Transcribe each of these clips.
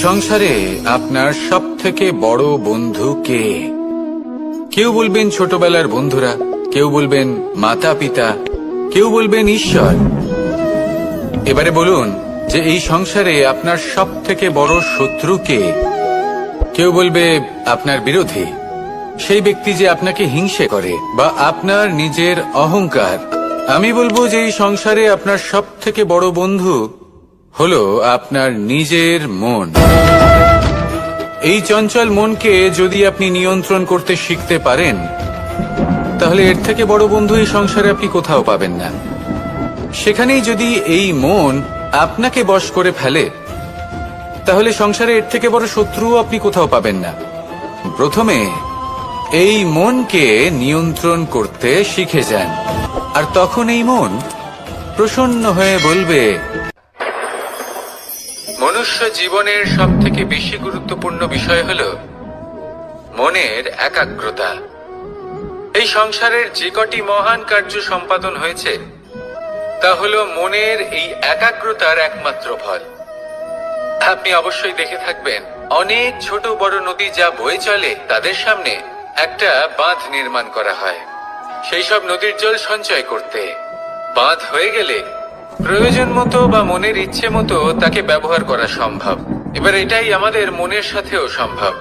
সংসারে আপনার সব থেকে বড় বন্ধু কে? কেউ বলবেন ছোটবেলার বন্ধুরা, কেউ বলবেন মাতা পিতা, কেউ বলবেন ঈশ্বর। এবারে বলুন যে এই সংসারে আপনার সব থেকে বড় শত্রু কে? কেউ বলবে আপনার বিরোধী, সেই ব্যক্তি যে আপনাকে হিংসে করে, বা আপনার নিজের অহংকার। আমি বলবো যে এই সংসারে আপনার সব থেকে বড় বন্ধু হলো আপনার নিজের মন। এই চঞ্চল মনকে যদি আপনি নিয়ন্ত্রণ করতে শিখতে পারেন, তাহলে এর থেকে বড় বন্ধু এই সংসারে আপনি কোথাও পাবেন না। সেখানেই যদি এই মন আপনাকে বশ করে ফেলে, তাহলে সংসারে এর থেকে বড় শত্রুও আপনি কোথাও পাবেন না। প্রথমে এই মনকে নিয়ন্ত্রণ করতে শিখে যান, আর তখন এই মন প্রসন্ন হয়ে বলবে। মনুষ্য জীবনের সব থেকে বেশি গুরুত্বপূর্ণ বিষয় হল মনের একাগ্রতা। এই সংসারের যে কটি মহান কার্য সম্পাদন হয়েছে তা হল মনের এই একাগ্রতার একমাত্র ফল। আপনি অবশ্যই দেখে থাকবেন, অনেক ছোট বড় নদী যা বয়ে চলে তাদের সামনে একটা বাঁধ নির্মাণ করা হয় সেই সব নদীর জল সঞ্চয় করতে। বাঁধ হয়ে গেলে প্রয়োজন মতো বা মনের ইচ্ছে মতো তাকে ব্যবহার করা সম্ভব। এবার এটাই আমাদের মনের সাথেও সম্ভব।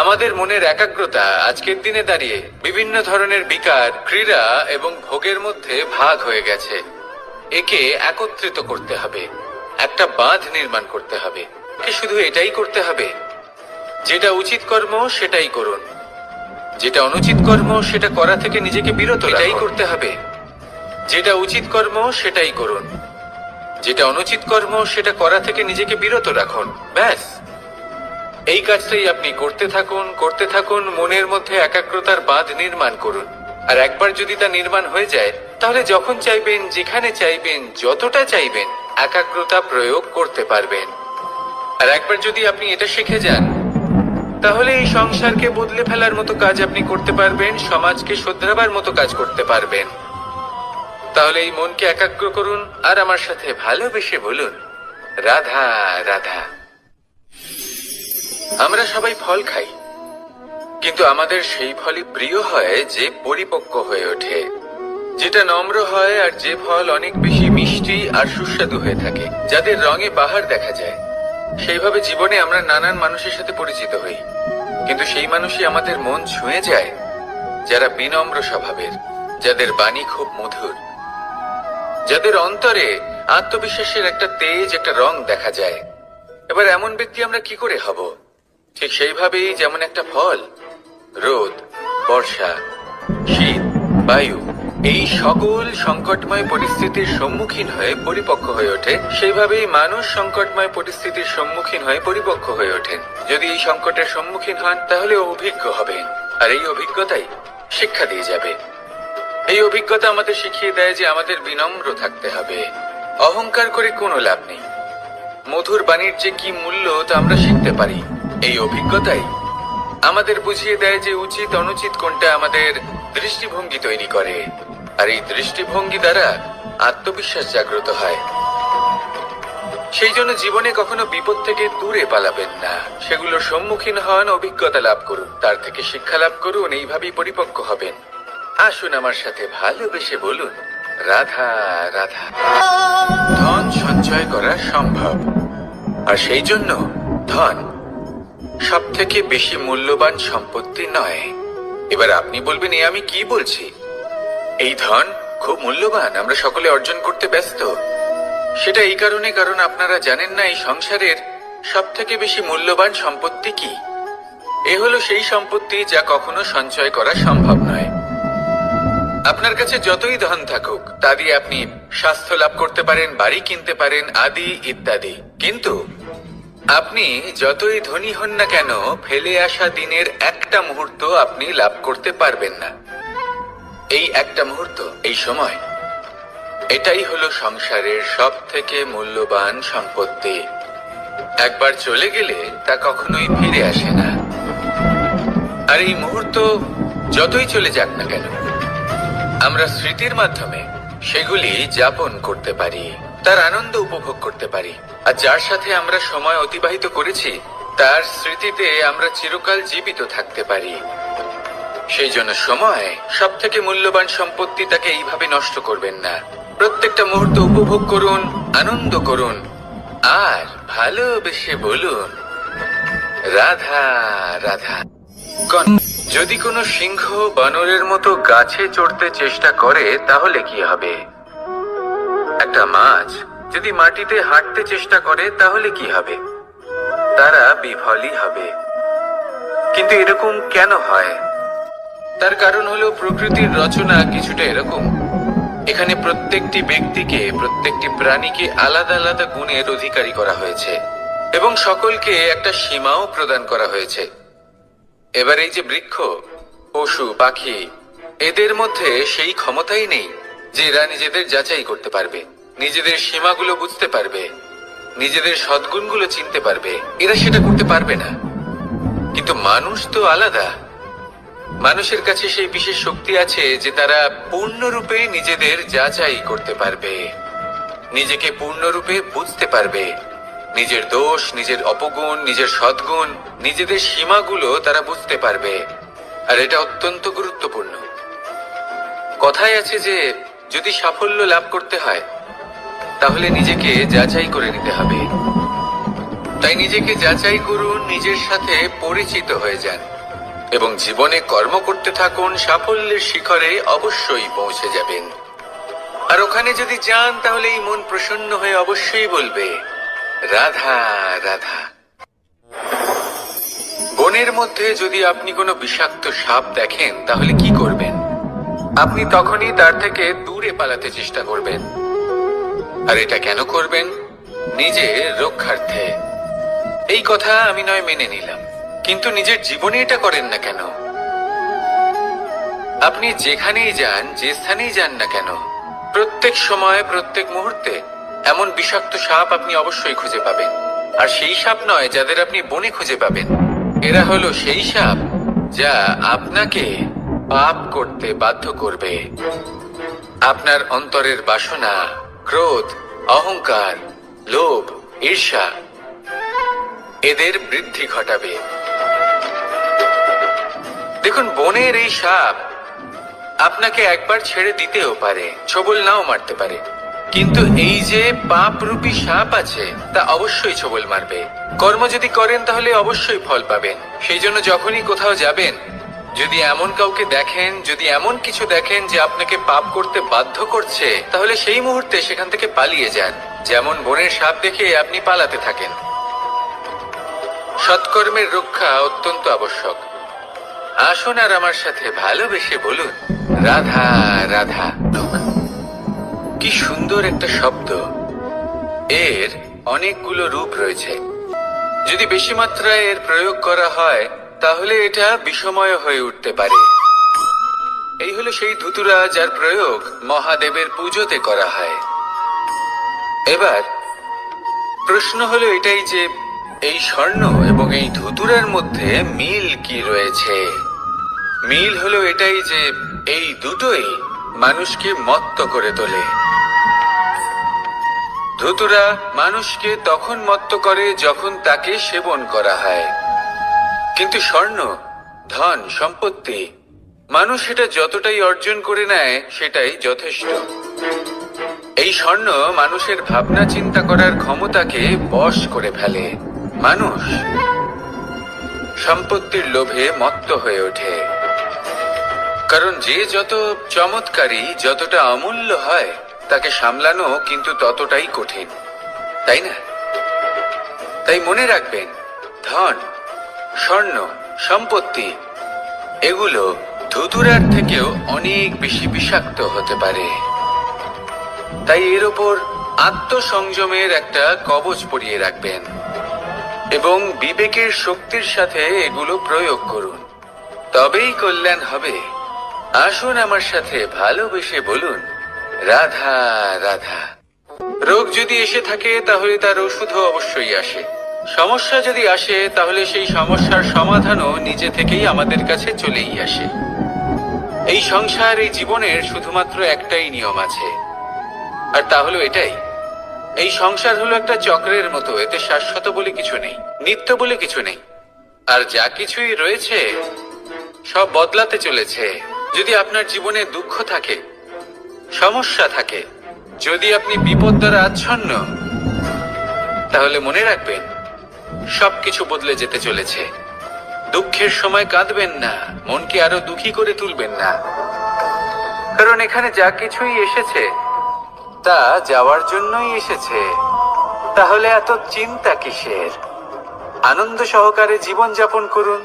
আমাদের মনের একাগ্রতা আজকের দিনে দাঁড়িয়ে বিভিন্ন ধরনের বিকার, ক্রীড়া এবং ভোগের মধ্যে ভাগ হয়ে গেছে। একে একত্রিত করতে হবে, একটা বাঁধ নির্মাণ করতে হবে। শুধু এটাই করতে হবে, যেটা উচিত কর্ম সেটাই করুন, যেটা অনুচিত কর্ম সেটা করা থেকে নিজেকে বিরত এটাই করতে হবে। যেটা উচিত কর্ম সেটাই করুন, যেটা অনুচিত কর্ম সেটা করা থেকে নিজেকে বিরত রাখুন। ব্যাস, এই কাজটাই আপনি করতে থাকুন, করতে থাকুন। মনের মধ্যে একাগ্রতার বাঁধ নির্মাণ করুন। আর একবার যদি তা নির্মাণ হয়ে যায়, তাহলে যখন চাইবেন, যেখানে চাইবেন, যতটা চাইবেন একাগ্রতা প্রয়োগ করতে পারবেন। আর একবার যদি আপনি এটা শিখে যান, তাহলে এই সংসারকে বদলে ফেলার মতো কাজ আপনি করতে পারবেন, সমাজকে শোধরাবার মতো কাজ করতে পারবেন। তাহলে এই মনকে একাগ্র করুন আর আমার সাথে ভালোবেসে বলুন, রাধা রাধা। আমরা সবাই ফল খাই, কিন্তু আমাদের সেই ফলই প্রিয় হয় যে পরিপক্ক হয়ে ওঠে, যেটা নম্র হয়, আর যে ফল অনেক বেশি মিষ্টি আর সুস্বাদু হয়ে থাকে, যাদের রঙে বাহার দেখা যায়। সেইভাবে জীবনে আমরা নানান মানুষের সাথে পরিচিত হই, কিন্তু সেই মানুষই আমাদের মন ছুঁয়ে যায় যারা বিনম্র স্বভাবের, যাদের বাণী খুব মধুর, যাদের অন্তরে আত্মবিশ্বাসের একটা তেজ, একটা রং দেখা যায়। এবার এমন ব্যক্তি আমরা কি করে হব? ঠিক সেইভাবেই যেমন একটা ফল রোদ, বর্ষা, শীত, বায়ু এই সকল সংকটময় পরিস্থিতির সম্মুখীন হয়ে পরিপক্ক হয়ে ওঠে, সেইভাবেই মানুষ সংকটময় পরিস্থিতির সম্মুখীন হয়ে পরিপক্ক হয়ে ওঠেন। যদি এই সংকটের সম্মুখীন হন, তাহলে অভিজ্ঞ হবেন, আর এই অভিজ্ঞতাই শিক্ষা দিয়ে যাবে। এই অভিজ্ঞতা আমাদের শিখিয়ে দেয় যে আমাদের বিনম্র থাকতে হবে। অহংকার করে কোনো লাভ নেই। মধুর বাণীর যে কি মূল্য তা আমরা শিখতে পারি। এই অভিজ্ঞতাই আমাদের বুঝিয়ে দেয় যে উচিত অনুচিত কোনটা আমাদের দৃষ্টিভঙ্গি তৈরি করে, আর এই দৃষ্টিভঙ্গি দ্বারা আত্মবিশ্বাস জাগ্রত হয়। সেই জন্য জীবনে কখনো বিপদ থেকে দূরে পালাবেন না, সেগুলোর সম্মুখীন হন, অভিজ্ঞতা লাভ করুন, তার থেকে শিক্ষা লাভ করুন, এইভাবেই পরিপক্ক হবেন। আসুন আমার সাথে ভালোবেসে বলুন, রাধা রাধা। ধন সঞ্চয় করা সম্ভব, আর সেই জন্য ধন সব থেকে বেশি মূল্যবান সম্পত্তি নয়। এবার আপনি বলবেন, এ আমি কি বলছি? এই ধন খুব মূল্যবান, আমরা সকলে অর্জন করতে ব্যস্ত। সেটা এই কারণে, কারণ আপনারা জানেন না এই সংসারের সব থেকে বেশি মূল্যবান সম্পত্তি কি। এ হলো সেই সম্পত্তি যা কখনো সঞ্চয় করা সম্ভব নয়। আপনার কাছে যতই ধন থাকুক, তা দিয়ে আপনি স্বাস্থ্য লাভ করতে পারেন, বাড়ি কিনতে পারেন, আদি ইত্যাদি, কিন্তু আপনি যতই ধনী হন না কেন, ফেলে আসা দিনের একটা মুহূর্ত আপনি লাভ করতে পারবেন না। এই একটা মুহূর্ত, এই সময়, এটাই হলো সংসারের সব থেকে মূল্যবান সম্পত্তি। একবার চলে গেলে তা কখনোই ফিরে আসে না। আর এই মুহূর্ত যতই চলে যাক না কেন, আমরা স্মৃতির মাধ্যমে সেগুলি যাপন করতে পারি। তার আনন্দ উপভোগ করতে পারি, আর যার সাথে আমরা সময় অতিবাহিত করেছি তার স্মৃতিতে আমরা চিরকাল জীবিত থাকতে পারি। সেই জন্য সময় সব থেকে মূল্যবান সম্পত্তি, তাকে এইভাবে নষ্ট করবেন না। প্রত্যেকটা মুহূর্ত উপভোগ করুন, আনন্দ করুন, আর ভালোবেসে বলুন রাধা রাধা। যদি কোনো সিংহ বানরের মতো গাছে চড়তে চেষ্টা করে তাহলে কি হবে? একটা মাছ যদি মাটিতে হাঁটতে চেষ্টা করে তাহলে কি হবে? তারা বিফলই হবে। কিন্তু এরকম কেন হয়? তার কারণ হলো প্রকৃতির রচনা কিছুটা এরকম। এখানে প্রত্যেকটি ব্যক্তিকে, প্রত্যেকটি প্রাণীকে আলাদা আলাদা গুণের অধিকারী করা হয়েছে এবং সকলকে একটা সীমাও প্রদান করা হয়েছে। এবার এই যে বৃক্ষ, পশু, পাখি, এদের মধ্যে সেই ক্ষমতাই নেই যে এরা নিজেদের যাচাই করতে পারবে, নিজেদের সীমাগুলো বুঝতে পারবে, নিজেদের সদ্গুণগুলো চিনতে পারবে। এরা সেটা করতে পারবে না। কিন্তু মানুষ তো আলাদা। মানুষের কাছে সেই বিশেষ শক্তি আছে যে তারা পূর্ণরূপে নিজেদের যাচাই করতে পারবে, নিজেকে পূর্ণরূপে বুঝতে পারবে, নিজের দোষ, নিজের অপগুণ, নিজের সদ্গুণ, নিজেদের সীমাগুলো তারা বুঝতে পারবে। আর এটা অত্যন্ত গুরুত্বপূর্ণ। কথায় আছে যে যদি সাফল্য লাভ করতে হয় তাহলে নিজেকে যাচাই করে নিতে হবে। তাই নিজেকে যাচাই করুন, নিজের সাথে পরিচিত হয়ে যান এবং জীবনে কর্ম করতে থাকুন। সাফল্যের শিখরে অবশ্যই পৌঁছে যাবেন। আর ওখানে যদি যান তাহলে এই মন প্রসন্ন হয়ে অবশ্যই বলবে রাধা রাধা। বনের মধ্যে যদি আপনি কোনো বিষাক্ত সাপ দেখেন তাহলে কি করবেন? আপনি তখনই তার থেকে দূরে পালাতে চেষ্টা করবেন। আর এটা কেন করবেন? নিজের রক্ষার্থে। এই কথা আমি নয় মেনে নিলাম, কিন্তু নিজের জীবনে এটা করেন না কেন? আপনি যেখানেই যান, যে স্থানেই যান না কেন, প্রত্যেক সময়, প্রত্যেক মুহূর্তে এমন বিষাক্ত সাপ আপনি অবশ্যই খুঁজে পাবেন। আর সেই সাপ নয় যাদের আপনি বনে খুঁজে পাবেন, এরা হলো সেই সাপ যা আপনাকে পাপ করতে বাধ্য করবে। আপনার অন্তরের বাসনা, ক্রোধ, অহংকার, লোভ, ঈর্ষা, এদের বৃদ্ধি ঘটাবে। দেখুন, বনের এই সাপ আপনাকে একবার ছেড়ে দিতেও পারে, ছোবল নাও মারতে পারে, কিন্তু এই যে পাপরূপী সাপ আছে তা অবশ্যই ছোবল মারবে। কর্ম যদি করেন তাহলে অবশ্যই ফল পাবেন। সেই জন্য যখনই কোথাও যাবেন, যদি এমন কাউকে দেখেন, যদি এমন কিছু দেখেন যে আপনাকে পাপ করতে বাধ্য করছে, তাহলে সেই মুহূর্তে সেখান থেকে পালিয়ে যান। যেমন বনের সাপ দেখে আপনি পালাতে থাকেন। সৎকর্মের রক্ষা অত্যন্ত আবশ্যক। আসুন আর আমার সাথে ভালোবেসে বলুন রাধা রাধা। কি সুন্দর একটা শব্দ। এর অনেকগুলো রূপ রয়েছে। যদি বেশি মাত্রায় এর প্রয়োগ করা হয় তাহলে এটা বিষময় হয়ে উঠতে পারে। এই হলো সেই ধুতুরা যার প্রয়োগ মহাদেবের পুজোতে করা হয়। এবার প্রশ্ন হলো এটাই যে এই স্বর্ণ এবং এই ধুতুরার মধ্যে মিল কি রয়েছে? মিল হলো এটাই যে এই দুটোই মানুষকে মত্ত করে তোলে। ধুতুরা মানুষকে তখন মত্ত করে যখন তাকে সেবন করা হয়, কিন্তু স্বর্ণ, ধন, সম্পত্তি, মানুষ এটা যতটাই অর্জন করে নেয় সেটাই যথেষ্ট। এই স্বর্ণ মানুষের ভাবনা চিন্তা করার ক্ষমতাকে বশ করে ফেলে। মানুষ সম্পত্তির লোভে মত্ত হয়ে ওঠে, কারণ যে যত চমৎকারী, যতটা অমূল্য হয় তাকে সামলানো কিন্তু ততটাই কঠিন, তাই না? তাই মনে রাখবেন, ধন, স্বর্ণ, সম্পত্তি এগুলো ধুতুরার থেকেও অনেক বেশি বিষাক্ত হতে পারে। তাই এর ওপর আত্মসংযমের একটা কবচ পরিয়ে রাখবেন এবং বিবেকের শক্তির সাথে এগুলো প্রয়োগ করুন, তবেই কল্যাণ হবে। আসুন আমার সাথে ভালোবেসে বলুন রাধা রাধা। রোগ যদি এসে থাকে তাহলে তার ওষুধও অবশ্যই আসে। সমস্যা যদি আসে তাহলে সেই সমস্যার সমাধানও নিজে থেকেই আমাদের কাছে চলেই আসে। এই সংসার, এই জীবনের শুধুমাত্র একটাই নিয়ম আছে, আর তা হলো এটাই এই সংসার হলো একটা চক্রের মতো, এতে শাশ্বত বলে কিছু নেই, নিত্য বলে কিছু নেই। আর যা কিছুই রয়েছে সব বদলাতে চলেছে। যদি আপনার জীবনে দুঃখ থাকে, সমস্যা থাকে, যদি আপনি বিপদ দ্বারা আচ্ছন্ন, তাহলে মনে রাখবেন সবকিছু বদলে যেতে চলেছে। দুঃখের সময় কাঁদবেন না, মনকে আরো দুঃখী করে তুলবেন না, কারণ এখানে যা কিছুই এসেছে তা যাওয়ার জন্যই এসেছে। তাহলে এত চিন্তা কিসের? আনন্দ সহকারে জীবন যাপন করুন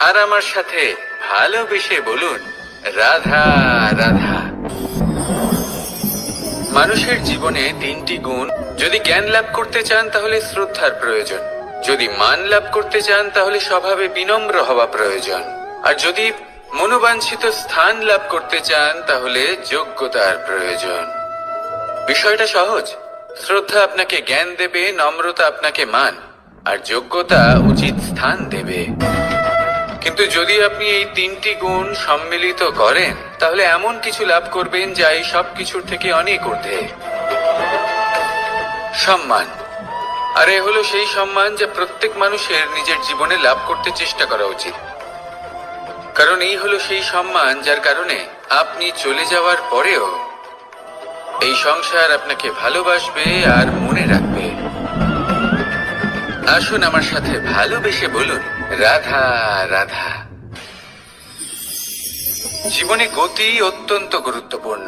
আর আমার সাথে ভালোবেসে বলুন রাধা রাধা। মানুষের জীবনে তিনটি গুণ। যদি জ্ঞান লাভ করতে চান তাহলে শ্রদ্ধার প্রয়োজন, যদি মান লাভ করতে চান তাহলে স্বভাবে বিনম্র হওয়া প্রয়োজন, আর যদি মনোবাঞ্ছিত স্থান লাভ করতে চান তাহলে যোগ্যতার প্রয়োজন। বিষয়টা সহজ। শ্রদ্ধা আপনাকে জ্ঞান দেবে, নম্রতা আপনাকে মান, আর যোগ্যতা উচিত স্থান দেবে। কিন্তু যদি আপনি এই তিনটি গুণ সম্মিলিত করেন তাহলে এমন কিছু লাভ করবেন যা এই সব কিছুর থেকে অনেক ঊর্ধ্বে। সম্মান। আর এ হলো সেই সম্মান যা প্রত্যেক মানুষের নিজের জীবনে লাভ করতে চেষ্টা করা উচিত, কারণ এই হলো সেই সম্মান যার কারণে আপনি চলে যাওয়ার পরেও এই সংসার আপনাকে ভালোবাসবে আর মনে রাখবে। আসুন আমার সাথে ভালোবেসে বলুন রাধা রাধা। জীবনে গতি অত্যন্ত গুরুত্বপূর্ণ,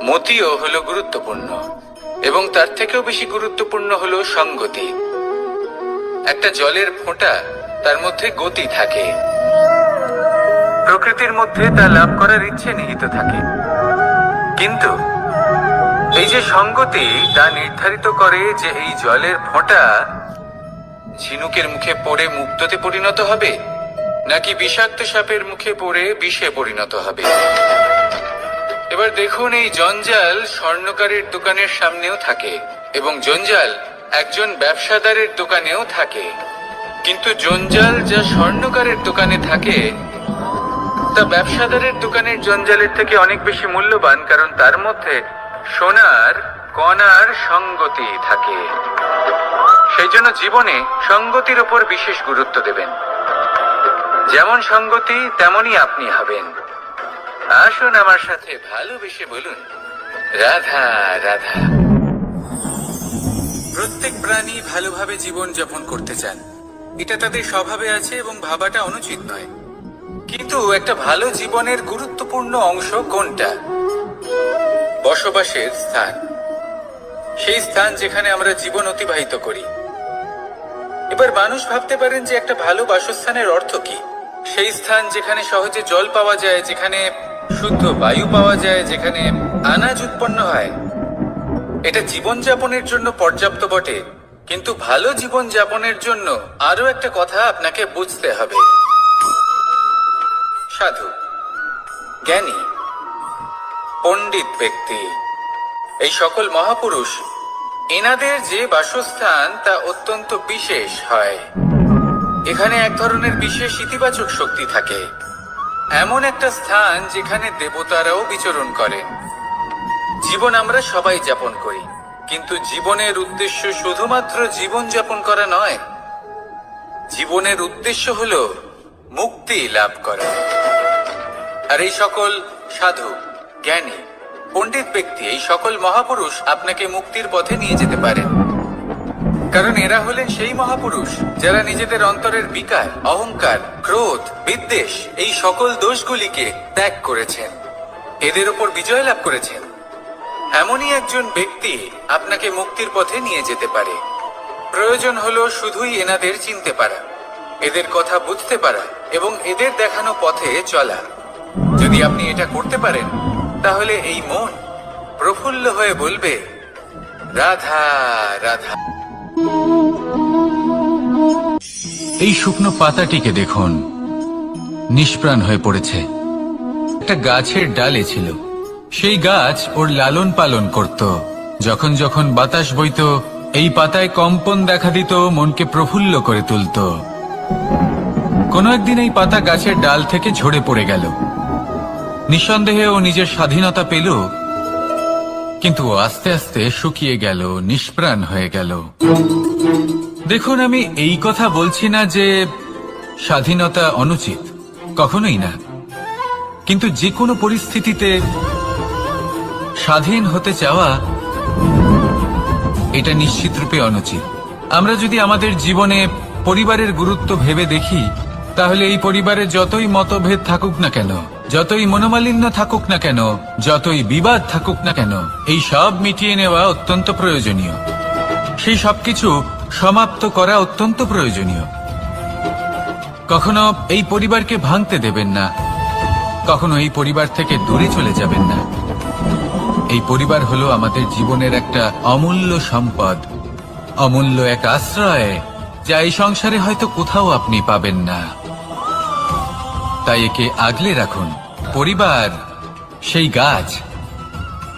মতিও হলো গুরুত্বপূর্ণ, এবং তার থেকেও বেশি গুরুত্বপূর্ণ হলো সঙ্গতি। একটা জলের ফোঁটা, তার মধ্যে গতি থাকে, প্রকৃতির মধ্যে তা লাভ করার ইচ্ছে নিহিত থাকে, কিন্তু এই যে সঙ্গতি তা নির্ধারিত করে যে এই জলের ফোঁটা ঝিনুকের মুখে পড়ে মুক্ততে পরিণত হবে নাকি বিষাক্ত সাপের মুখে পড়ে বিষে পরিণত হবে। এবার দেখুন, এই জঞ্জাল স্বর্ণকারের দোকানের সামনেও থাকে এবং জঞ্জাল একজন ব্যবসাদারের দোকানেও থাকে, কিন্তু জঞ্জাল যা স্বর্ণকারের দোকানে থাকে তা ব্যবসাদারের দোকানের জঞ্জালের থেকে অনেক বেশি মূল্যবান, কারণ তার মধ্যে সোনার কণার সঙ্গতি থাকে। সেই জন্য জীবনে সঙ্গতির উপর বিশেষ গুরুত্ব দেবেন। যেমন সঙ্গতি তেমনই আপনি হবেন। আসুন আমার সাথে ভালোবেসে বলুন রাধা রাধা। প্রত্যেক প্রাণী ভালোভাবে জীবন যাপন করতে চান, এটা তাদের স্বভাবে আছে এবং ভাবাটা অনুচিত নয়। কিন্তু একটা ভালো জীবনের গুরুত্বপূর্ণ অংশ কোনটা? বসবাসের স্থান, সেই স্থান যেখানে আমরা জীবন অতিবাহিত করি। এবার মানুষ ভাবতে পারেন যে একটা ভালো বাসস্থানের অর্থ কি? সেই স্থান যেখানে সহজে জল পাওয়া যায়, যেখানে শুদ্ধ বায়ু পাওয়া যায়, যেখানে আনাজ উৎপন্ন হয়। এটা জীবনযাপনের জন্য পর্যাপ্ত বটে, কিন্তু ভালো জীবন যাপনের জন্য আরো একটা কথা আপনাকে বুঝতে হবে। সাধু, জ্ঞানী, পণ্ডিত ব্যক্তি, এই সকল মহাপুরুষ, এনাদের যে বাসস্থান তা অত্যন্ত বিশেষ হয়। এখানে এক ধরনের বিশেষ ইতিবাচক শক্তি থাকে, এমন একটা স্থান যেখানে দেবতারাও বিচরণ করেন। জীবন আমরা সবাই যাপন করি, কিন্তু জীবনের উদ্দেশ্য শুধুমাত্র জীবন যাপন করা নয়। জীবনের উদ্দেশ্য হলো মুক্তি লাভ করা। আর এই সকল সাধু, জ্ঞানী, পণ্ডিত ব্যক্তি, এই সকল মহাপুরুষ আপনাকে মুক্তির পথে নিয়ে যেতে পারেন, কারণ এরা হলেন সেই মহাপুরুষ যারা নিজেদের অন্তরের বিকার, অহংকার, ক্রোধ, বিদ্বেষ এই সকল দোষগুলিকে ত্যাগ করেছেন, এদের ওপর বিজয় লাভ করেছেন। এমনই একজন ব্যক্তি আপনাকে মুক্তির পথে নিয়ে যেতে পারে। প্রয়োজন হলো শুধুই এনাদের চিনতে পারা, এদের কথা বুঝতে পারা এবং এদের দেখানো পথে চলা। যদি আপনি এটা করতে পারেন তাহলে এই মন প্রফুল্ল হয়ে বলবে রাধা রাধা। এই শুকনো পাতাটিকে দেখুন, নিষ্প্রাণ হয়ে পড়েছে। একটা গাছের ডালে ছিল, সেই গাছ ওর লালন পালন করত। যখন যখন বাতাস বইত, এই পাতায় কম্পন দেখা দিত, মনকে প্রফুল্ল করে তুলত। কোনো একদিন এই পাতা গাছের ডাল থেকে ঝরে পড়ে গেল। নিঃসন্দেহে ও নিজের স্বাধীনতা পেল, কিন্তু ও আস্তে আস্তে শুকিয়ে গেল, নিষ্প্রাণ হয়ে গেল। দেখুন, আমি এই কথা বলছি না যে স্বাধীনতা অনুচিত, কখনোই না। কিন্তু যে কোনো পরিস্থিতিতে স্বাধীন হতে চাওয়া এটা নিশ্চিতরূপে অনুচিত। আমরা যদি আমাদের জীবনে পরিবারের গুরুত্ব ভেবে দেখি, তাহলে এই পরিবারে যতই মতভেদ থাকুক না কেন, যতই মনোমালিন্য থাকুক না কেন, যতই বিবাদ থাকুক না কেন, এই সব মিটিয়ে নেওয়া অত্যন্ত প্রয়োজনীয়। সেই সবকিছু সমাপ্ত করা অত্যন্ত প্রয়োজনীয়। কখনো এই পরিবারকে ভাঙতে দেবেন না, কখনো এই পরিবার থেকে দূরে চলে যাবেন না। এই পরিবার হলো আমাদের জীবনের একটা অমূল্য সম্পদ, অমূল্য এক আশ্রয়, যা এই সংসারে হয়তো কোথাও আপনি পাবেন না। তাই একে আগলে রাখুন। পরিবার সেই গাছ।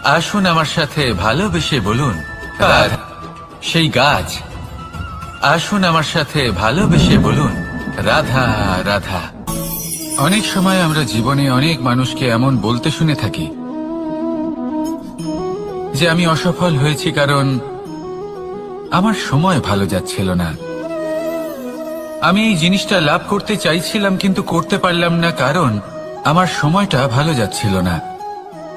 আসুন আমার সাথে ভালোবেসে বলুন, আর সেই গাছ। আসুন আমার সাথে ভালোবেসে বলুন, রাধা রাধা। অনেক সময় আমরা জীবনে অনেক মানুষকে এমন বলতে শুনে থাকি যে আমি অসফল হয়েছি কারণ আমার সময় ভালো যাচ্ছিল না। আমি এই জিনিসটা লাভ করতে চাইছিলাম কিন্তু করতে পারলাম না কারণ আমার সময়টা ভালো যাচ্ছিল না।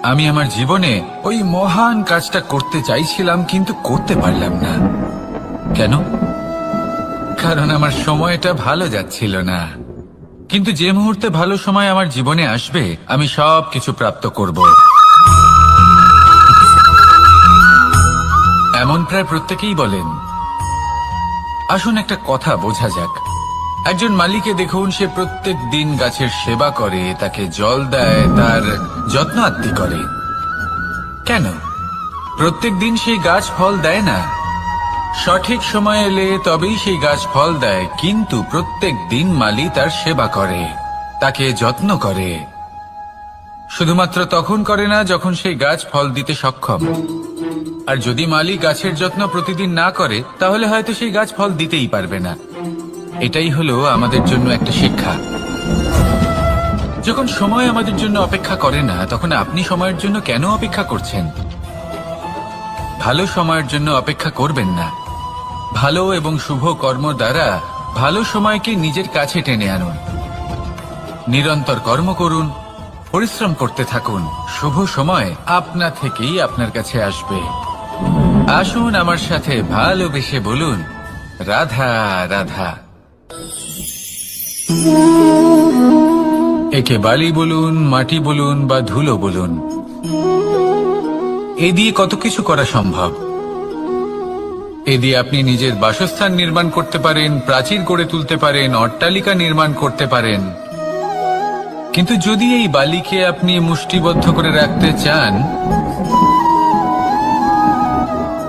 আমি আমার জীবনে ওই মহান কাজটা করতে চাইছিলাম কিন্তু করতে পারলাম না। কেন? কারণ আমার সময়টা ভালো যাচ্ছিল না। কিন্তু যে মুহূর্তে ভালো সময় আমার জীবনে আসবে, আমি সব কিছু প্রাপ্ত করব। এমন প্রায় প্রত্যেকেই বলেন। আসুন একটা কথা বোঝা যাক। একজন মালিকে দেখুন, সে প্রত্যেক দিন গাছের সেবা করে, তাকে জল দেয়, তার যত্ন আত্তি করে। কেন? প্রত্যেক দিন সেই গাছ ফল দেয় না। সঠিক সময় এলে তবেই সেই গাছ ফল দেয়, কিন্তু প্রত্যেক দিন মালি তার সেবা করে, তাকে যত্ন করে। শুধুমাত্র তখন করে না যখন সেই গাছ ফল দিতে সক্ষম। আর যদি মালি গাছের যত্ন প্রতিদিন না করে, তাহলে হয়তো সেই গাছ ফল দিতেই পারবে না। এটাই হলো আমাদের জন্য একটা শিক্ষা। যখন সময় আমাদের জন্য অপেক্ষা করে না, তখন আপনি সময়ের জন্য কেন অপেক্ষা করছেন? ভালো সময়ের জন্য অপেক্ষা করবেন না। ভালো এবং শুভ কর্ম দ্বারা ভালো সময়কে নিজের কাছে টেনে আনুন। নিরন্তর কর্ম করুন, পরিশ্রম করতে থাকুন। শুভ সময় আপনা থেকেই আপনার কাছে আসবে। আসুন আমার সাথে ভালোবেসে বলুন, রাধা রাধা। একে বালি বলুন, মাটি বলুন বা ধুলো বলুন, এ দিয়ে কত কিছু করা সম্ভব। এ দিয়ে আপনি নিজের বাসস্থান নির্মাণ করতে পারেন, প্রাচীর গড়ে তুলতে পারেন, অট্টালিকা নির্মাণ করতে পারেন। কিন্তু যদি এই বালিকে আপনি মুষ্টিবদ্ধ করে রাখতে চান,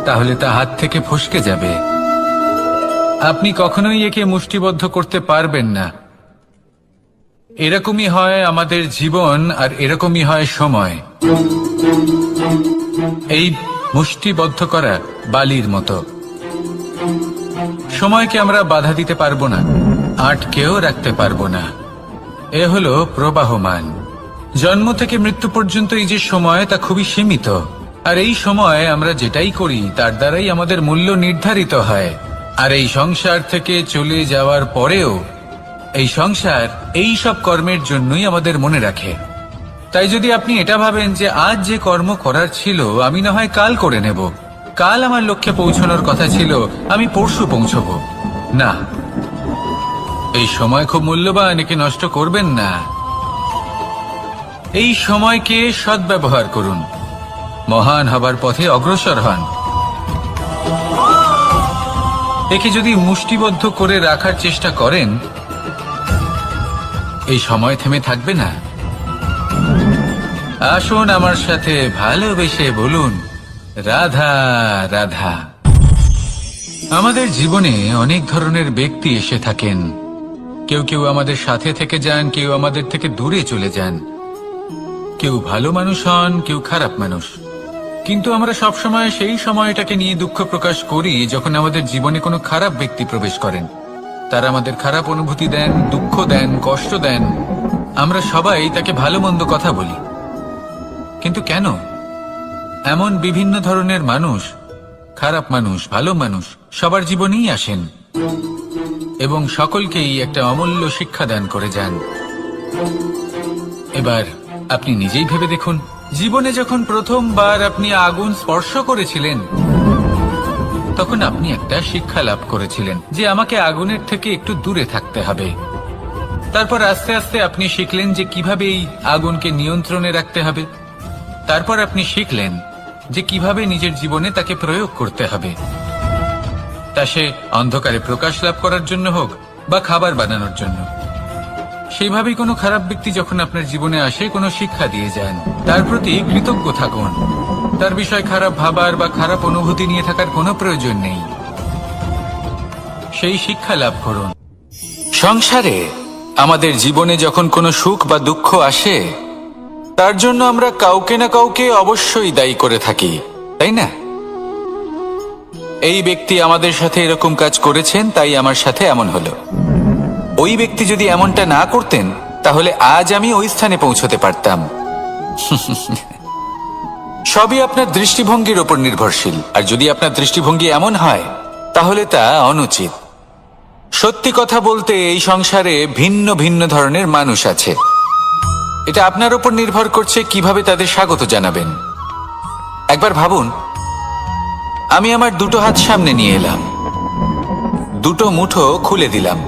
তাহলে তা হাত থেকে ফসকে যাবে। আপনি কখনোই একে মুষ্টিবদ্ধ করতে পারবেন না। এরকমই হয় আমাদের জীবন, আর এরকমই হয় সময়। এই মুষ্টিবদ্ধ করা বালির মতো। সময়কে আমরা বাধা দিতে পারবো না, আটকেও রাখতে পারবো না। এ হলো প্রবাহমান। জন্ম থেকে মৃত্যু পর্যন্ত এই যে সময়, তা খুবই সীমিত। আর এই সময় আমরা যেটাই করি তার দ্বারাই আমাদের মূল্য নির্ধারিত হয়। আর এই সংসার থেকে চলে যাওয়ার পরেও এই সংসার এই সব কর্মের জন্যই আমাদের মনে রাখে। তাই যদি আপনি এটা ভাবেন যে আজ যে কর্ম করার ছিল আমি না হয় কাল করে নেব, কাল আমার লক্ষ্যে পৌঁছানোর কথা ছিল আমি পরশু পৌঁছবো, না, এই সময় খুব মূল্যবান, একে নষ্ট করবেন না। এই সময়কে সদ্ব্যবহার করুন, মহান হবার পথে অগ্রসর হন। একে যদি মুষ্টিবদ্ধ করে রাখার চেষ্টা করেন, এই সময় থেমে থাকবে না। আসুন আমার সাথে ভালোবেসে বলুন, রাধা রাধা। আমাদের জীবনে অনেক ধরনের ব্যক্তি এসে থাকেন। কেউ কেউ আমাদের সাথে থেকে যান, কেউ আমাদের থেকে দূরে চলে যান। কেউ ভালো মানুষ হন, কেউ খারাপ মানুষ। কিন্তু আমরা সবসময় সেই সময়টাকে নিয়ে দুঃখ প্রকাশ করি যখন আমাদের জীবনে কোনো খারাপ ব্যক্তি প্রবেশ করেন। তারা আমাদের খারাপ অনুভূতি দেন, দুঃখ দেন, কষ্ট দেন। আমরা সবাই তাকে ভালো মন্দ কথা বলি। কিন্তু কেন? এমন বিভিন্ন ধরনের মানুষ, খারাপ মানুষ, ভালো মানুষ, সবার জীবনেই আসেন এবং সকলকেই একটা অমূল্য শিক্ষা দান করে যান। এবার আপনি নিজেই ভেবে দেখুন, জীবনে যখন প্রথমবার আপনি আগুন স্পর্শ করেছিলেন, তখন আপনি একটা শিক্ষা লাভ করেছিলেন যে আমাকে আগুনের থেকে একটু দূরে থাকতে হবে। তারপর আস্তে আস্তে আপনি শিখলেন যে কিভাবে এই আগুনকে নিয়ন্ত্রণে রাখতে হবে। তারপর আপনি শিখলেন যে কিভাবে নিজের জীবনে তাকে প্রয়োগ করতে হবে, তা সে অন্ধকারে প্রকাশ লাভ করার জন্য হোক বা খাবার বানানোর জন্য। সেইভাবেই কোনো খারাপ ব্যক্তি যখন আপনার জীবনে আসে, কোনো শিক্ষা দিয়ে যান, তার প্রতি কৃতজ্ঞ থাকুন। তার বিষয় খারাপ ভাবার বা খারাপ অনুভূতি নিয়ে থাকার কোনো প্রয়োজন নেই। সেই শিক্ষা লাভ করুন। সংসারে আমাদের জীবনে যখন কোনো সুখ বা দুঃখ আসে, তার জন্য আমরা কাউকে না কাউকে অবশ্যই দায়ী করে থাকি, তাই না? এই ব্যক্তি আমাদের সাথে এরকম কাজ করেছেন, তাই আমার সাথে এমন হলো। ওই ব্যক্তি যদি এমনটা না করতেন, তাহলে আজ আমি ওই স্থানে পৌঁছতে পারতাম। সবই আপনার দৃষ্টিভঙ্গির ওপর নির্ভরশীল, আর যদি আপনার দৃষ্টিভঙ্গি এমন হয়, তাহলে তা অনুচিত। সত্যি কথা বলতে, এই সংসারে ভিন্ন ভিন্ন ধরনের মানুষ আছে। এটা আপনার উপর নির্ভর করছে কিভাবে তাদের স্বাগত জানাবেন। একবার ভাবুন, আমি আমার দুটো হাত সামনে নিয়ে এলাম, দুটো মুঠো খুলে দিলাম।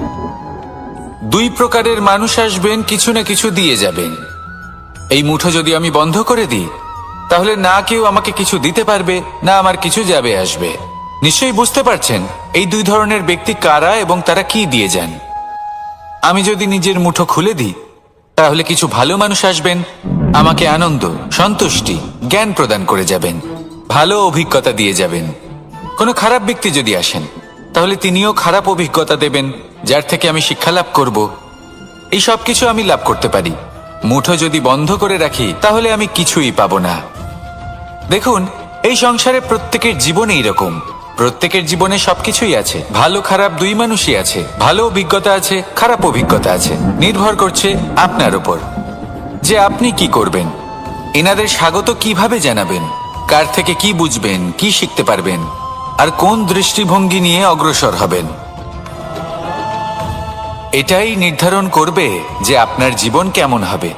দুই প্রকারের মানুষ আসবেন, কিছু না কিছু দিয়ে যাবেন। এই মুঠো যদি আমি বন্ধ করে দিই, তাহলে না কেউ আমাকে কিছু দিতে পারবে, না আমার কিছু যাবে আসবে। নিশ্চয়ই বুঝতে পারছেন এই দুই ধরনের ব্যক্তি কারা এবং তারা কি দিয়ে যান। আমি যদি নিজের মুঠো খুলে দিই, তাহলে কিছু ভালো মানুষ আসবেন, আমাকে আনন্দ, সন্তুষ্টি, জ্ঞান প্রদান করে যাবেন, ভালো অভিজ্ঞতা দিয়ে যাবেন। কোনো খারাপ ব্যক্তি যদি আসেন, তাহলে তিনিও খারাপ অভিজ্ঞতা দেবেন, যার থেকে আমি শিক্ষা লাভ করব। এই সব কিছু আমি লাভ করতে পারি। মুঠো যদি বন্ধ করে রাখি, তাহলে আমি কিছুই পাবো না। দেখুন, এই সংসারে প্রত্যেকের জীবনে এইরকম। প্রত্যেকের জীবনে সবকিছুই আছে, ভালো খারাপ দুই মানুষই আছে। ভালো অভিজ্ঞতা আছে, খারাপ অভিজ্ঞতা আছে। নির্ভর করছে আপনার উপর যে আপনি কি করবেন। এনাদের স্বাগত কিভাবে জানাবেন, কার থেকে কি বুঝবেন, কি শিখতে পারবেন, আর কোন দৃষ্টিভঙ্গি নিয়ে অগ্রসর হবেন। এটাই নির্ধারণ করবে যে আপনার জীবন কেমন হবে।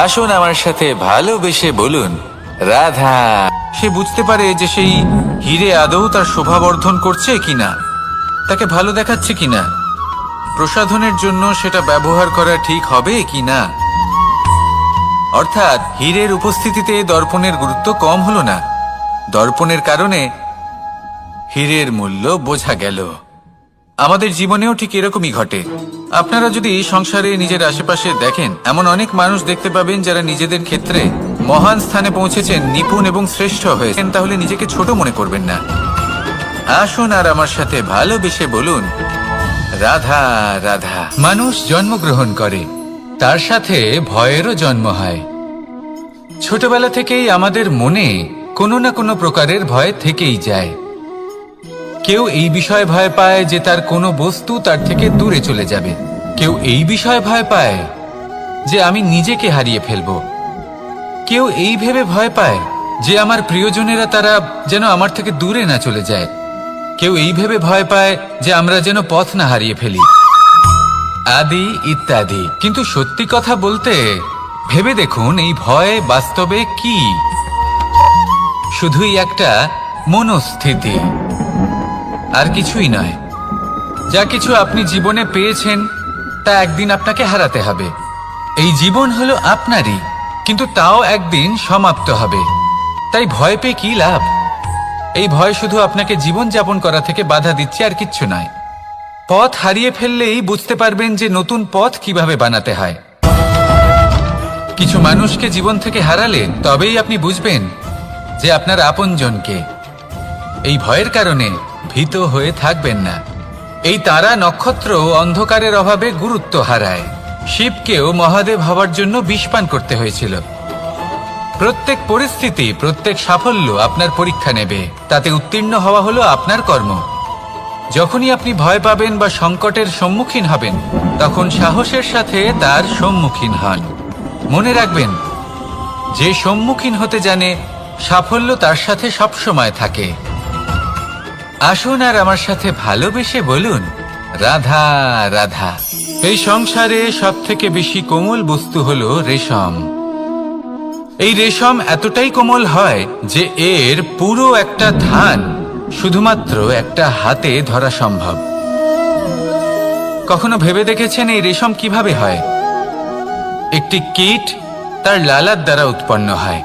আসুন আমার সাথে ভালোবেসে বলুন, রাধা। সে বুঝতে পারে যে সেই হিরে আদৌ তার শোভাবর্ধন করছে কিনা, তাকে ভালো দেখাচ্ছে কিনা, প্রসাধনের জন্য সেটা ব্যবহার করা ঠিক হবে কিনা। অর্থাৎ হীরের উপস্থিতিতে দর্পণের গুরুত্ব কম হলো না, দর্পণের কারণে হীরের মূল্য বোঝা গেল। আমাদের জীবনেও ঠিক এরকমই ঘটে। আপনারা যদি সংসারে নিজের আশেপাশে দেখেন, এমন অনেক মানুষ দেখতে পাবেন যারা নিজেদের ক্ষেত্রে মহান স্থানে পৌঁছেছেন, নিপুণ এবং শ্রেষ্ঠ হয়েছেন, তাহলে নিজেকে ছোট মনে করবেন না। আসুন আর আমার সাথে ভালোবেসে বলুন, রাধা রাধা। মানুষ জন্মগ্রহণ করে, তার সাথে ভয়েরও জন্ম হয়। ছোটবেলা থেকেই আমাদের মনে কোনো না কোনো প্রকারের ভয় থেকেই যায়। কেউ এই বিষয়ে ভয় পায় যে তার কোনো বস্তু তার থেকে দূরে চলে যাবে। কেউ এই বিষয়ে ভয় পায় যে আমি নিজেকে হারিয়ে ফেলব। কেউ এই ভেবে ভয় পায় যে আমার প্রিয়জনেরা তারা যেন আমার থেকে দূরে না চলে যায়। কেউ এই ভেবে ভয় পায় যে আমরা যেন পথ না হারিয়ে ফেলি, আদি ইত্যাদি। কিন্তু সত্যি কথা বলতে, ভেবে দেখুন এই ভয় বাস্তবে কি? শুধুই একটা মনস্থিতি, আর কিছুই নয়। যা কিছু আপনি জীবনে পেয়েছেন তা একদিন আপনাকে হারাতে হবে। এই জীবন হলো আপনারই, কিন্তু তাও একদিন সমাপ্ত হবে। তাই ভয় পেয়ে কি লাভ? এই ভয় শুধু আপনাকে জীবন যাপন করা থেকে বাধা দিচ্ছে, আর কিচ্ছু নয়। পথ হারিয়ে ফেললেই বুঝতে পারবেন যে নতুন পথ কিভাবে বানাতে হয়। কিছু মানুষকে জীবন থেকে হারালে তবেই আপনি বুঝবেন যে আপনার আপনজনকে। এই ভয়ের কারণে ভীত হয়ে থাকবেন না। এই তারা নক্ষত্র অন্ধকারের অভাবে গুরুত্ব হারায়। শিবকেও মহাদেব হওয়ার জন্য বিষ পান করতে হয়েছিল। প্রত্যেক পরিস্থিতি, প্রত্যেক সাফল্য আপনার পরীক্ষা নেবে, তাতে উত্তীর্ণ হওয়া হলো আপনার কর্ম। যখনই আপনি ভয় পাবেন বা সংকটের সম্মুখীন হবেন, তখন সাহসের সাথে তার সম্মুখীন হন। মনে রাখবেন, যে সম্মুখীন হতে জানে সাফল্য তার সাথে সবসময় থাকে। আসুন আর আমার সাথে ভালোবেসে বলুন, রাধা রাধা। এই সংসারে সব থেকে বেশি কোমল বস্তু হলো রেশম। এই রেশম এতটাই কোমল হয় যে এর পুরো একটা থান শুধুমাত্র একটা হাতে ধরা সম্ভব। কখনো ভেবে দেখেছেন এই রেশম কিভাবে হয়? একটি কীট তার লালার দ্বারা উৎপন্ন হয়।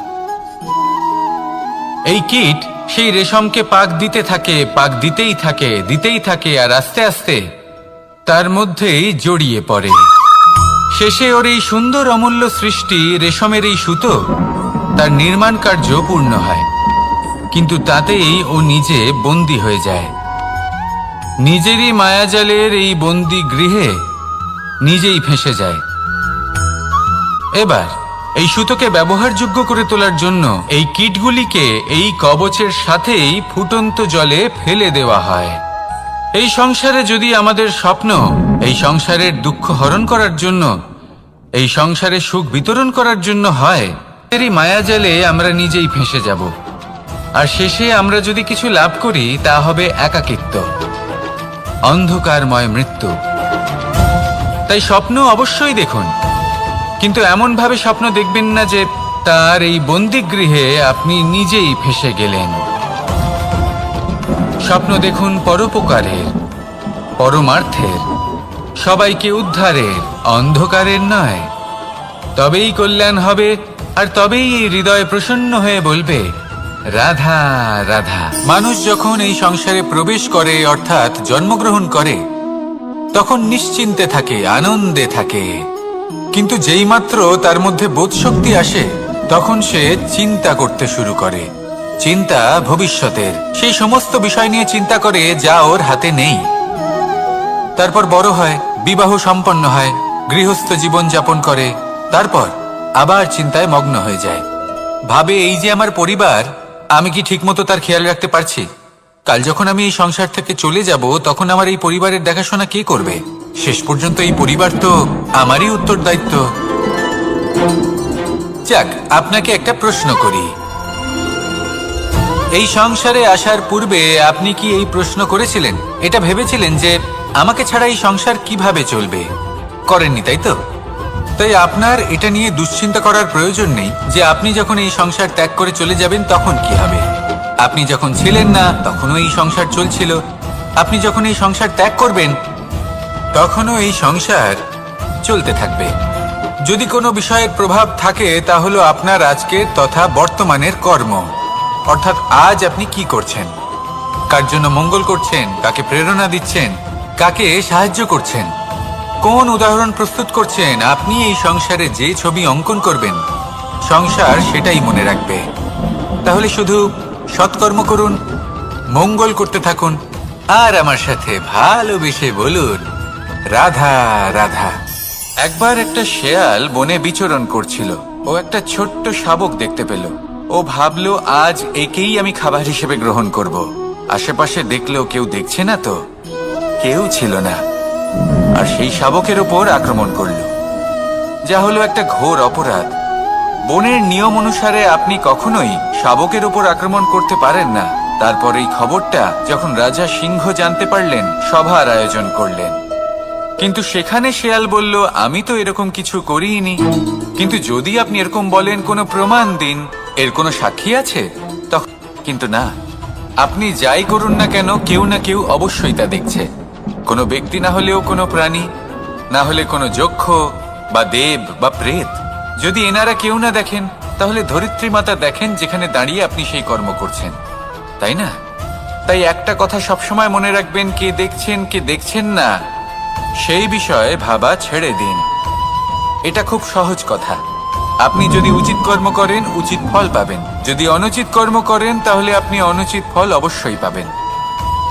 এই কীট সেই রেশমকে পাক দিতে থাকে, পাক দিতেই থাকে আর আস্তে আস্তে তার মধ্যেই জড়িয়ে পড়ে। শেষে ওর এই সুন্দর অমূল্য সৃষ্টি রেশমের এই সুতো তার নির্মাণ কার্য পূর্ণ হয়, কিন্তু তাতেই ও নিজে বন্দী হয়ে যায়। নিজেরই মায়াজালের এই বন্দী গৃহে নিজেই ফেঁসে যায়। এবার এই সুতোকে ব্যবহারযোগ্য করে তোলার জন্য এই কীটগুলিকে এই কবচের সাথেই ফুটন্ত জলে ফেলে দেওয়া হয়। এই সংসারে যদি আমাদের স্বপ্ন এই সংসারের দুঃখ হরণ করার জন্য, এই সংসারে সুখ বিতরণ করার জন্য হয়, এই মায়াজালে আমরা নিজেই ফেঁসে যাব। আর শেষে আমরা যদি কিছু লাভ করি তা হবে একাকিত্ব, অন্ধকারময় মৃত্যু। তাই স্বপ্ন অবশ্যই দেখুন, কিন্তু এমন ভাবে স্বপ্ন দেখবেন না যে তার এই বন্দিগৃহে আপনি নিজেই ফেঁসে গেলেন। স্বপ্ন দেখুন পরোপকারের, পরমার্থের, সবাইকে উদ্ধারের, অন্ধকারের নয়। তবেই কল্যাণ হবে, আর তবেই এই হৃদয় প্রসন্ন হয়ে বলবে, রাধা রাধা। মানুষ যখন এই সংসারে প্রবেশ করে, অর্থাৎ জন্মগ্রহণ করে, তখন নিশ্চিন্তে থাকে, আনন্দে থাকে। কিন্তু যেই মাত্র তার মধ্যে বোধশক্তি আসে, তখন সে চিন্তা করতে শুরু করে। চিন্তা ভবিষ্যতের, সেই সমস্ত বিষয় নিয়ে চিন্তা করে যা ওর হাতে নেই। তারপর বড় হয়, বিবাহ সম্পন্ন হয়, গৃহস্থ জীবন যাপন করে, তারপর আবার চিন্তায় মগ্ন হয়ে যায়। ভাবে, এই যে আমার পরিবার, আমি কি ঠিকমতো তার খেয়াল রাখতে পারছি? কাল যখন আমি এই সংসার থেকে চলে যাব, তখন আমার এই পরিবারের দেখাশোনা কে করবে? শেষ পর্যন্ত এই পরিবার তো আমারই উত্তরদায়িত্ব। যাক, আপনাকে একটা প্রশ্ন করি। এই সংসারে আসার পূর্বে আপনি কি এই প্রশ্ন করেছিলেন, এটা ভেবেছিলেন যে আমাকে ছাড়া এই সংসার কিভাবে চলবে? করেননি, তাই তো? তাই আপনার এটা নিয়ে দুশ্চিন্তা করার প্রয়োজন নেই যে আপনি যখন এই সংসার ত্যাগ করে চলে যাবেন তখন কি হবে। আপনি যখন ছিলেন না তখনও এই সংসার চলছিল, আপনি যখন এই সংসার ত্যাগ করবেন তখনও এই সংসার চলতে থাকবে। যদি কোনো বিষয়ের প্রভাব থাকে তা হলো আপনার আজকের তথা বর্তমানের কর্ম, অর্থাৎ আজ আপনি কি করছেন, কার জন্য মঙ্গল করছেন, কাকে প্রেরণা দিচ্ছেন, কাকে সাহায্য করছেন, কোন উদাহরণ প্রস্তুত করছেন। আপনি এই সংসারে যে ছবি অঙ্কন করবেন, সংসার সেটাই মনে রাখবে। তাহলে শুধু সৎকর্ম করুন, মঙ্গল করতে থাকুন, আর আমার সাথে ভালোবেসে বলুন, রাধা রাধা। একবার একটা শেয়াল বনে বিচরণ করছিল। ও একটা ছোট্ট শাবক দেখতে পেল। ও ভাবলো, আজ একেই আমি খাবার হিসেবে গ্রহণ করব। আশেপাশে দেখলো কেউ দেখছে না তো, কেউ ছিল না, আর সেই শাবকের ওপর আক্রমণ করলো, যা হলো একটা ঘোর অপরাধ। বনের নিয়ম অনুসারে আপনি কখনোই শাবকের ওপর আক্রমণ করতে পারেন না। তারপর এই খবরটা যখন রাজা সিংহ জানতে পারলেন, সভার আয়োজন করলেন। কিন্তু সেখানে শেয়াল বলল, আমি তো এরকম কিছু করিনি। কিন্তু যদি আপনি এরকম বলেন, কোনো প্রমাণ দিন, এর কোনো সাক্ষী আছে? তখন কিন্তু না, আপনি যাই করুন না কেন, কেউ না কেউ অবশ্যই তা দেখছে। কোনো ব্যক্তি না হলেও কোনো প্রাণী, না হলে কোনো যক্ষ বা দেব বা প্রেত। যদি এনারা কেউ না দেখেন, তাহলে ধরিত্রী মাতা দেখেন, যেখানে দাঁড়িয়ে আপনি সেই কর্ম করছেন, তাই না? তাই একটা কথা সবসময় মনে রাখবেন, কে দেখছেন কে দেখছেন না সেই বিষয়ে ভাবা ছেড়ে দিন। এটা খুব সহজ কথা। আপনি যদি উচিত কর্ম করেন, উচিত ফল পাবেন। যদি অনুচিত কর্ম করেন, তাহলে আপনি অনুচিত ফল অবশ্যই পাবেন।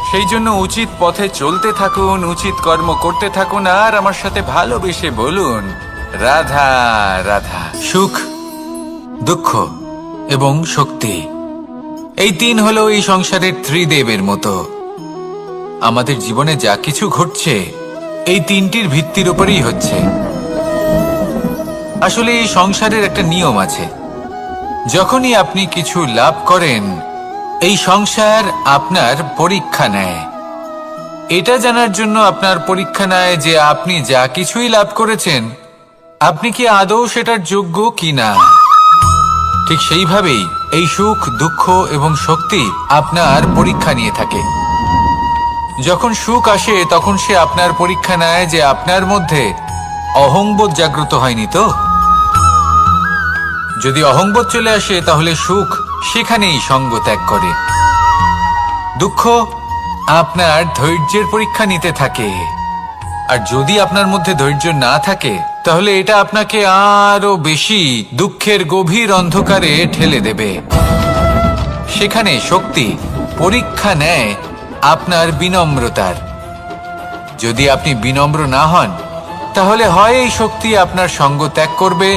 সেই জন্য উচিত পথে চলতে থাকুন, উচিত কর্ম করতে থাকুন, আর আমার সাথে ভালোবেসে বলুন, রাধা রাধা। সুখ, দুঃখ এবং শক্তি, এই তিন হলো এই সংসারের ত্রিদেবের মতো। আমাদের জীবনে যা কিছু ঘটছে এই তিনটির ভিত্তির উপরেই হচ্ছে। আসলে এই সংসারের একটা নিয়ম আছে, যখনই আপনি কিছু লাভ করেন, এই সংসার আপনার পরীক্ষা নেয়। এটা জানার জন্য আপনার পরীক্ষা নেয় যে আপনি যা কিছুই লাভ করেছেন, আপনি কি আদৌ সেটার যোগ্য কিনা। ঠিক সেইভাবেই এই সুখ, দুঃখ এবং শক্তি আপনার পরীক্ষা নিয়ে থাকে। যখন সুখ আসে তখন সে আপনার পরীক্ষা নেয় যে আপনার মধ্যে অহংবোধ জাগ্রত হয়নি তো। যদি অহংবোধ চলে আসে তাহলে সুখ সেখানেই সঙ্গ ত্যাগ করে। দুঃখ আপনার ধৈর্যের পরীক্ষা নিতে থাকে, আর যদি আপনার মধ্যে ধৈর্য না থাকে তাহলে এটা আপনাকে আরো বেশি দুঃখের গভীর অন্ধকারে ঠেলে দেবে। সেখানে শক্তি পরীক্ষা নেয় আপনার বিনম্রতার। যদি আপনি বিনম্র না হন তাহলে হয় এই শক্তি আপনার সঙ্গ ত্যাগ করবে,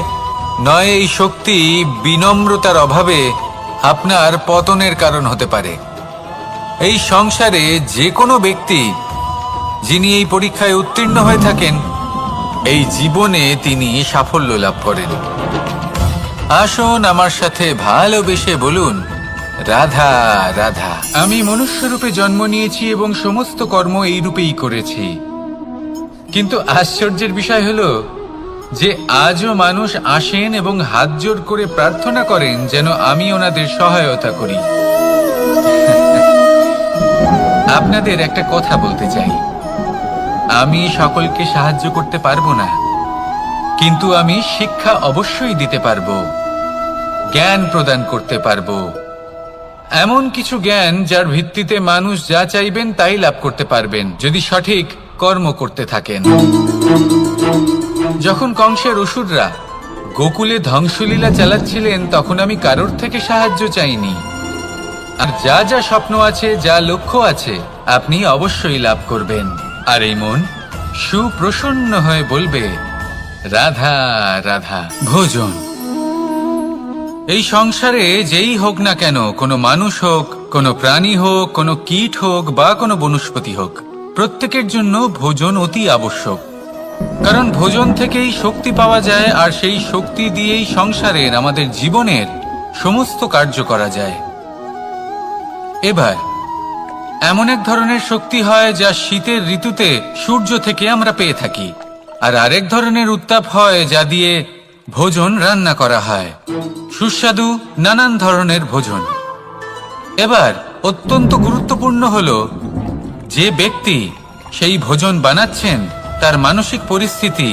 নয় এই শক্তি বিনম্রতার অভাবে আপনার পতনের কারণ হতে পারে। এই সংসারে যে কোনো ব্যক্তি যিনি এই পরীক্ষায় উত্তীর্ণ হয়ে থাকেন, এই জীবনে তিনি সাফল্য লাভ করেন। আসুন আমার সাথে ভালোবেসে বলুন, রাধা রাধা। আমি মনুষ্যরূপে জন্ম নিয়েছি এবং সমস্ত কর্ম এই রূপেই করেছি, কিন্তু আশ্চর্যের বিষয় হলো যে আজও মানুষ আসেন এবং হাত জোড় করে প্রার্থনা করেন যেন আমি ওনাদের সহায়তা করি। আপনাদের একটা কথা বলতে চাই, আমি সকলকে সাহায্য করতে পারবো না, কিন্তু আমি শিক্ষা অবশ্যই দিতে পারবো, জ্ঞান প্রদান করতে পারবো। এমন কিছু জ্ঞান যার ভিত্তিতে মানুষ যা চাইবেন তাই লাভ করতে পারবেন যদি সঠিক কর্ম করতে থাকেন। যখন কংসের অসুররা গোকুলে ধ্বংসলীলা চালাচ্ছিলেন তখন আমি কারোর থেকে সাহায্য চাইনি। আর যা যা স্বপ্ন আছে, যা লক্ষ্য আছে, আপনি অবশ্যই লাভ করবেন। আর এই মন সুপ্রসন্ন হয়ে বলবে, রাধা রাধা। ভোজন এই সংসারে যেই হোক না কেন, কোনো মানুষ হোক, কোনো প্রাণী হোক, কোনো কীট হোক বা কোনো বনস্পতি হোক, প্রত্যেকের জন্য ভোজন অতি আবশ্যক। কারণ ভোজন থেকেই শক্তি পাওয়া যায়, আর সেই শক্তি দিয়েই সংসারের, আমাদের জীবনের সমস্ত কার্য করা যায়। এবার এমন এক ধরনের শক্তি হয় যা শীতের ঋতুতে সূর্য থেকে আমরা পেয়ে থাকি, আর আরেক ধরনের উত্তাপ হয় যা দিয়ে ভোজন রান্না করা হয়, সুস্বাদু নানান ধরনের ভোজন। এবার অত্যন্ত গুরুত্বপূর্ণ হলো যে ব্যক্তি সেই ভোজন বানাচ্ছেন তার মানসিক পরিস্থিতি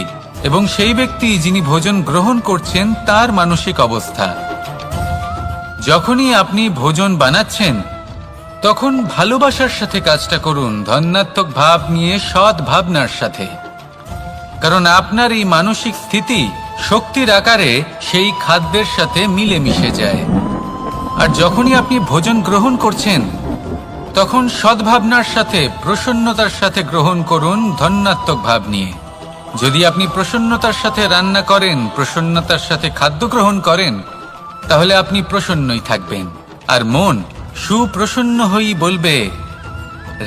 এবং সেই ব্যক্তি যিনি ভোজন গ্রহণ করছেন তার মানসিক অবস্থা। যখনই আপনি ভোজন বানাচ্ছেন তখন ভালোবাসার সাথে কাজটা করুন, ধন্যাত্মক ভাব নিয়ে, সৎ ভাবনার সাথে। কারণ আপনার এই মানসিক স্থিতি শক্তির আকারে সেই খাদ্যের সাথে মিলে মিশে যায়। আর যখনই আপনি ভোজন গ্রহণ করছেন তখন সদ্ভাবনার সাথে, প্রসন্নতার সাথে গ্রহণ করুন, ধন্যাত্মক ভাব নিয়ে। যদি আপনি প্রসন্নতার সাথে রান্না করেন, প্রসন্নতার সাথে খাদ্য গ্রহণ করেন, তাহলে আপনি প্রসন্নই থাকবেন। আর মন সুপ্রসন্ন হয়েই বলবে,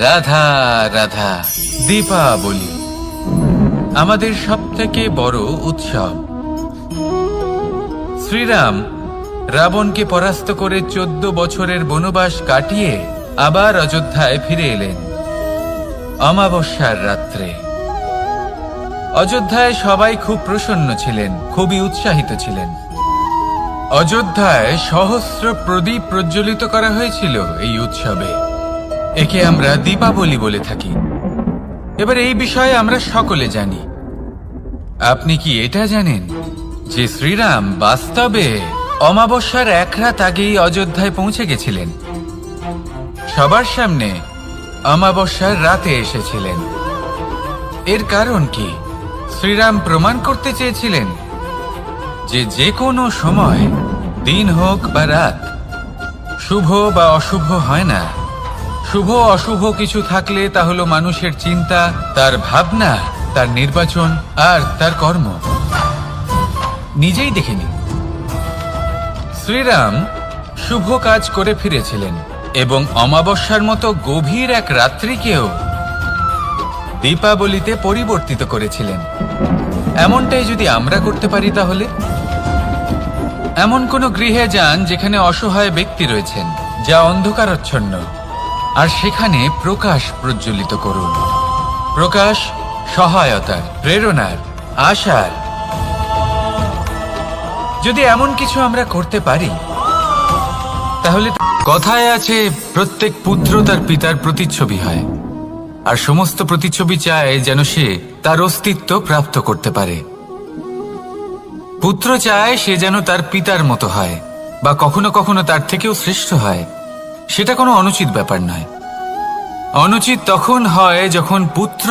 রাধা রাধা। দীপাবলি আমাদের সবথেকে বড় উৎসব। শ্রীরাম রাবণকে পরাস্ত করে 14 বছরের বনবাস কাটিয়ে আবার অযোধ্যায় ফিরে এলেন অমাবস্যার রাত্রে। অযোধ্যায় সবাই খুব প্রসন্ন ছিলেন, খুবই উৎসাহিত ছিলেন। অযোধ্যায় সহস্র প্রদীপ প্রজ্বলিত করা হয়েছিল এই উৎসবে। একে আমরা দীপাবলি বলে থাকি। এবার এই বিষয়ে আমরা সকলে জানি। আপনি কি এটা জানেন যে শ্রীরাম বাস্তবে অমাবস্যার এক রাত আগেই অযোধ্যায় পৌঁছে গেছিলেন? সবার সামনে অমাবস্যার রাতে এসেছিলেন। এর কারণ কি? শ্রীরাম প্রমাণ করতে চেয়েছিলেন যে যে কোনো সময়, দিন হোক বা রাত, শুভ বা অশুভ হয় না। শুভ অশুভ কিছু থাকলে তা হলো মানুষের চিন্তা, তার ভাবনা, তার নির্বাচন আর তার কর্ম। নিজেই দেখে নিন, শ্রীরাম শুভ কাজ করে ফিরেছিলেন এবং অমাবস্যার মতো গভীর এক রাত্রিকেও দীপাবলিতে পরিবর্তিত করেছিলেন। এমনটাই যদি আমরা করতে পারি তাহলে এমন কোনো গৃহে যান যেখানে অসহায় ব্যক্তি রয়েছেন, যা অন্ধকারাচ্ছন্ন, আর সেখানে প্রকাশ প্রজ্বলিত করুন। প্রকাশ সহায়তার, প্রেরণার, আশার। যদি এমন কিছু আমরা করতে পারি, তাহলে কথায় আছে প্রত্যেক পুত্র তার পিতার প্রতিচ্ছবি হয়, আর সমস্ত প্রতিচ্ছবি চায় যেন সে তার অস্তিত্ব প্রাপ্ত করতে পারে। পুত্র চায় সে যেন তার পিতার মতো হয়, বা কখনো কখনো তার থেকেও শ্রেষ্ঠ হয়। সেটা কোনো অনুচিত ব্যাপার নয়। অনুচিত তখন হয় যখন পুত্র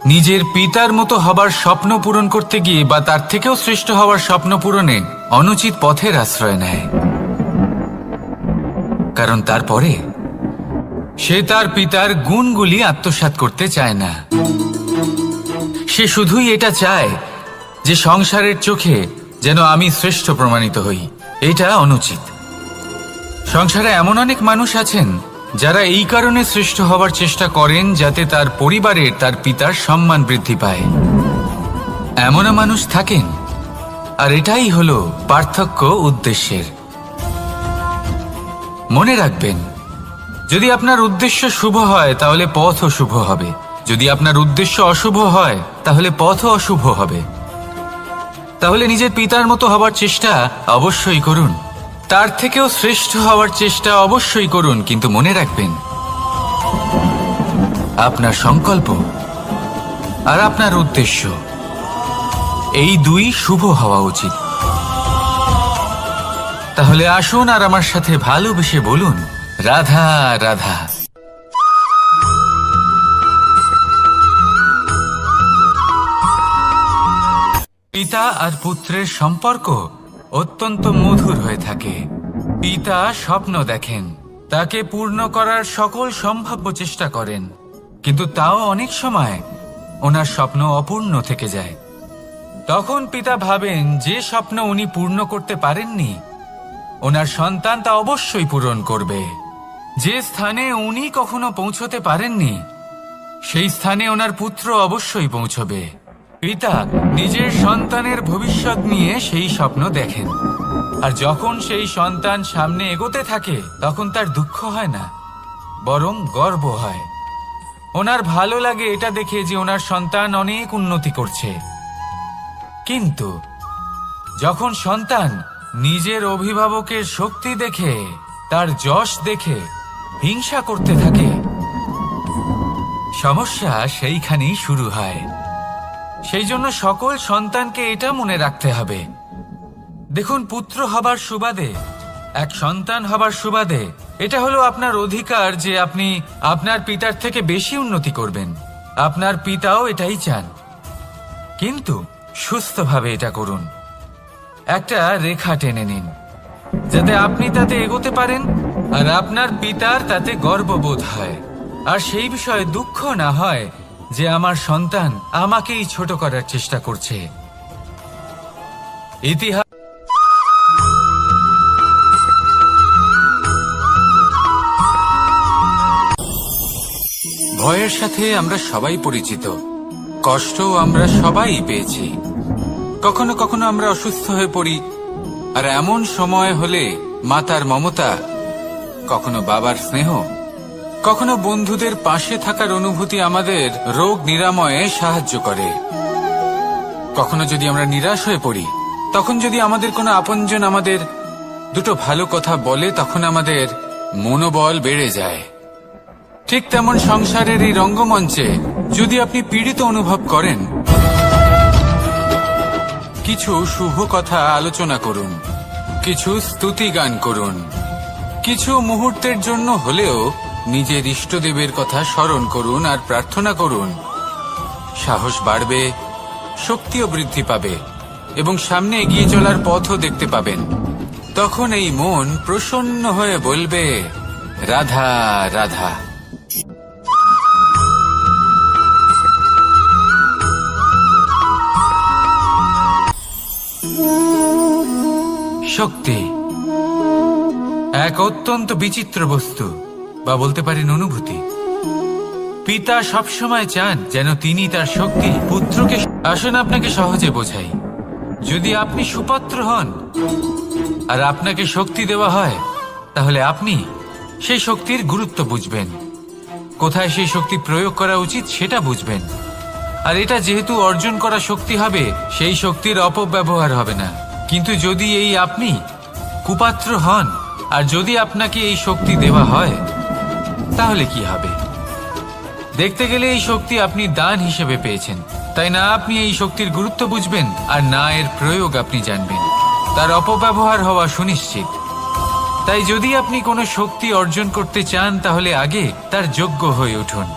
নিজের পিতার মতো হবার স্বপ্ন পূরণ করতে গিয়ে বা তার থেকেও শ্রেষ্ঠ হওয়ার স্বপ্ন পূরণে অনুচিত পথের আশ্রয় নেয়। কারণ তারপরে সে তার পিতার গুণগুলি আত্মসাৎ করতে চায় না। সে শুধুই এটা চায় যে সংসারের চোখে যেন আমি শ্রেষ্ঠ প্রমাণিত হই। এটা অনুচিত। সংসারে এমন অনেক মানুষ আছেন যারা এই কারণে শ্রেষ্ঠ হবার চেষ্টা করেন যাতে তার পরিবারের তার পিতার সম্মান বৃদ্ধি পায়। এমনও মানুষ থাকেন, আর এটাই হলো পার্থক্য উদ্দেশ্যের। মনে রাখবেন, যদি আপনার উদ্দেশ্য শুভ হয় তাহলে পথও শুভ হবে, যদি আপনার উদ্দেশ্য অশুভ হয় তাহলে পথও অশুভ হবে। তাহলে নিজের পিতার মতো হবার চেষ্টা অবশ্যই করুন, তার থেকেও শ্রেষ্ঠ হওয়ার চেষ্টা অবশ্যই করুন, কিন্তু মনে রাখবেন আপনার সংকল্প আর আপনার উদ্দেশ্য এই দুই শুভ হওয়া উচিত। তাহলে আসুন আর আমার সাথে ভালোবেসে বলুন, রাধা রাধা। পিতা আর পুত্রের সম্পর্ক অত্যন্ত মধুর হয়ে থাকে। পিতা স্বপ্ন দেখেন, তাকে পূর্ণ করার সকল সম্ভাব্য চেষ্টা করেন, কিন্তু তাও অনেক সময় ওনার স্বপ্ন অপূর্ণ থেকে যায়। তখন পিতা ভাবেন যে স্বপ্ন উনি পূর্ণ করতে পারেননি, ওনার সন্তান তা অবশ্যই পূরণ করবে। যে স্থানে উনি কখনো পৌঁছতে পারেননি, সেই স্থানে ওনার পুত্র অবশ্যই পৌঁছবে। পিতা নিজের সন্তানের ভবিষ্যৎ নিয়ে সেই স্বপ্ন দেখেন, আর যখন সেই সন্তান সামনে এগোতে থাকে তখন তার দুঃখ হয় না, বরং গর্ব হয়। ওনার ভালো লাগে এটা দেখে যে ওনার সন্তান অনেক উন্নতি করছে। কিন্তু যখন সন্তান নিজের অভিভাবকের শক্তি দেখে, তার যশ দেখে হিংসা করতে থাকে, সমস্যা সেইখানেই শুরু হয়। সেই জন্য সকল সন্তানকে এটা মনে রাখতে হবে, দেখুন, পুত্র হবার সুবাদে, এক সন্তান হবার সুবাদে এটা হলো আপনার অধিকার যে আপনি আপনার পিতার থেকে বেশি উন্নতি করবেন। আপনার পিতাও এটাই চান, কিন্তু সুস্থভাবে এটা করুন। একটা রেখা টেনে নিন যাতে আপনি তাতে এগোতে পারেন আর আপনার পিতার তাতে গর্ববোধ হয়, আর সেই বিষয়ে দুঃখ না হয় যে আমার সন্তান আমাকেই ছোট করার চেষ্টা করছে। ইতিহাস ভয়ের সাথে আমরা সবাই পরিচিত, কষ্টও আমরা সবাই পেয়েছি। কখনো কখনো আমরা অসুস্থ হয়ে পড়ি, আর এমন সময় হলে মাতার মমতা, কখনো বাবার স্নেহ, কখনো বন্ধুদের পাশে থাকার অনুভূতি আমাদের রোগ নিরাময়ে সাহায্য করে। কখনো যদি আমরা নিরাশ হয়ে পড়ি, তখন যদি আমাদের কোনো আপনজন আমাদের দুটো ভালো কথা বলে, তখন আমাদের মনোবল বেড়ে যায়। ঠিক তেমন সংসারের এই রঙ্গমঞ্চে যদি আপনি পীড়িত অনুভব করেন, কিছু শুভ কথা আলোচনা করুন, কিছু স্তুতি গান করুন, কিছু মুহূর্তের জন্য হলেও নিজের ইষ্টদেবের কথা স্মরণ করুন আর প্রার্থনা করুন। সাহস বাড়বে, শক্তিও বৃদ্ধি পাবে, এবং সামনে এগিয়ে চলার পথও দেখতে পাবেন। তখন এই মন প্রসন্ন হয়ে বলবে, রাধা রাধা। শক্তি এক অত্যন্ত বিচিত্র বস্তু, বা বলতে পারেন অনুভূতি। পিতা সবসময় চান যেন তিনি তার শক্তি পুত্রকে। আসুন আপনাকে সহজে বোঝাই। যদি আপনি সুপাত্র হন আর আপনাকে শক্তি দেওয়া হয়, তাহলে আপনি সেই শক্তির গুরুত্ব বুঝবেন, কোথায় সেই শক্তি প্রয়োগ করা উচিত সেটা বুঝবেন। আর এটা যেহেতু অর্জন করা শক্তি হবে, সেই শক্তির অপব্যবহার হবে না। কিন্তু যদি এই আপনি কুপাত্র হন আর যদি আপনাকে এই শক্তি দেওয়া হয়, তাহলে কি হবে? দেখতে গেলে এই শক্তি আপনি দান হিসেবে পেয়েছেন, তাই না আপনি এই শক্তির গুরুত্ব বুঝবেন আর না এর প্রয়োগ আপনি জানবেন। তার অপব্যবহার হওয়া সুনিশ্চিত। তাই যদি আপনি কোনো শক্তি অর্জন করতে চান, তাহলে আগে তার যোগ্য হয়ে উঠুন।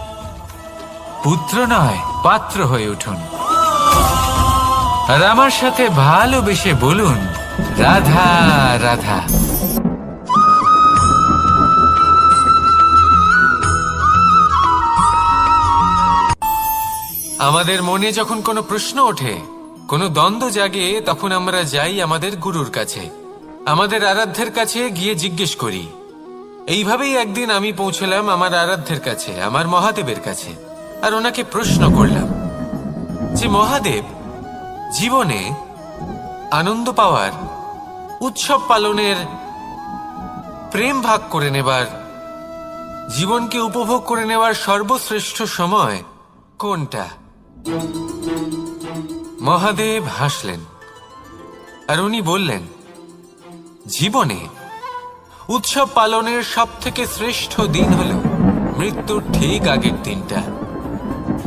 পুত্র নয়, পাত্র হয়ে উঠুন। আর আমার সাথে ভালোবেসে বলুন, রাধা রাধা। আমাদের মনে যখন কোনো প্রশ্ন ওঠে, কোনো দ্বন্দ্ব জাগে, তখন আমরা যাই আমাদের গুরুর কাছে, আমাদের আরাধ্যের কাছে গিয়ে জিজ্ঞেস করি। এইভাবেই একদিন আমি পৌঁছলাম আমার আরাধ্যের কাছে, আমার মহাদেবের কাছে, আর ওনাকে প্রশ্ন করলাম যে মহাদেব, জীবনে আনন্দ পাওয়ার, উৎসব পালনের, প্রেম ভাগ করে নেবার, জীবনকে উপভোগ করে নেওয়ার সর্বশ্রেষ্ঠ সময় কোনটা? মহাদেব হাসলেন আর উনি বললেন, জীবনে উৎসব পালনের সব থেকে শ্রেষ্ঠ দিন হল মৃত্যুর ঠিক আগের দিনটা।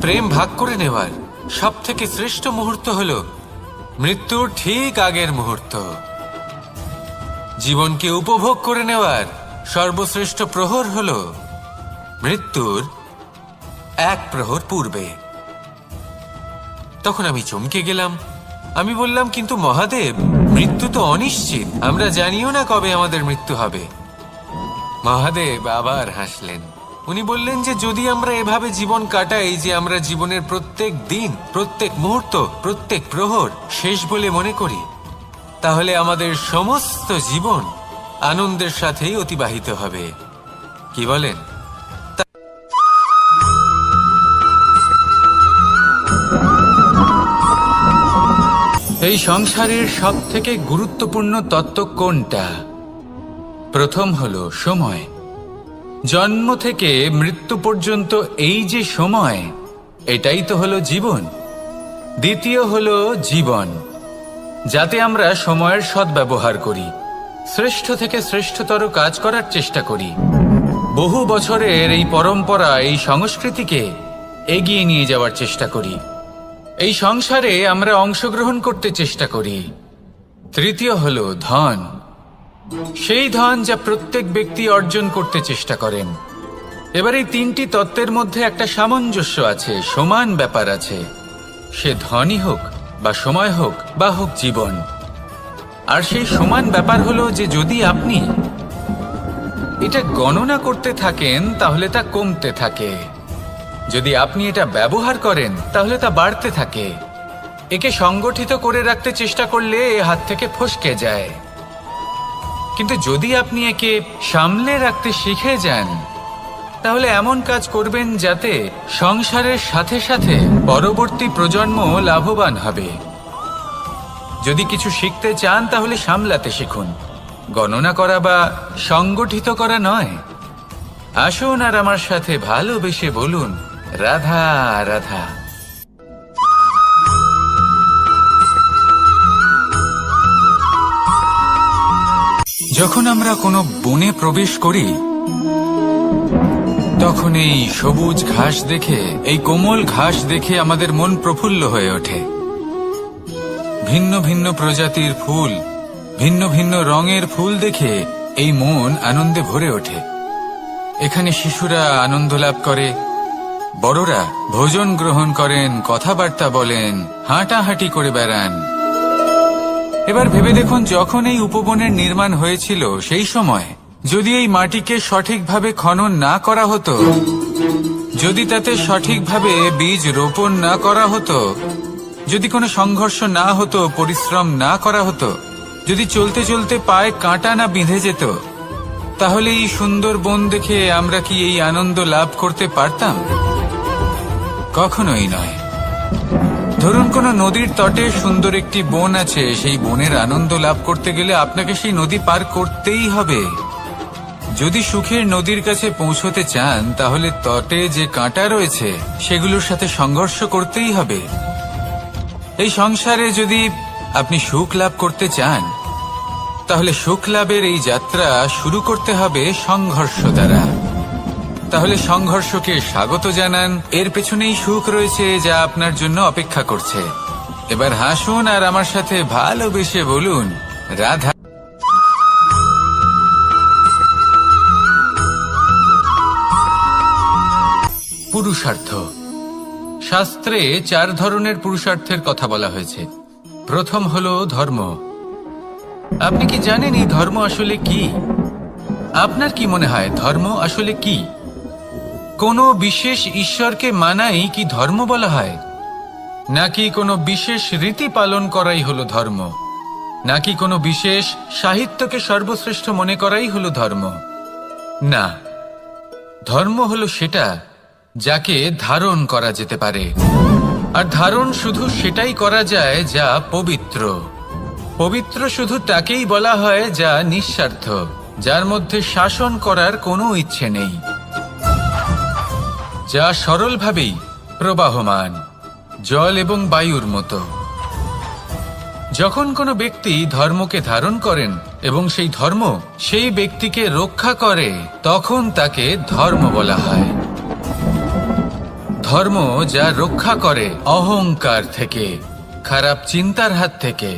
প্রেম ভাগ করে নেওয়ার সব থেকে শ্রেষ্ঠ মুহূর্ত হল মৃত্যুর ঠিক আগের মুহূর্ত। জীবনকে উপভোগ করে নেওয়ার সর্বশ্রেষ্ঠ প্রহর হল মৃত্যুর এক প্রহর পূর্বে। তখন আমি চমকে গেলাম। আমি বললাম, কিন্তু মহাদেব, মৃত্যু তো অনিশ্চিত, আমরা জানিও না কবে আমাদের মৃত্যু হবে। মহাদেব আবার হাসলেন। উনি বললেন যে যদি আমরা এভাবে জীবন কাটাই যে আমরা জীবনের প্রত্যেক দিন, প্রত্যেক মুহূর্ত, প্রত্যেক প্রহর শেষ বলে মনে করি, তাহলে আমাদের সমস্ত জীবন আনন্দের সাথেই অতিবাহিত হবে। কি বলেন? এই সংসারের সব থেকে গুরুত্বপূর্ণ তত্ত্ব কোনটা? প্রথম হলো সময়। জন্ম থেকে মৃত্যু পর্যন্ত এই যে সময়, এটাই তো হলো জীবন। দ্বিতীয় হলো জীবন, যাতে আমরা সময়ের সদ্ব্যবহার করি, শ্রেষ্ঠ থেকে শ্রেষ্ঠতর কাজ করার চেষ্টা করি। বহু বছরের এই পরম্পরা, এই সংস্কৃতিকে এগিয়ে নিয়ে যাওয়ার চেষ্টা করি। এই সংসারে আমরা অংশগ্রহণ করতে চেষ্টা করি। তৃতীয় হলো ধন, সেই ধন যা প্রত্যেক ব্যক্তি অর্জন করতে চেষ্টা করেন। এবার এই তিনটি তত্ত্বের মধ্যে একটা সামঞ্জস্য আছে, সমান ব্যাপার আছে। সে ধনই হোক বা সময় হোক বা হোক জীবন। আর সেই সমান ব্যাপার হলো যে যদি আপনি এটা গণনা করতে থাকেন, তাহলে তা কমতে থাকে। যদি আপনি এটা ব্যবহার করেন, তাহলে তা বাড়তে থাকে। একে সংগঠিত করে রাখতে চেষ্টা করলে এ হাত থেকে ফসকে যায়। কিন্তু যদি আপনি একে সামলে রাখতে শিখে যান, তাহলে এমন কাজ করবেন যাতে সংসারের সাথে সাথে পরবর্তী প্রজন্ম লাভবান হবে। যদি কিছু শিখতে চান, তাহলে সামলাতে শিখুন, গণনা করা বা সংগঠিত করা নয়। আসুন আর আমার সাথে ভালোবেসে বলুন, রাধা রাধা। যখন আমরা কোনো বনে প্রবেশ করি, তখন এই সবুজ ঘাস দেখে, এই কোমল ঘাস দেখে আমাদের মন প্রফুল্ল হয়ে ওঠে। ভিন্ন ভিন্ন প্রজাতির ফুল, ভিন্ন ভিন্ন রঙের ফুল দেখে এই মন আনন্দে ভরে ওঠে। এখানে শিশুরা আনন্দ লাভ করে, বড়রা ভোজন গ্রহণ করেন, কথাবার্তা বলেন, হাঁটাহাঁটি করে বেড়ান। এবার ভেবে দেখুন, যখন এই উপবনের নির্মাণ হয়েছিল, সেই সময় যদি এই মাটিকে সঠিকভাবে খনন না করা হতো, যদি তাতে সঠিকভাবে বীজ রোপণ না করা হতো, যদি কোনো সংঘর্ষ না হতো, পরিশ্রম না করা হতো, যদি চলতে চলতে পায়ে কাঁটা না বিঁধে যেত, তাহলে এই সুন্দর বন দেখে আমরা কি এই আনন্দ লাভ করতে পারতাম? কখনোই নয়। ধরুন কোনো নদীর তটে সুন্দর একটি বন আছে, সেই বনের আনন্দ লাভ করতে গেলে আপনাকে সেই নদী পার করতেই হবে। যদি সুখের নদীর কাছে পৌঁছতে চান তাহলে তটে যে কাঁটা রয়েছে সেগুলোর সাথে সংঘর্ষ করতেই হবে। এই সংসারে যদি আপনি সুখ লাভ করতে চান তাহলে সুখ লাভের এই যাত্রা শুরু করতে হবে সংঘর্ষ দ্বারা। তাহলে সংঘর্ষকে স্বাগত জানান, এর পেছনেই সুখ রয়েছে যা আপনার জন্য অপেক্ষা করছে। এবার হাসুন আর আমার সাথে ভালোবেসে বলুন, রাধা। পুরুষার্থ। শাস্ত্রে 4 ধরনের পুরুষার্থের কথা বলা হয়েছে। প্রথম হলো ধর্ম। আপনি কি জানেন এই ধর্ম আসলে কি? আপনার কি মনে হয় ধর্ম আসলে কি? কোনো বিশেষ ঈশ্বরকে মানাই কি ধর্ম বলা হয়? নাকি কোনো বিশেষ রীতি পালন করাই হলো ধর্ম? নাকি কোনো বিশেষ সাহিত্যকে সর্বশ্রেষ্ঠ মনে করাই হলো ধর্ম? না, ধর্ম হলো সেটা যাকে ধারণ করা যেতে পারে। আর ধারণ শুধু সেটাই করা যায় যা পবিত্র। পবিত্র শুধু তাকেই বলা হয় যা নিঃস্বার্থ, যার মধ্যে শাসন করার কোনো ইচ্ছে নেই, যা সরলভাবেই প্রবাহমান, জল এবং বায়ুর মতো। যখন কোনো ব্যক্তি ধর্মকে ধারণ করেন এবং সেই ধর্ম সেই ব্যক্তিকে রক্ষা করে, তখন তাকে ধর্ম বলা হয়। ধর্ম যা রক্ষা করে অহংকার থেকে, খারাপ চিন্তার হাত থেকে।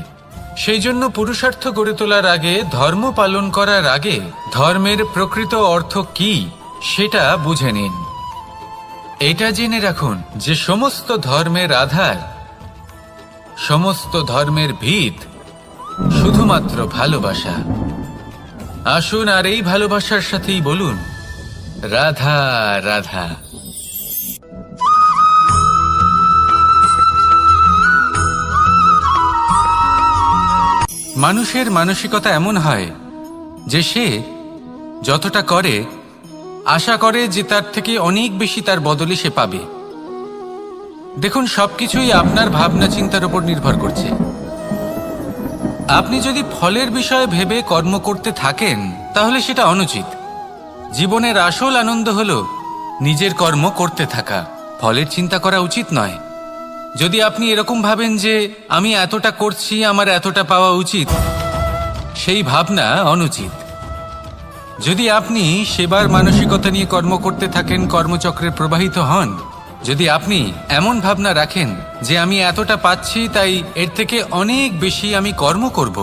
সেই জন্য পুরুষার্থ গড়ে তোলার আগে, ধর্ম পালন করার আগে ধর্মের প্রকৃত অর্থ কি সেটা বুঝে নিন। এটা জেনে রাখুন যে সমস্ত ধর্মের আধার, সমস্ত ধর্মের ভিত শুধুমাত্র ভালোবাসা। আসুন আর এই ভালোবাসার সাথেই বলুন, রাধা রাধা। মানুষের মানসিকতা এমন হয় যে সে যতটা করে আশা করে যে তার থেকে অনেক বেশি তার বদলে সে পাবে। দেখুন, সবকিছুই আপনার ভাবনা চিন্তার উপর নির্ভর করছে। আপনি যদি ফলের বিষয়ে ভেবে কর্ম করতে থাকেন তাহলে সেটা অনুচিত। জীবনের আসল আনন্দ হলো নিজের কর্ম করতে থাকা, ফলের চিন্তা করা উচিত নয়। যদি আপনি এরকম ভাবেন যে আমি এতটা করছি, আমার এতটা পাওয়া উচিত, সেই ভাবনা অনুচিত। যদি আপনি সেবার মানসিকতা নিয়ে কর্ম করতে থাকেন, কর্মচক্রে প্রবাহিত হন, যদি আপনি এমন ভাবনা রাখেন যে আমি এতটা পাচ্ছি তাই এর থেকে অনেক বেশি আমি কর্ম করব,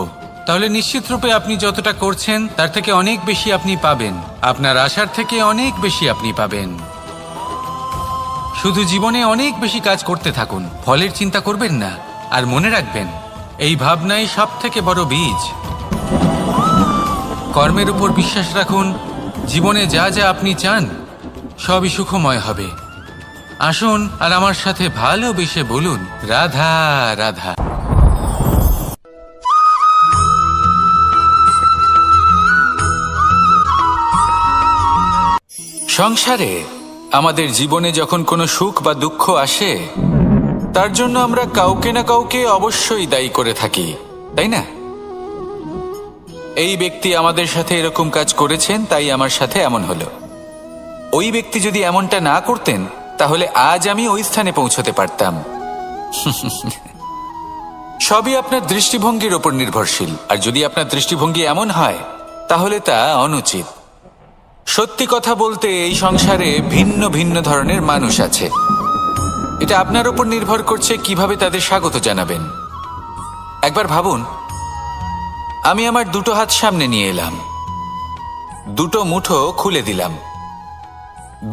তাহলে নিশ্চিত রূপে আপনি যতটা করছেন তার থেকে অনেক বেশি আপনি পাবেন। আপনার আশার থেকে অনেক বেশি আপনি পাবেন। শুধু জীবনে অনেক বেশি কাজ করতে থাকুন, ফলের চিন্তা করবেন না। আর মনে রাখবেন, এই ভাবনাই সব থেকে বড় বীজ। কর্মের উপর বিশ্বাস রাখুন। জীবনে যা যা আপনি চান সবই সুখময় হবে। আসুন আর আমার সাথে ভালোবেসে বলুন, রাধা রাধা। সংসারে আমাদের জীবনে যখন কোনো সুখ বা দুঃখ আসে, তার জন্য আমরা কাউকে না কাউকে অবশ্যই দায়ী করে থাকি, তাই না? এই ব্যক্তি আমাদের সাথে এরকম কাজ করেছেন তাই আমার সাথে এমন হলো। ওই ব্যক্তি যদি এমনটা না করতেন তাহলে আজ আমি ওই স্থানে পৌঁছতে পারতাম। সবই আপনার দৃষ্টিভঙ্গির ওপর নির্ভরশীল। আর যদি আপনার দৃষ্টিভঙ্গি এমন হয় তাহলে তা অনুচিত। সত্যি কথা বলতে এই সংসারে ভিন্ন ভিন্ন ধরনের মানুষ আছে। এটা আপনার উপর নির্ভর করছে কিভাবে তাদের স্বাগত জানাবেন। একবার ভাবুন, আমি আমার দুটো হাত সামনে নিয়ে এলাম, দুটো মুঠো খুলে দিলাম।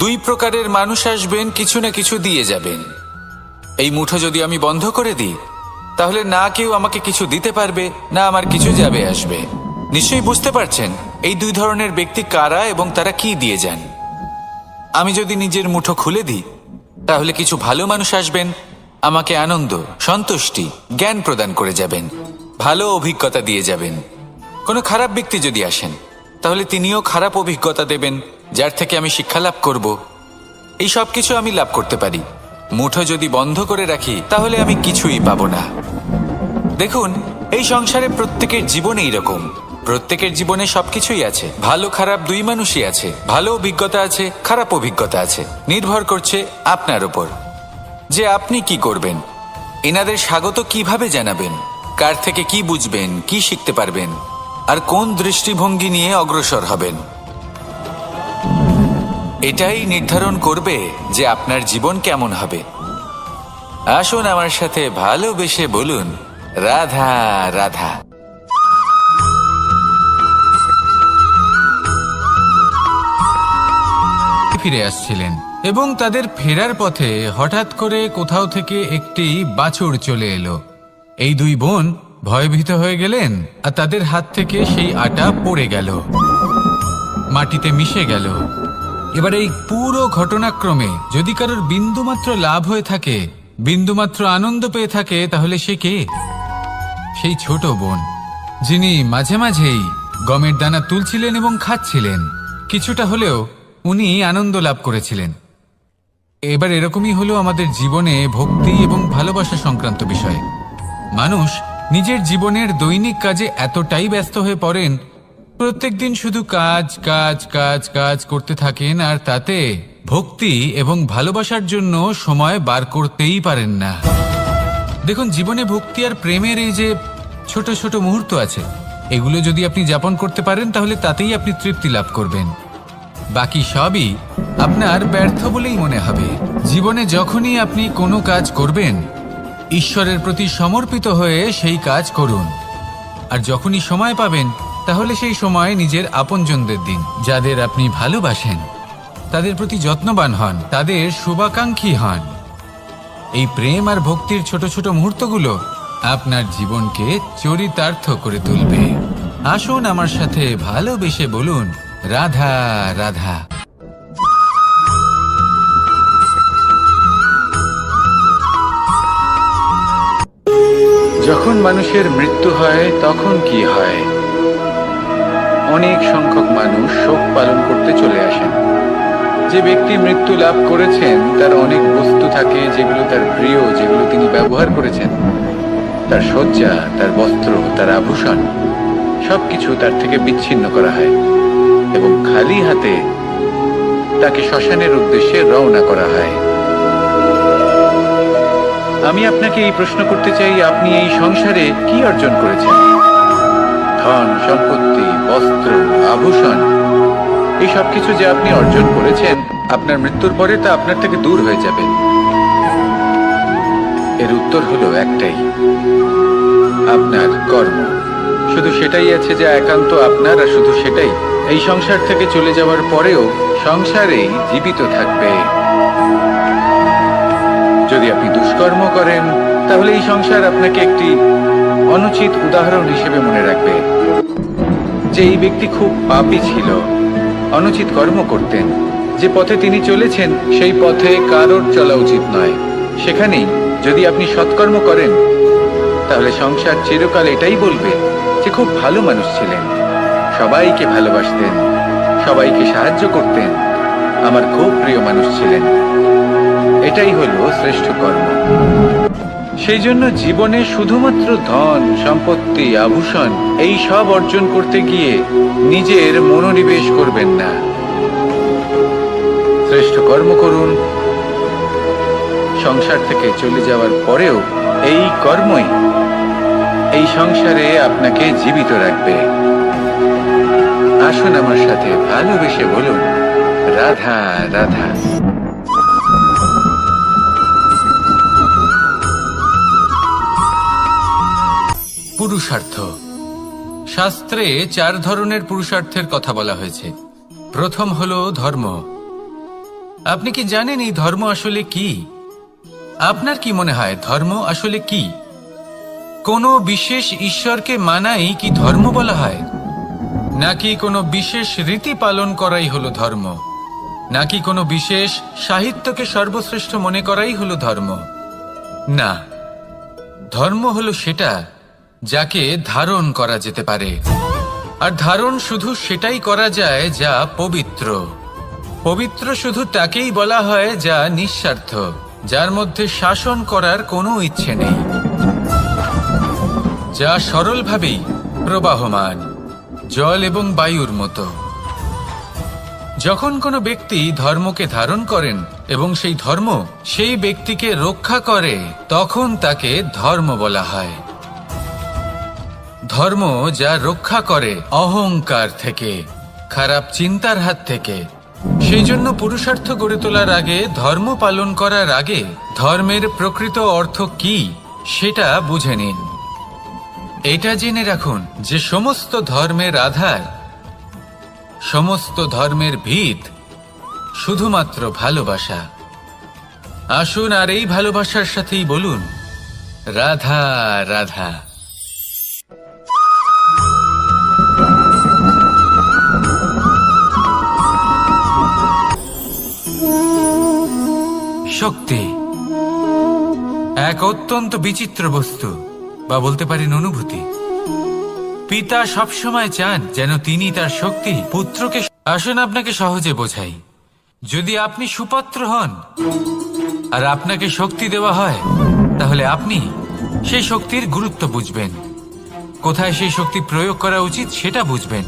দুই প্রকারের মানুষ আসবেন, কিছু না কিছু দিয়ে যাবেন। এই মুঠো যদি আমি বন্ধ করে দিই তাহলে না কেউ আমাকে কিছু দিতে পারবে, না আমার কিছু যাবে আসবে। নিশ্চয়ই বুঝতে পারছেন এই দুই ধরনের ব্যক্তি কারা এবং তারা কি দিয়ে যান। আমি যদি নিজের মুঠো খুলে দিই তাহলে কিছু ভালো মানুষ আসবেন, আমাকে আনন্দ, সন্তুষ্টি, জ্ঞান প্রদান করে যাবেন, ভালো অভিজ্ঞতা দিয়ে যাবেন। কোনো খারাপ ব্যক্তি যদি আসেন তাহলে তিনিও খারাপ অভিজ্ঞতা দেবেন, যার থেকে আমি শিক্ষা লাভ করব। এই সব কিছু আমি লাভ করতে পারি। মুঠো যদি বন্ধ করে রাখি তাহলে আমি কিছুই পাবো না। দেখুন, এই সংসারে প্রত্যেকের জীবনে এইরকম। প্রত্যেকের জীবনে সবকিছুই আছে, ভালো খারাপ দুই মানুষই আছে, ভালো অভিজ্ঞতা আছে, খারাপ অভিজ্ঞতা আছে। নির্ভর করছে আপনার উপর যে আপনি কি করবেন, এনাদের স্বাগত কিভাবে জানাবেন, কার থেকে কি বুঝবেন, কি শিখতে পারবেন, আর কোন দৃষ্টিভঙ্গি নিয়ে অগ্রসর হবেন। এটাই নির্ধারণ করবে যে আপনার জীবন কেমন হবে। আসুন আমার সাথে ভালোবেসে বলুন, রাধা রাধা। ফিরে আসছিলেন এবং তাদের ফেরার পথে হঠাৎ করে কোথাও থেকে একটি বাছুর চলে এলো। এই দুই বোন ভয়ভীত হয়ে গেলেন আর তাদের হাত থেকে সেই আটা পড়ে গেল, মাটিতে মিশে গেল। এবার এই পুরো ঘটনাক্রমে যদি কারোর বিন্দুমাত্র লাভ হয়ে থাকে, বিন্দুমাত্র আনন্দ পেয়ে থাকে, তাহলে সে কে? সেই ছোট বোন, যিনি মাঝে মাঝেই গমের দানা তুলছিলেন এবং খাচ্ছিলেন। কিছুটা হলেও উনি আনন্দ লাভ করেছিলেন। এবার এরকমই হলো আমাদের জীবনে ভক্তি এবং ভালোবাসা সংক্রান্ত বিষয়। মানুষ নিজের জীবনের দৈনিক কাজে এতটাই ব্যস্ত হয়ে পড়েন, প্রত্যেকদিন শুধু কাজ কাজ কাজ কাজ করতে থাকেন, আর তাতে ভক্তি এবং ভালোবাসার জন্য সময় বার করতেই পারেন না। দেখুন, জীবনে ভক্তি আর প্রেমের এই যে ছোট ছোট মুহূর্ত আছে, এগুলো যদি আপনি যাপন করতে পারেন তাহলে তাতেই আপনি তৃপ্তি লাভ করবেন। বাকি সবই আপনার ব্যর্থ বলেই মনে হবে। জীবনে যখনই আপনি কোনো কাজ করবেন, ঈশ্বরের প্রতি সমর্পিত হয়ে সেই কাজ করুন। আর যখনই সময় পাবেন, তাহলে সেই সময় নিজের আপনজনদের দিন। যাদের আপনি ভালোবাসেন তাদের প্রতি যত্নবান হন, তাদের শুভাকাঙ্ক্ষী হন। এই প্রেম আর ভক্তির ছোট ছোট মুহূর্তগুলো আপনার জীবনকে চরিতার্থ করে তুলবে। আসুন আমার সাথে ভালোবেসে বলুন, রাধা রাধা। যখন মানুষের মৃত্যু হয় তখন কি হয়? অনেক সংখ্যক মানুষ শোক পালন করতে চলে আসেন। যে ব্যক্তি মৃত্যু লাভ করেছেন তার অনেক বস্তু থাকে যেগুলো তার প্রিয়, যেগুলো তিনি ব্যবহার করেছেন। তার শয্যা, তার বস্ত্র, তার আভূষণ সবকিছু তার থেকে বিচ্ছিন্ন করা হয় এবং খালি হাতে তাকে শ্মশানের উদ্দেশ্যে রওনা করা হয়। আমি আপনাকে এই প্রশ্ন করতে চাই, আপনি এই সংসারে কি অর্জন করেছেন? ধন সম্পত্তি, বস্ত্র, আভূষণ, এই সবকিছু যে আপনি অর্জন করেছেন, আপনার মৃত্যুর পরে তা আপনার থেকে দূর হয়ে যাবে। এর উত্তর হলো একটাই, আপনার কর্ম। শুধু সেটাই আছে যা একান্ত আপনার, আর শুধু সেটাই এই সংসার থেকে চলে যাওয়ার পরেও সংসারেই জীবিত থাকবে। যদি আপনি দুষ্কর্ম করেন, তাহলে এই সংসার আপনাকে একটি অনুচিত উদাহরণ হিসেবে মনে রাখবে যে এই ব্যক্তি খুব পাপী ছিল, অনুচিত কর্ম করতেন। যে পথে তিনি চলেছেন সেই পথে কারোর চলা উচিত নয়। সেখানেই যদি আপনি সৎকর্ম করেন, তাহলে সংসার চিরকাল এটাই বলবে যে খুব ভালো মানুষ ছিলেন, সবাইকে ভালোবাসতেন, সবাইকে সাহায্য করতেন, আমার খুব প্রিয় মানুষ ছিলেন। এটাই হলো শ্রেষ্ঠ কর্ম। সেই জন্য জীবনে শুধুমাত্র ধন সম্পত্তি, আভূষণ এই সব অর্জন করতে গিয়ে নিজের মনোনিবেশ করবেন না। শ্রেষ্ঠ কর্ম করুন। সংসার থেকে চলে যাওয়ার পরেও এই কর্মই এই সংসারে আপনাকে জীবিত রাখবে। আসুন আমার সাথে ভালোবেসে বলুন, রাধা রাধা। পুরুষার্থ। শাস্ত্রে 4 ধরনের পুরুষার্থের কথা বলা হয়েছে। প্রথম হলো ধর্ম। আপনি কি জানেন এই ধর্ম আসলে কি? আপনার কি মনে হয় ধর্ম আসলে কি? কোনো বিশেষ ঈশ্বরকে মানাই কি ধর্ম বলা হয়? নাকি কোনো বিশেষ রীতি পালন করাই হলো ধর্ম? নাকি কোনো বিশেষ সাহিত্যকে সর্বশ্রেষ্ঠ মনে করাই হলো ধর্ম? না, ধর্ম হলো সেটা যাকে ধারণ করা যেতে পারে। আর ধারণ শুধু সেটাই করা যায় যা পবিত্র। পবিত্র শুধু তাকেই বলা হয় যা নিঃস্বার্থ, যার মধ্যে শাসন করার কোনো ইচ্ছে নেই, যা সরলভাবেই প্রবাহমান, জল এবং বায়ুর মতো। যখন কোনো ব্যক্তি ধর্মকে ধারণ করেন এবং সেই ধর্ম সেই ব্যক্তিকে রক্ষা করে, তখন তাকে ধর্ম বলা হয়। ধর্ম যা রক্ষা করে অহংকার থেকে, খারাপ চিন্তার হাত থেকে। সেই জন্য পুরুষার্থ গড়ে তোলার আগে, ধর্ম পালন করার আগে ধর্মের প্রকৃত অর্থ কি সেটা বুঝে নিন। এটা জেনে রাখুন যে সমস্ত ধর্মের আধার, সমস্ত ধর্মের ভিত শুধুমাত্র ভালোবাসা। আসুন আর এই ভালোবাসার সাথেই বলুন, রাধা রাধা। শক্তি এক অত্যন্ত বিচিত্র বস্তু, বা বলতে পারেন অনুভূতি। পিতা সবসময় চান যেন তিনি তার শক্তি পুত্রকে। আসুন আপনাকে সহজে বোঝাই। যদি আপনি সুপাত্র হন আর আপনাকে শক্তি দেওয়া হয়, তাহলে আপনি সেই শক্তির গুরুত্ব বুঝবেন, কোথায় সেই শক্তি প্রয়োগ করা উচিত সেটা বুঝবেন।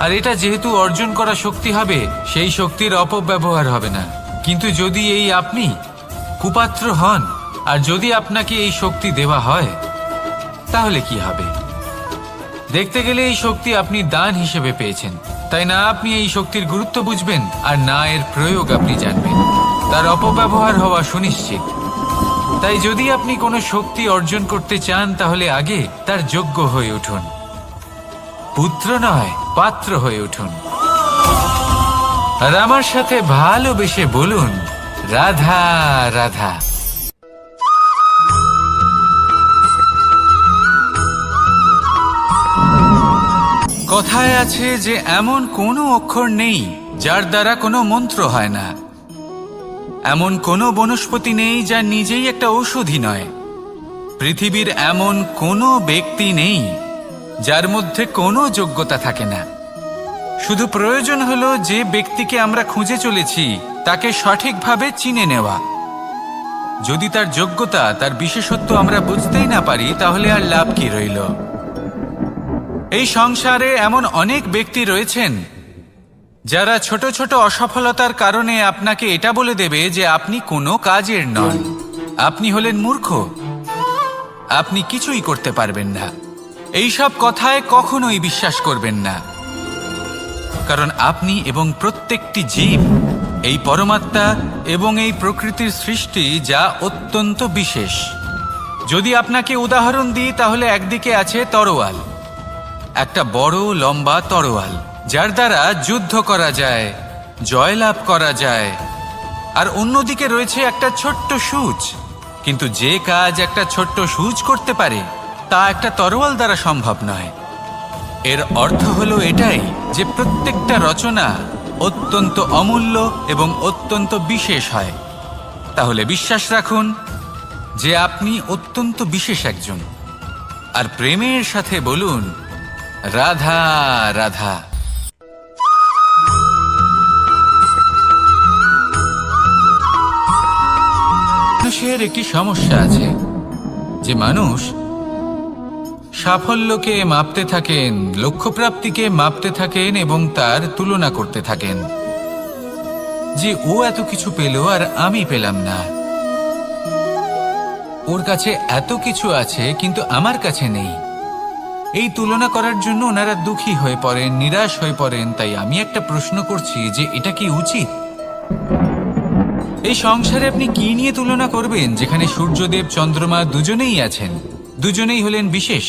আর এটা যেহেতু অর্জন করা শক্তি হবে, সেই শক্তির অপব্যবহার হবে না। কিন্তু যদি এই আপনি কুপাত্র হন আর যদি আপনাকে এই শক্তি দেওয়া হয়, তাহলে কি হবে? দেখতে গেলে এই শক্তি আপনি দান হিসেবে পেয়েছেন, তাই না আপনি এই শক্তির গুরুত্ব বুঝবেন আর না এর প্রয়োগ আপনি জানবেন। তার অপব্যবহার হওয়া সুনিশ্চিত। তাই যদি আপনি কোনো শক্তি অর্জন করতে চান, তাহলে আগে তার যোগ্য হয়ে উঠুন। পুত্র নয়, পাত্র হয়ে উঠুন। আর আমার সাথে ভালোবেসে বলুন, রাধা রাধা। কথায় আছে যে এমন কোনো অক্ষর নেই যার দ্বারা কোনো মন্ত্র হয় না। এমন কোনো বনস্পতি নেই যা নিজেই একটা ঔষধি নয়। পৃথিবীর এমন কোনো ব্যক্তি নেই যার মধ্যে কোনো যোগ্যতা থাকে না। শুধু প্রয়োজন হলো যে ব্যক্তিকে আমরা খুঁজে চলেছি তাকে সঠিকভাবে চিনে নেওয়া। যদি তার যোগ্যতা, তার বিশেষত্ব আমরা বুঝতেই না পারি, তাহলে আর লাভ কি রইল? এই সংসারে এমন অনেক ব্যক্তি রয়েছেন যারা ছোট ছোট অসফলতার কারণে আপনাকে এটা বলে দেবে যে আপনি কোনো কাজের নন, আপনি হলেন মূর্খ, আপনি কিছুই করতে পারবেন না। এইসব কথায় কখনোই বিশ্বাস করবেন না, কারণ আপনি এবং প্রত্যেকটি জীব এই পরমাত্মা এবং এই প্রকৃতির সৃষ্টি, যা অত্যন্ত বিশেষ। যদি আপনাকে উদাহরণ দিই, তাহলে একদিকে আছে তরোয়াল, একটা বড় লম্বা তরোয়াল, যার দ্বারা যুদ্ধ করা যায়, জয়লাভ করা যায়। আর অন্যদিকে রয়েছে একটা ছোট্ট সূচ, কিন্তু যে কাজ একটা ছোট্ট সূচ করতে পারে তা একটা তরোয়াল দ্বারা সম্ভব নয়। এর অর্থ হলো এটাই যে প্রত্যেকটা রচনা অত্যন্ত অমূল্য এবং অত্যন্ত বিশেষ হয়। তাহলে বিশ্বাস রাখুন যে আপনি অত্যন্ত বিশেষ একজন, আর প্রেমের সাথে বলুন, রাধা রাধা। মানুষের একটি সমস্যা আছে যে মানুষ সাফল্যকে মাপতে থাকেন, লক্ষ্যপ্রাপ্তিকে মাপতে থাকেন এবং তার তুলনা করতে থাকেন যে ও এত কিছু পেল আর আমি পেলাম না, ওর কাছে এত কিছু আছে কিন্তু আমার কাছে নেই। এই তুলনা করার জন্য ওনারা দুঃখী হয়ে পড়েন, নিরাশ হয়ে পড়েন। তাই আমি একটা প্রশ্ন করছি যে এটা কি উচিত? এই সংসারে আপনি কি নিয়ে তুলনা করবেন, যেখানে সূর্যদেব চন্দ্রমা দুজনেই আছেন, দুজনেই হলেন বিশেষ,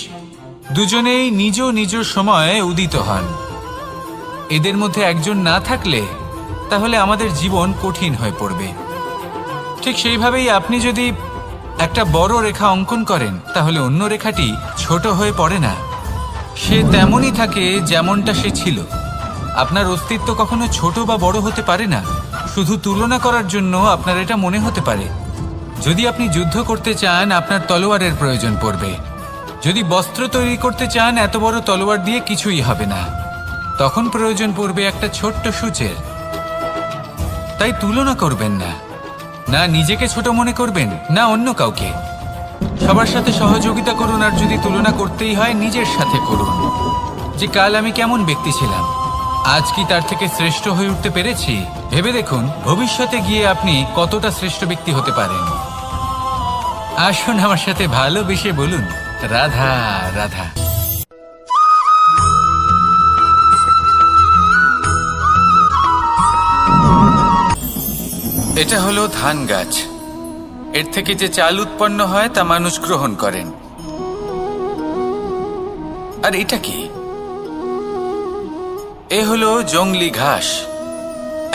দুজনেই নিজ নিজ সময়ে উদিত হন। এদের মধ্যে একজন না থাকলে তাহলে আমাদের জীবন কঠিন হয়ে পড়বে। ঠিক সেইভাবেই আপনি যদি একটা বড় রেখা অঙ্কন করেন, তাহলে অন্য রেখাটি ছোট হয়ে পড়ে না, সে তেমনই থাকে যেমনটা সে ছিল। আপনার অস্তিত্ব কখনো ছোট বা বড় হতে পারে না। শুধু তুলনা করার জন্য আপনার এটা মনে হতে পারে। যদি আপনি যুদ্ধ করতে চান, আপনার তলোয়ারের প্রয়োজন পড়বে। যদি বস্ত্র তৈরি করতে চান, এত বড় তলোয়ার দিয়ে কিছুই হবে না, তখন প্রয়োজন পড়বে একটা ছোট্ট সূচের। তাই তুলনা করবেন না, না নিজেকে ছোট মনে করবেন না অন্য কাউকে। সবার সাথে সহযোগিতা করুন, আর যদি তুলনা করতেই হয় নিজের সাথে করুন, যে কাল আমি কেমন ব্যক্তি ছিলাম, আজ কি তার থেকে শ্রেষ্ঠ হয়ে উঠতে পেরেছি। ভেবে দেখুন ভবিষ্যতে গিয়ে আপনি কতটা শ্রেষ্ঠ ব্যক্তি হতে পারেন। আসুন আমার সাথে ভালোবেসে বলুন, রাধা রাধা। এটা হলো ধান গাছ। এর থেকে যে চাল উৎপন্ন হয় তা মানুষ গ্রহণ করেন। আর এটা কি? এ হলো জংলি ঘাস।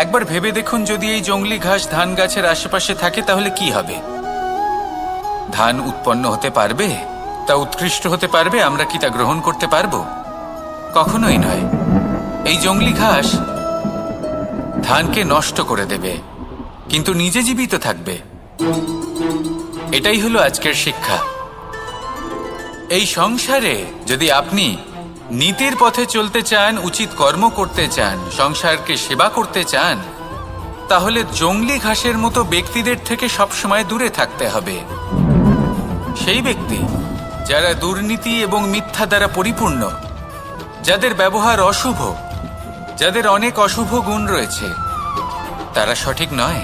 একবার ভেবে দেখুন, যদি এই জংলি ঘাস ধান গাছের আশেপাশে থাকে তাহলে কি হবে? ধান উৎপন্ন হতে পারবে? তা উৎকৃষ্ট হতে পারবে? আমরা কি তা গ্রহণ করতে পারবো? কখনোই নয়। এই জংলি ঘাস ধানকে নষ্ট করে দেবে, কিন্তু নিজে জীবিত থাকবে। এটাই হলো আজকের শিক্ষা। এই সংসারে যদি আপনি নীতির পথে চলতে চান, উচিত কর্ম করতে চান, সংসারকে সেবা করতে চান, তাহলে জংলি ঘাসের মতো ব্যক্তিদের থেকে সবসময় দূরে থাকতে হবে। সেই ব্যক্তি যারা দুর্নীতি এবং মিথ্যা দ্বারা পরিপূর্ণ, যাদের ব্যবহার অশুভ, যাদের অনেক অশুভ গুণ রয়েছে, তারা সঠিক নয়।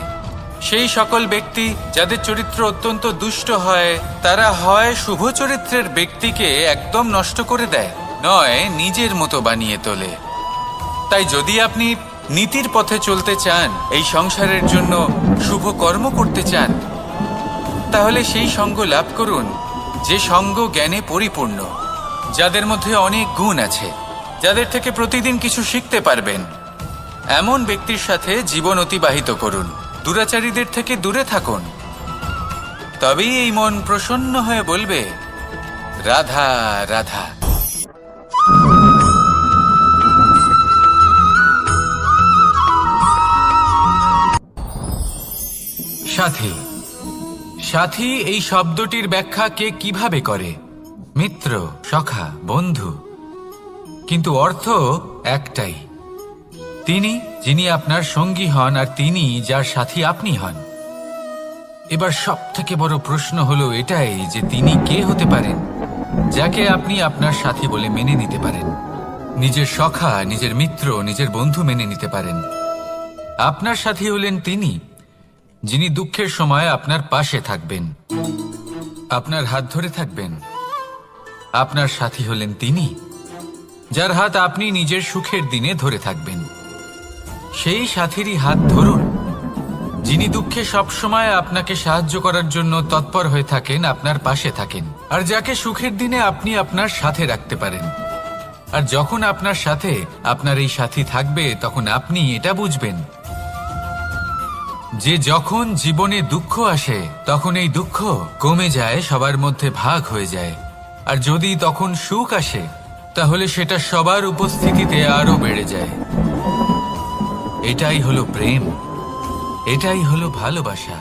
সেই সকল ব্যক্তি যাদের চরিত্র অত্যন্ত দুষ্ট হয়, তারা হয় শুভ চরিত্রের ব্যক্তিকে একদম নষ্ট করে দেয়, নয় নিজের মতো বানিয়ে তোলে। তাই যদি আপনি নীতির পথে চলতে চান, এই সংসারের জন্য শুভ কর্ম করতে চান, তাহলে সেই সঙ্গ লাভ করুন যে সঙ্গ জ্ঞানে পরিপূর্ণ, যাদের মধ্যে অনেক গুণ আছে, যাদের থেকে প্রতিদিন কিছু শিখতে পারবেন। এমন ব্যক্তির সাথে জীবন অতিবাহিত করুন। দুরাচারীদের থেকে দূরে থাকুন। তবেই এই মন প্রসন্ন হয়ে বলবে, রাধা রাধা। সাথী। সাথী এই শব্দটির ব্যাখ্যা কে কিভাবে করে? মিত্র, সখা, বন্ধু। কিন্তু অর্থ একটাই, তিনি যিনি আপনার সঙ্গী হন আর তিনি যার সাথী আপনি হন। এবার সব থেকে বড় প্রশ্ন হলো এটাই যে তিনি কে হতে পারেন যাকে আপনি আপনার সাথী বলে মেনে নিতে পারেন, নিজের সখা, নিজের মিত্র, নিজের বন্ধু মেনে নিতে পারেন। আপনার সাথী হলেন তিনি যিনি দুঃখের সময় আপনার পাশে থাকবেন, আপনার হাত ধরে থাকবেন। আপনার সাথী হলেন তিনি যার হাত আপনি নিজের সুখের দিনে ধরে থাকবেন। সেই সাথীরই হাত ধরুন যিনি দুঃখে সবসময় আপনাকে সাহায্য করার জন্য তৎপর হয়ে থাকেন, আপনার পাশে থাকেন, আর যাকে সুখের দিনে আপনি আপনার সাথে রাখতে পারেন। আর যখন আপনার সাথে আপনার এই সাথী থাকবে, তখন আপনি এটা বুঝবেন যে যখন জীবনে দুঃখ আসে, তখন এই দুঃখ কমে যায়, সবার মধ্যে ভাগ হয়ে যায়। আর যদি তখন সুখ আসে, তাহলে সেটা সবার উপস্থিতিতে আরো বেড়ে যায়। এটাই হলো প্রেম, এটাই হলো ভালোবাসা,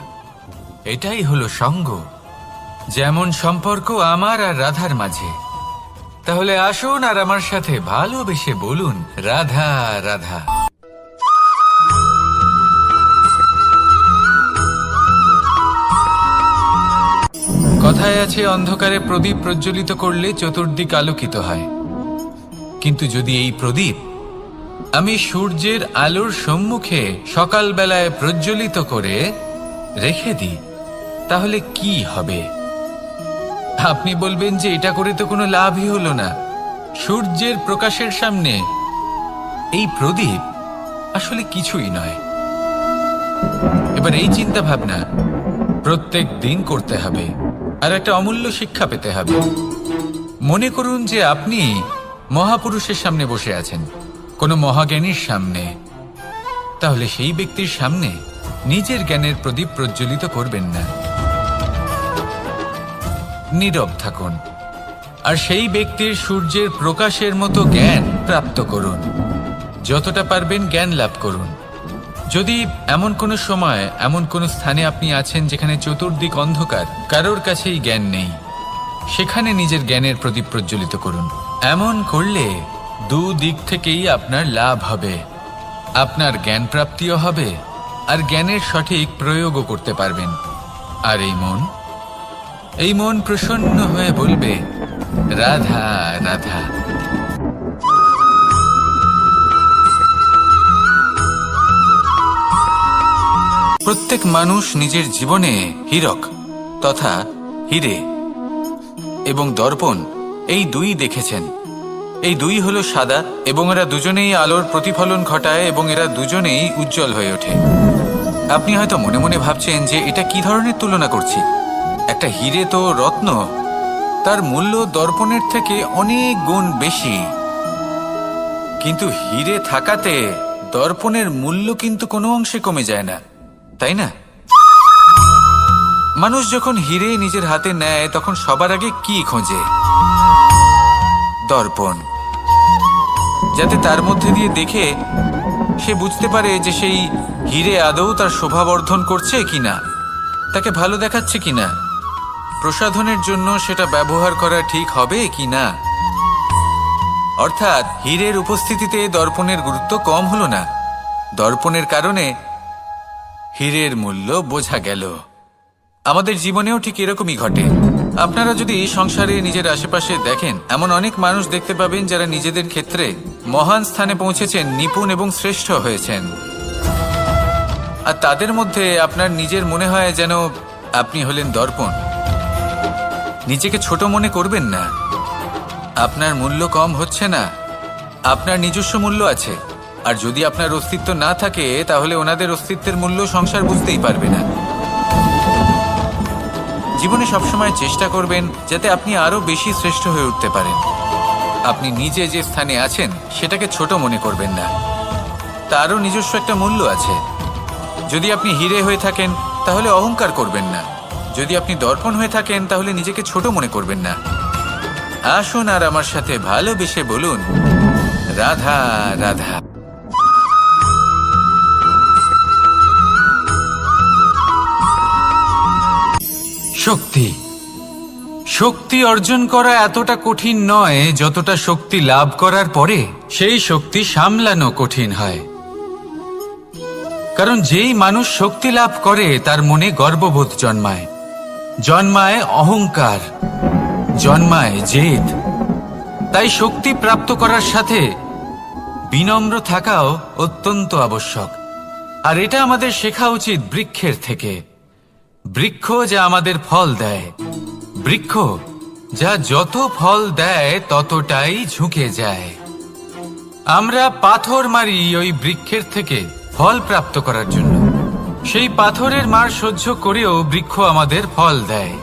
এটাই হলো সঙ্গ। যেমন সম্পর্ক আমার আর রাধার মাঝে। তাহলে আসুন আর আমার সাথে ভালোবেসে বলুন, রাধা রাধা। কথায় আছে, অন্ধকারে প্রদীপ প্রজ্বলিত করলে চতুর্দিক আলোকিত হয়। কিন্তু যদি এই প্রদীপ আমি সূর্যের আলোর সম্মুখে সকালবেলায় প্রজ্বলিত করে রেখে দিই, তাহলে কি হবে? আপনি বলবেন যে এটা করে তো কোনো লাভই হলো না। সূর্যের প্রকাশের সামনে এই প্রদীপ আসলে কিছুই নয়। এবার এই চিন্তা ভাবনা প্রত্যেক দিন করতে হবে, আর একটা অমূল্য শিক্ষা পেতে হবে। মনে করুন যে আপনি মহাপুরুষের সামনে বসে আছেন, কোনো মহাজ্ঞানীর সামনে। তাহলে সেই ব্যক্তির সামনে নিজের জ্ঞানের প্রদীপ প্রজ্বলিত করবেন না, নীরব থাকুন, আর সেই ব্যক্তির সূর্যের প্রকাশের মতো জ্ঞান প্রাপ্ত করুন। যতটা পারবেন জ্ঞান লাভ করুন। যদি এমন কোনো সময়, এমন কোনো স্থানে আপনি আছেন যেখানে চতুর্দিক অন্ধকার, কারোর কাছেই জ্ঞান নেই, সেখানে নিজের জ্ঞানের প্রদীপ প্রজ্বলিত করুন। এমন করলে দুদিক থেকেই আপনার লাভ হবে। আপনার জ্ঞান প্রাপ্তিও হবে, আর জ্ঞানের সঠিক প্রয়োগও করতে পারবেন। আর এই মন প্রসন্ন হয়ে বলবে, রাধা রাধা। প্রত্যেক মানুষ নিজের জীবনে হীরক তথা হীরে এবং দর্পণ এই দুই দেখেছেন। এই দুই হলো সাদা এবং এরা দুজনেই আলোর প্রতিফলন ঘটায় এবং এরা দুজনেই উজ্জ্বল হয়ে ওঠে। আপনি হয়তো মনে মনে ভাবছেন যে এটা কি ধরনের তুলনা করছি। একটা হীরে তো রত্ন, তার মূল্য দর্পণের থেকে অনেক গুণ বেশি। কিন্তু হীরে থাকাতে দর্পণের মূল্য কিন্তু কোনো অংশে কমে যায় না, তাই না? মানুষ যখন হীরে নিজের হাতে নেয় তখন সবার আগে কি খোঁজে? দর্পণ, যাতে তার মধ্যে দিয়ে দেখে সে বুঝতে পারে যে সেই হীরে আদৌ তার শোভাবর্ধন করছে কিনা, তাকে ভালো দেখাচ্ছে কিনা, প্রসাধনের জন্য সেটা ব্যবহার করা ঠিক হবে কিনা। অর্থাৎ হীরের উপস্থিতিতে দর্পণের গুরুত্ব কম হলো না, দর্পণের কারণে হীরের মূল্য বোঝা গেল। আমাদের জীবনেও ঠিক এরকমই ঘটে। আপনারা যদি সংসারে নিজের আশেপাশে দেখেন, এমন অনেক মানুষ দেখতে পাবেন যারা নিজেদের ক্ষেত্রে মহান স্থানে পৌঁছেছেন, নিপুণ এবং শ্রেষ্ঠ হয়েছেন। আর তাদের মধ্যে আপনার নিজের মনে হয় যেন আপনি হলেন দর্পণ। নিজেকে ছোট মনে করবেন না। আপনার মূল্য কম হচ্ছে না, আপনার নিজস্ব মূল্য আছে। আর যদি আপনার অস্তিত্ব না থাকে তাহলে ওনাদের অস্তিত্বের মূল্য সংসার বুঝতেই পারবে না। জীবনে সবসময় চেষ্টা করবেন যাতে আপনি আরো বেশি শ্রেষ্ঠ হয়ে উঠতে পারেন। আপনি নিজে যে স্থানে আছেন সেটাকে ছোট মনে করবেন না, তারও নিজস্ব একটা মূল্য আছে। যদি আপনি হীরে হয়ে থাকেন তাহলে অহংকার করবেন না, যদি আপনি দর্পণ হয়ে থাকেন তাহলে নিজেকে ছোট মনে করবেন না। আসুন আর আমার সাথে ভালোবেসে বলুন, রাধা রাধা। শক্তি, শক্তি অর্জন করা এতটা কঠিন নয় যতটা শক্তি লাভ করার পরে সেই শক্তি সামলানো কঠিন হয়। কারণ যেই মানুষ শক্তি লাভ করে তার মনে গর্ববোধ জন্মায়, জন্মায় অহংকার, জন্মায় জেদ। তাই শক্তি প্রাপ্ত করার সাথে বিনম্র থাকাও অত্যন্ত আবশ্যক। আর এটা আমাদের শেখা উচিত বৃক্ষের থেকে। বৃক্ষ যা আমাদের ফল দেয়, বৃক্ষ যা যত ফল দেয় ততটাই ঝুঁকে যায়। আমরা পাথর মারি ওই বৃক্ষের থেকে ফল প্রাপ্ত করার জন্য। সেই পাথরের মার সহ্য করেও বৃক্ষ আমাদের ফল দেয়।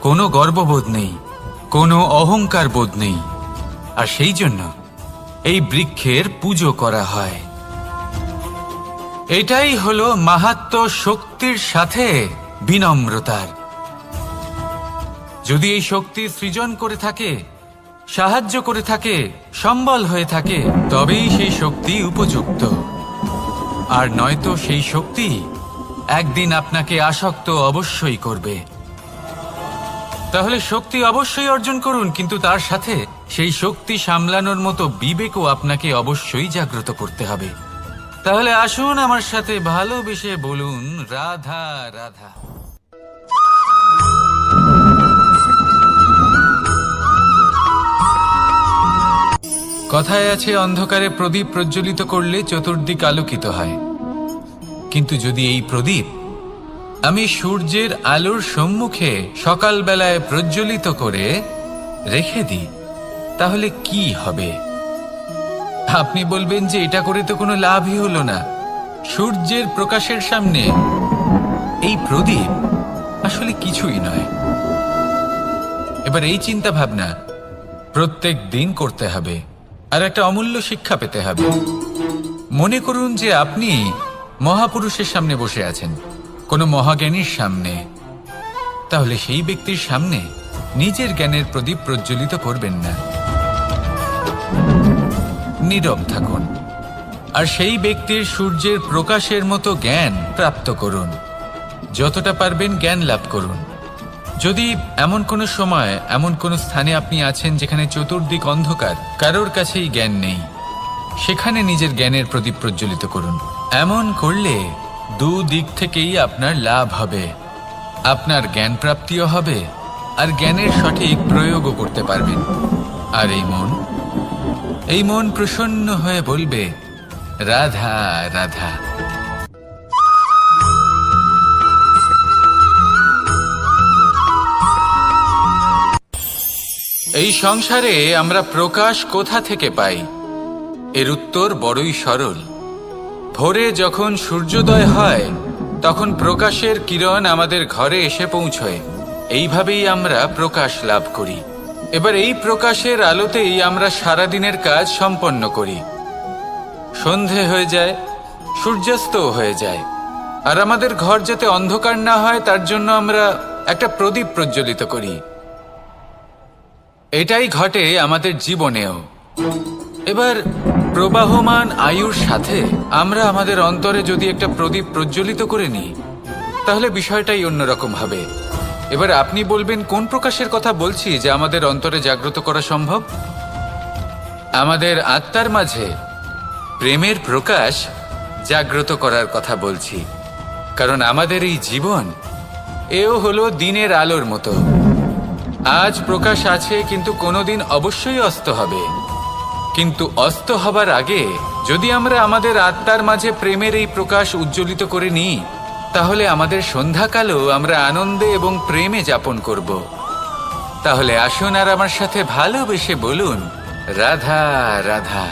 কোনো গর্ববোধ নেই, কোনো অহংকার বোধ নেই। আর সেই জন্য এই বৃক্ষের পুজো করা হয়। এটাই হলো মাহাত্ম্য শক্তির সাথে বিনম্রতার। যদি এই শক্তি সৃজন করে থাকে, সাহায্য করে থাকে, সম্বল হয়ে থাকে, তবেই সেই শক্তি উপযুক্ত। আর নয়তো সেই শক্তি একদিন আপনাকে আসক্ত অবশ্যই করবে। তাহলে শক্তি অবশ্যই অর্জন করুন, কিন্তু তার সাথে সেই শক্তি সামলানোর মতো বিবেকও আপনাকে অবশ্যই জাগ্রত করতে হবে। তাহলে আসুন আমার সাথে ভালোবেসে বলুন, রাধা রাধা। কথায় আছে, অন্ধকারে প্রদীপ প্রজ্বলিত করলে চতুর্দিক আলোকিত হয়। কিন্তু যদি এই প্রদীপ আমি সূর্যের আলোর সম্মুখে সকালবেলায় প্রজ্বলিত করে রেখে দিই, তাহলে কি হবে? আপনি বলবেন যে এটা করে তো কোনো লাভই হলো না। সূর্যের প্রকাশের সামনে এই প্রদীপ আসলে কিছুই নয়। এবার এই চিন্তা ভাবনা প্রত্যেক দিন করতে হবে, আর একটা অমূল্য শিক্ষা পেতে হবে। মনে করুন যে আপনি মহাপুরুষের সামনে বসে আছেন, কোনো মহাজ্ঞানীর সামনে। তাহলে সেই ব্যক্তির সামনে নিজের জ্ঞানের প্রদীপ প্রজ্বলিত করবেন না, নীরব থাকুন। আর সেই ব্যক্তির সূর্যের প্রকাশের মতো জ্ঞান প্রাপ্ত করুন। যতটা পারবেন জ্ঞান লাভ করুন। যদি এমন কোনো সময়, এমন কোনো স্থানে আপনি আছেন যেখানে চতুর্দিক অন্ধকার, কারোর কাছেই জ্ঞান নেই, সেখানে নিজের জ্ঞানের প্রদীপ প্রজ্বলিত করুন। এমন করলে দুদিক থেকেই আপনার লাভ হবে। আপনার জ্ঞান প্রাপ্তিও হবে আর জ্ঞানের সঠিক প্রয়োগও করতে পারবেন। আর এই মন প্রসন্ন হয়ে বলবে, রাধা রাধা। এই সংসারে আমরা প্রকাশ কোথা থেকে পাই? এর উত্তর বড়ই সরল। ভোরে যখন সূর্যোদয় হয় তখন প্রকাশের কিরণ আমাদের ঘরে এসে পৌঁছয়। এইভাবেই আমরা প্রকাশ লাভ করি। এবার এই প্রকাশের আলোতেই আমরা সারাদিনের কাজ সম্পন্ন করি। সন্ধে হয়ে যায়, সূর্যাস্তও হয়ে যায়। আর আমাদের ঘর যাতে অন্ধকার না হয় তার জন্য আমরা একটা প্রদীপ প্রজ্বলিত করি। এটাই ঘটে আমাদের জীবনেও। এবার প্রবাহমান আয়ুর সাথে আমরা আমাদের অন্তরে যদি একটা প্রদীপ প্রজ্বলিত করে নিই তাহলে বিষয়টাই অন্যরকম হবে। এবার আপনি বলবেন কোন প্রকাশের কথা বলছি যা আমাদের অন্তরে জাগ্রত করা সম্ভব? আমাদের আত্মার মাঝে প্রেমের প্রকাশ জাগ্রত করার কথা বলছি। কারণ আমাদের এই জীবন এও হলো দিনের আলোর মতো। আজ প্রকাশ আছে, কিন্তু কোনোদিন অবশ্যই অস্ত হবে। কিন্তু অস্ত হবার আগে যদি আমরা আমাদের আত্মার মাঝে প্রেমের এই প্রকাশ উজ্জ্বলিত করে নিই তাহলে আমাদের সন্ধ্যাকালও আমরা আনন্দে এবং প্রেমে যাপন করব। তাহলে আসুন আর আমার সাথে ভালোবেসে বলুন, রাধা রাধা।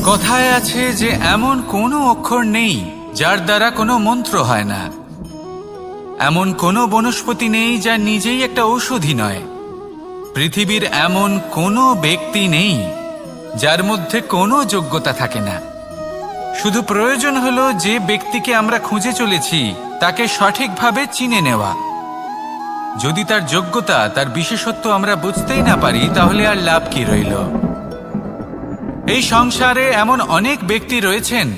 কথায় আছে যে এমন কোনো অক্ষর নেই যার দ্বারা কোনো মন্ত্র হয় না। এমন কোনো বনস্পতি নেই যা নিজেই একটা ঔষধি নয়। পৃথিবীর এমন কোনো ব্যক্তি নেই যার মধ্যে কোনো যোগ্যতা থাকে না। শুধু প্রয়োজন হলো যে ব্যক্তিকে আমরা খুঁজে চলেছি তাকে সঠিকভাবে চিনে নেওয়া। যদি তার যোগ্যতা, তার বিশেষত্ব আমরা বুঝতেই না পারি তাহলে আর লাভ কি রইল? এই সংসারে এমন অনেক ব্যক্তি রয়েছেন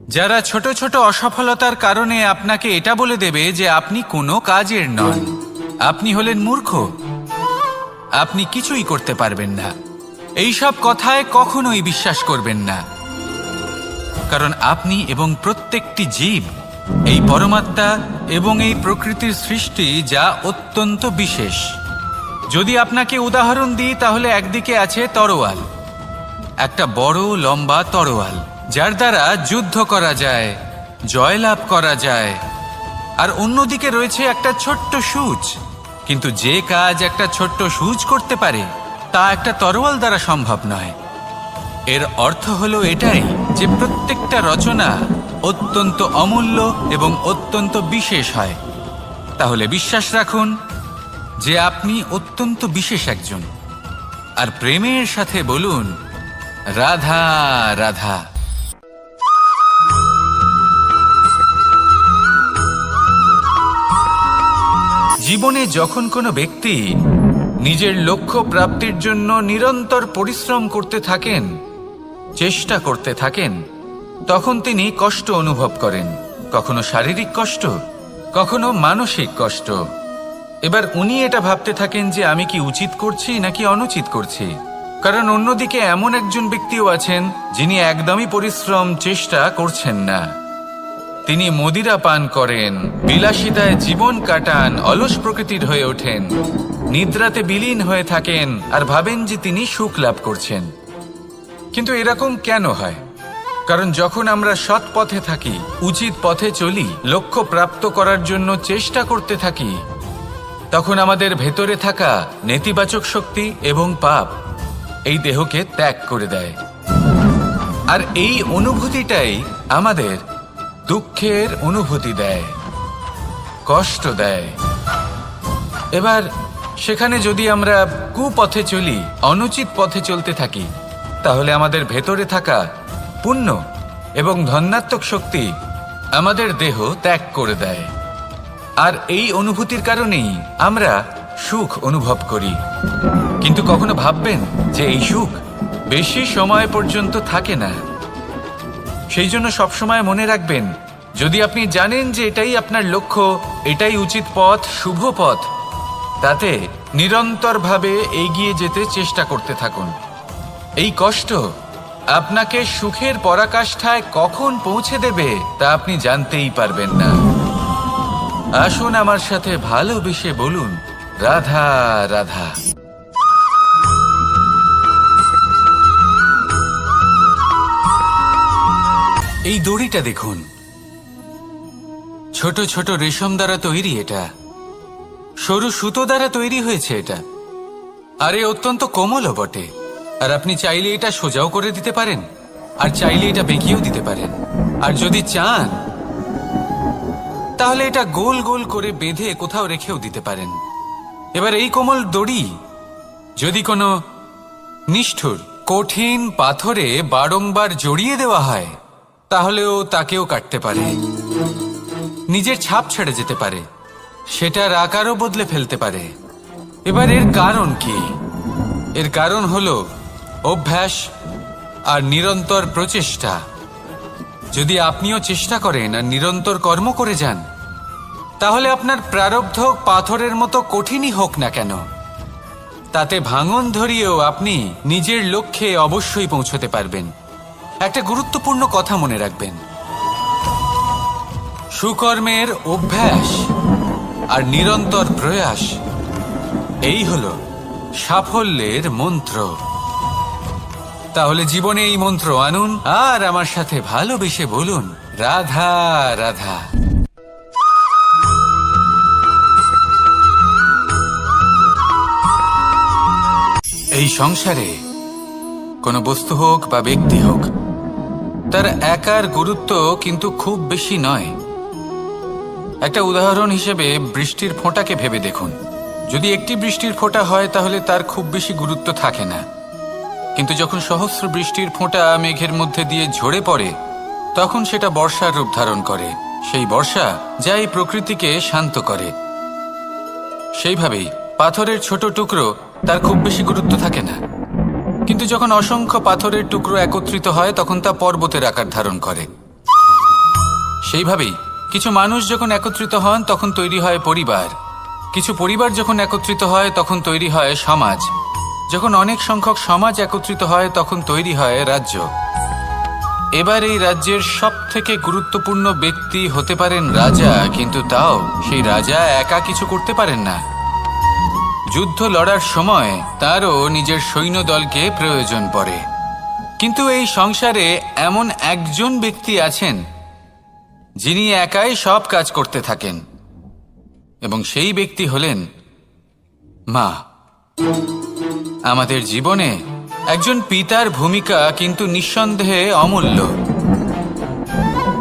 যারা ছোট ছোট অসফলতার কারণে আপনাকে এটা বলে দেবে যে আপনি কোনো কাজের নন, আপনি হলেন মূর্খ, আপনি কিছুই করতে পারবেন না। এইসব কথায় কখনোই বিশ্বাস করবেন না। কারণ আপনি এবং প্রত্যেকটি জীব এই পরমাত্মা এবং এই প্রকৃতির সৃষ্টি, যা অত্যন্ত বিশেষ। যদি আপনাকে উদাহরণ দিই তাহলে একদিকে আছে তরোয়াল, একটা বড় লম্বা তরোয়াল যার দ্বারা যুদ্ধ করা যায়, জয়লাভ করা যায়। আর অন্যদিকে রয়েছে একটা ছোট্ট সূচ। কিন্তু যে কাজ একটা ছোট্ট সূচ করতে পারে তা একটা তরোয়াল দ্বারা সম্ভব নয়। এর অর্থ হলো এটাই যে প্রত্যেকটা রচনা অত্যন্ত অমূল্য এবং অত্যন্ত বিশেষ হয়। তাহলে বিশ্বাস রাখুন যে আপনি অত্যন্ত বিশেষ একজন। আর প্রেমের সাথে বলুন, রাধা রাধা। জীবনে যখন কোনো ব্যক্তি নিজের লক্ষ্য প্রাপ্তির জন্য নিরন্তর পরিশ্রম করতে থাকেন, চেষ্টা করতে থাকেন, তখন তিনি কষ্ট অনুভব করেন। কখনো শারীরিক কষ্ট, কখনো মানসিক কষ্ট। এবার উনি এটা ভাবতে থাকেন যে আমি কি উচিত করছি নাকি অনুচিত করছি। কারণ অন্যদিকে এমন একজন ব্যক্তিও আছেন যিনি একদমই পরিশ্রম, চেষ্টা করছেন না। তিনি মদিরা পান করেন, বিলাসিতায় জীবন কাটান, অলস প্রকৃতির হয়ে ওঠেন, নিদ্রাতে বিলীন হয়ে থাকেন আর ভাবেন যে তিনি সুখ লাভ করছেন। কিন্তু এরকম কেন হয়? কারণ যখন আমরা সৎ পথে থাকি, উচিত পথে চলি, লক্ষ্য প্রাপ্ত করার জন্য চেষ্টা করতে থাকি, তখন আমাদের ভেতরে থাকা নেতিবাচক শক্তি এবং পাপ এই দেহকে ত্যাগ করে দেয়। আর এই অনুভূতিটাই আমাদের দুঃখের অনুভূতি দেয়, কষ্ট দেয়। এবার সেখানে যদি আমরা কুপথে চলি, অনুচিত পথে চলতে থাকি, তাহলে আমাদের ভেতরে থাকা পুণ্য এবং ধনাত্মক শক্তি আমাদের দেহ ত্যাগ করে দেয়, আর এই অনুভূতির কারণেই আমরা সুখ অনুভব করি। কিন্তু কখনো ভাববেন যে এই সুখ বেশি সময় পর্যন্ত থাকে না। সেই জন্য সবসময় মনে রাখবেন, যদি আপনি জানেন যে এটাই আপনার লক্ষ্য, এটাই উচিত পথ, শুভ পথ, তাতে নিরন্তরভাবে এগিয়ে যেতে চেষ্টা করতে থাকুন। এই কষ্ট আপনাকে সুখের পরাকাষ্ঠায় কখন পৌঁছে দেবে তা আপনি জানতেই পারবেন না। আসুন আমার সাথে ভালোবেসে বলুন, রাধা রাধা। এই দড়িটা দেখুন, ছোট ছোট রেশম দ্বারা তৈরি, এটা সরু সুতো দ্বারা তৈরি হয়েছে এটা, আর এ অত্যন্ত কোমলও বটে। আর আপনি চাইলে এটা সোজাও করে দিতে পারেন, আর চাইলে এটা বেঁকিয়েও দিতে পারেন, আর যদি চান তাহলে এটা গোল গোল করে বেঁধে কোথাও রেখেও দিতে পারেন। এবার এই কোমল দড়ি যদি কোনো নিষ্ঠুর কঠিন পাথরে বারংবার জড়িয়ে দেওয়া হয়, তাহলেও তাকেও কাটতে পারে, নিজের ছাপ ছেড়ে যেতে পারে, সেটার আকারও বদলে ফেলতে পারে। এবার এর কারণ কি? এর কারণ হলো অভ্যাস আর নিরন্তর প্রচেষ্টা। যদি আপনিও চেষ্টা করেন আর নিরন্তর কর্ম করে যান, তাহলে আপনার প্রারব্ধ পাথরের মতো কঠিনই হোক না কেন, তাতে ভাঙন ধরিয়েও আপনি নিজের লক্ষ্যে অবশ্যই পৌঁছতে পারবেন। একটা গুরুত্বপূর্ণ কথা মনে রাখবেন, সুকর্মের অভ্যাস আর নিরন্তর প্রয়াস, এই হলো সাফল্যের মন্ত্র। তাহলে জীবনে এই মন্ত্র আনুন আর আমার সাথে ভালোবেসে বলুন, রাধা রাধা। এই সংসারে কোনো বস্তু হোক বা ব্যক্তি হোক, তার একার গুরুত্ব কিন্তু খুব বেশি নয়। একটা উদাহরণ হিসেবে বৃষ্টির ফোঁটাকে ভেবে দেখুন। যদি একটি বৃষ্টির ফোঁটা হয় তাহলে তার খুব বেশি গুরুত্ব থাকে না, কিন্তু যখন সহস্র বৃষ্টির ফোঁটা মেঘের মধ্যে দিয়ে ঝরে পড়ে, তখন সেটা বর্ষার রূপ ধারণ করে। সেই বর্ষা যা এই প্রকৃতিকে শান্ত করে। সেইভাবেই পাথরের ছোট টুকরো, তার খুব বেশি গুরুত্ব থাকে না, কিন্তু যখন অসংখ্য পাথরের টুকরো একত্রিত হয় তখন তা পর্বতের আকার ধারণ করে। সেইভাবেই কিছু মানুষ যখন একত্রিত হন তখন তৈরি হয় পরিবার, কিছু পরিবার যখন একত্রিত হয় তখন তৈরি হয় সমাজ, যখন অনেক সংখ্যক সমাজ একত্রিত হয় তখন তৈরি হয় রাজ্য। এবার এই রাজ্যের সবথেকে গুরুত্বপূর্ণ ব্যক্তি হতে পারেন রাজা, কিন্তু তাও সেই রাজা একা কিছু করতে পারেন না। যুদ্ধ লড়ার সময় তারও নিজের সৈন্যদলকে প্রয়োজন পড়ে। কিন্তু এই সংসারে এমন একজন ব্যক্তি আছেন যিনি একাই সব কাজ করতে থাকেন, এবং সেই ব্যক্তি হলেন মা। আমাদের জীবনে একজন পিতার ভূমিকা কিন্তু নিঃসন্দেহে অমূল্য,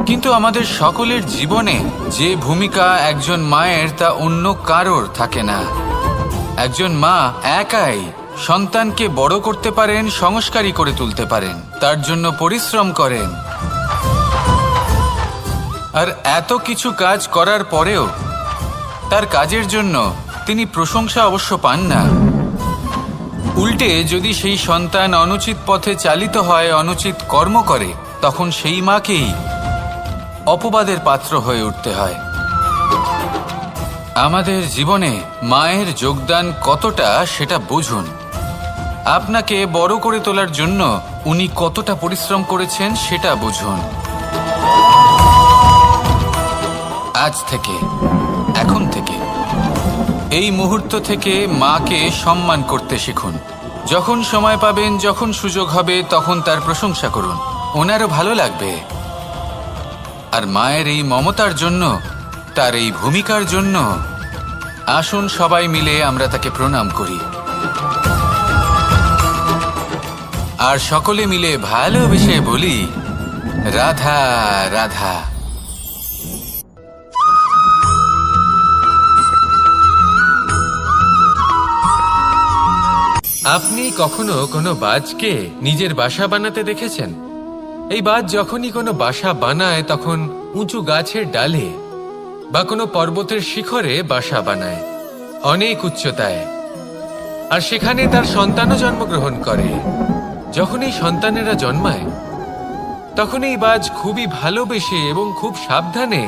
কিন্তু আমাদের সকলের জীবনে যে ভূমিকা একজন মায়ের তা অন্য কারোর থাকে না। একজন মা একাই সন্তানকে বড় করতে পারেন, সংস্কারী করে তুলতে পারেন, তার জন্য পরিশ্রম করেন। আর এত কিছু কাজ করার পরেও তার কাজের জন্য তিনি প্রশংসা অবশ্য পান না। উল্টে যদি সেই সন্তান অনুচিত পথে চালিত হয়, অনুচিত কর্ম করে, তখন সেই মাকেই অপবাদের পাত্র হয়ে উঠতে হয়। আমাদের জীবনে মায়ের যোগদান কতটা সেটা বুঝুন। আপনাকে বড় করে তোলার জন্য উনি কতটা পরিশ্রম করেছেন সেটা বুঝুন। আজ থেকে, এখন থেকে, এই মুহূর্ত থেকে মাকে সম্মান করতে শিখুন। যখন সময় পাবেন, যখন সুযোগ হবে, তখন তার প্রশংসা করুন, ওনারও ভালো লাগবে। আর মায়ের এই মমতার জন্য, তার এই ভূমিকার জন্য আসুন সবাই মিলে আমরা তাকে প্রণাম করি, আর সকলে মিলে ভালোবেসে বলি, রাধা রাধা। আপনি কখনো কোনো বাজকে নিজের বাসা বানাতে দেখেছেন? এই বাজ যখনই কোনো বাসা বানায় তখন উঁচু গাছের ডালে বা কোনো পর্বতের শিখরে বাসা বানায়, অনেক উচ্চতায়, আর সেখানে তার সন্তানও জন্মগ্রহণ করে। যখন এই সন্তানেরা জন্মায় তখন এই বাজ খুবই ভালোবেসে এবং খুব সাবধানে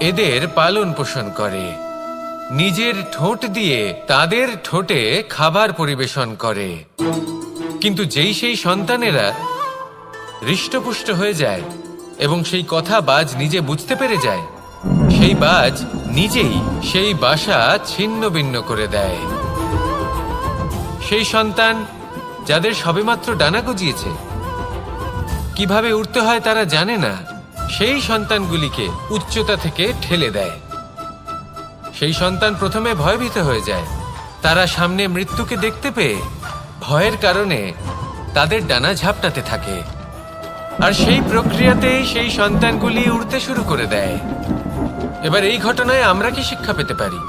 এদের পালন পোষণ করে। নিজের ঠোঁট দিয়ে তাদের ঠোঁটে খাবার পরিবেশন করে। কিন্তু যেই সেই সন্তানেরা হৃষ্টপুষ্ট হয়ে যায় এবং সেই কথা বাজ নিজে বুঝতে পেরে যায়, সেই বাজ নিজেই সেই বাসা ছিন্ন ভিন্ন করে দেয়। সেই সন্তান যাদের সবেমাত্র ডানা গজিয়েছে, কিভাবে উড়তে হয় তারা জানে না, সেই সন্তানগুলিকে উচ্চতা থেকে ঠেলে দেয়। সেই সন্তান প্রথমে ভয়ভীত হয়ে যায়। তারা সামনে মৃত্যুকে দেখতে পেয়ে ভয়ের কারণে তাদের ডানা ঝাপটাতে থাকে, আর সেই প্রক্রিয়াতেই সেই সন্তানগুলি উড়তে শুরু করে দেয়। এবার এই ঘটনায় আমরা কি শিক্ষা পেতে পারি?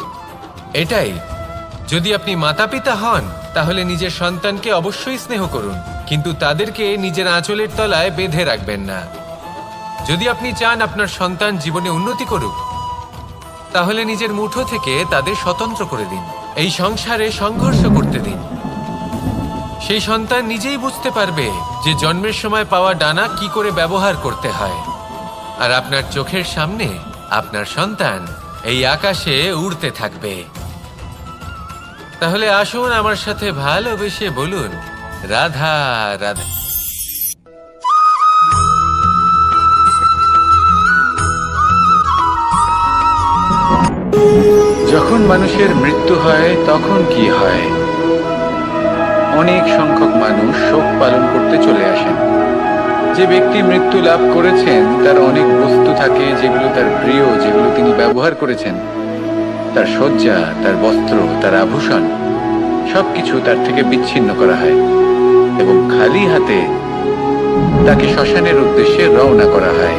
এটাই, যদি আপনি মাতা পিতা হন তাহলে নিজের সন্তানকে অবশ্যই স্নেহ করুন, কিন্তু তাদেরকে নিজের আঁচলের তলায় বেঁধে রাখবেন না। যদি আপনি চান আপনার সন্তান জীবনে উন্নতি করুক, তাহলে নিজের মুঠো থেকে তাদের স্বতন্ত্র করে দিন। এই সংসারে সংঘর্ষ করতে দিন। সেই সন্তান নিজেই বুঝতে পারবে যে জন্মের সময় পাওয়া ডানা কি করে ব্যবহার করতে হয়। আর আপনার চোখের সামনে আপনার সন্তান এই আকাশে উড়তে থাকবে। তাহলে আসুন আমার সাথে ভালোবেসে বলুন, রাধা রাধা। যখন মানুষের মৃত্যু হয় তখন কি হয়? অনেক সংখ্যক মানুষ শোক পালন করতে চলে আসেন। যে ব্যক্তি মৃত্যু লাভ করেছেন তার অনেক বস্তু থাকে যেগুলো তার প্রিয়, যেগুলো তিনি ব্যবহার করেছেন। তার শয্যা, তার বস্ত্র, তার আভূষণ সবকিছু তার থেকে বিচ্ছিন্ন করা হয় এবং খালি হাতে তাকে শ্মশানের উদ্দেশ্যে রওনা করা হয়।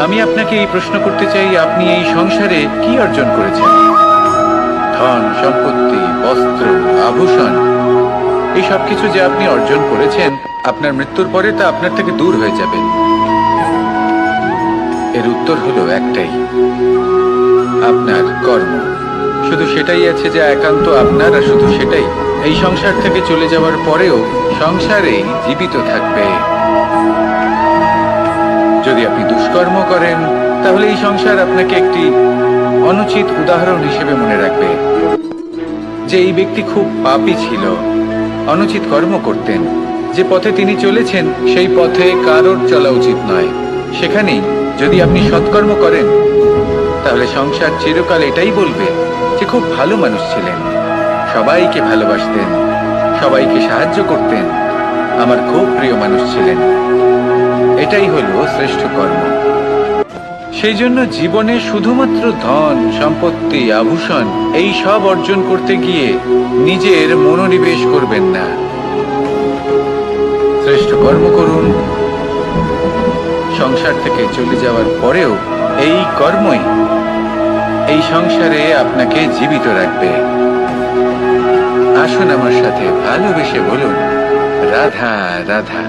আমি আপনাকে এই প্রশ্ন করতে চাই, আপনি এই সংসারে কি অর্জন করেছেন? ধন সম্পত্তি, বস্ত্র, আভূষণ, এই সবকিছু যে আপনি অর্জন করেছেন, আপনার মৃত্যুর পরে তা আপনার থেকে দূর হয়ে যাবে। এর উত্তর হলো একটাই, আপনার কর্ম। শুধু সেটাই আছে যা একান্ত আপনার, আর শুধু সেটাই এই সংসার থেকে চলে যাওয়ার পরেও সংসারেই জীবিত থাকবে। যদি আপনি দুষ্কর্ম করেন তাহলে এই সংসার আপনাকে একটি অনুচিত উদাহরণ হিসেবে মনে রাখবে যে এই ব্যক্তি খুব পাপী ছিল, অনুচিত কর্ম করতেন। যে পথে তিনি চলেছেন সেই পথে কারোর চলা উচিত নয়। সেখানেই যদি আপনি সৎকর্ম করেন তাহলে সংসার চিরকাল এটাই বলবে যে খুব ভালো মানুষ ছিলেন, সবাইকে ভালোবাসতেন, সবাইকে সাহায্য করতেন, আমার খুব প্রিয় মানুষ ছিলেন। এটাই হলো শ্রেষ্ঠ কর্ম। সেই জন্য জীবনে শুধুমাত্র ধন সম্পত্তি, আভূষণ এই সব অর্জন করতে গিয়ে নিজের মনোনিবেশ করবেন না। শ্রেষ্ঠ কর্ম করুন। সংসার থেকে চলে যাওয়ার পরেও এই কর্মই এই সংসারে আপনাকে জীবিত রাখবে। আসুন আমার সাথে ভালোবেসে বলুন, রাধা রাধা।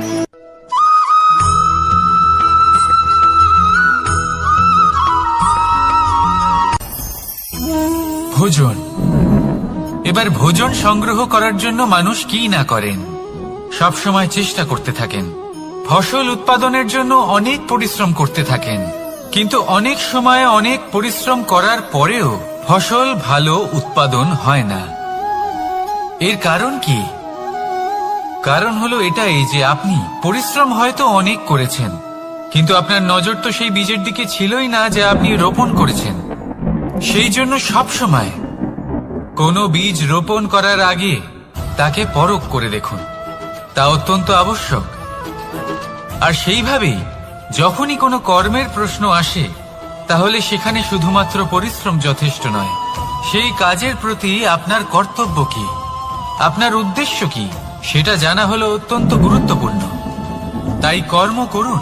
ভোজন। এবার ভোজন সংগ্রহ করার জন্য মানুষ কি না করেন, সব সময় চেষ্টা করতে থাকেন। ফসল উৎপাদনের জন্য অনেক পরিশ্রম করতে থাকেন, কিন্তু অনেক সময় অনেক পরিশ্রম করার পরেও ফসল ভালো উৎপাদন হয় না। এর কারণ কি? কারণ হলো এটাই যে আপনি পরিশ্রম হয়তো অনেক করেছেন, কিন্তু আপনার নজর তো সেই বীজের দিকে ছিলই না যা আপনি রোপণ করেছেন। সেই জন্য সব সময় কোনো বীজ রোপণ করার আগে তাকে পরখ করে দেখুন, তা অত্যন্ত আবশ্যক। আর সেইভাবেই যখনই কোনো কর্মের প্রশ্ন আসে তাহলে সেখানে শুধুমাত্র পরিশ্রম যথেষ্ট নয়, সেই কাজের প্রতি আপনার কর্তব্য কি, আপনার উদ্দেশ্য কি, সেটা জানা হলো অত্যন্ত গুরুত্বপূর্ণ। তাই কর্ম করুন,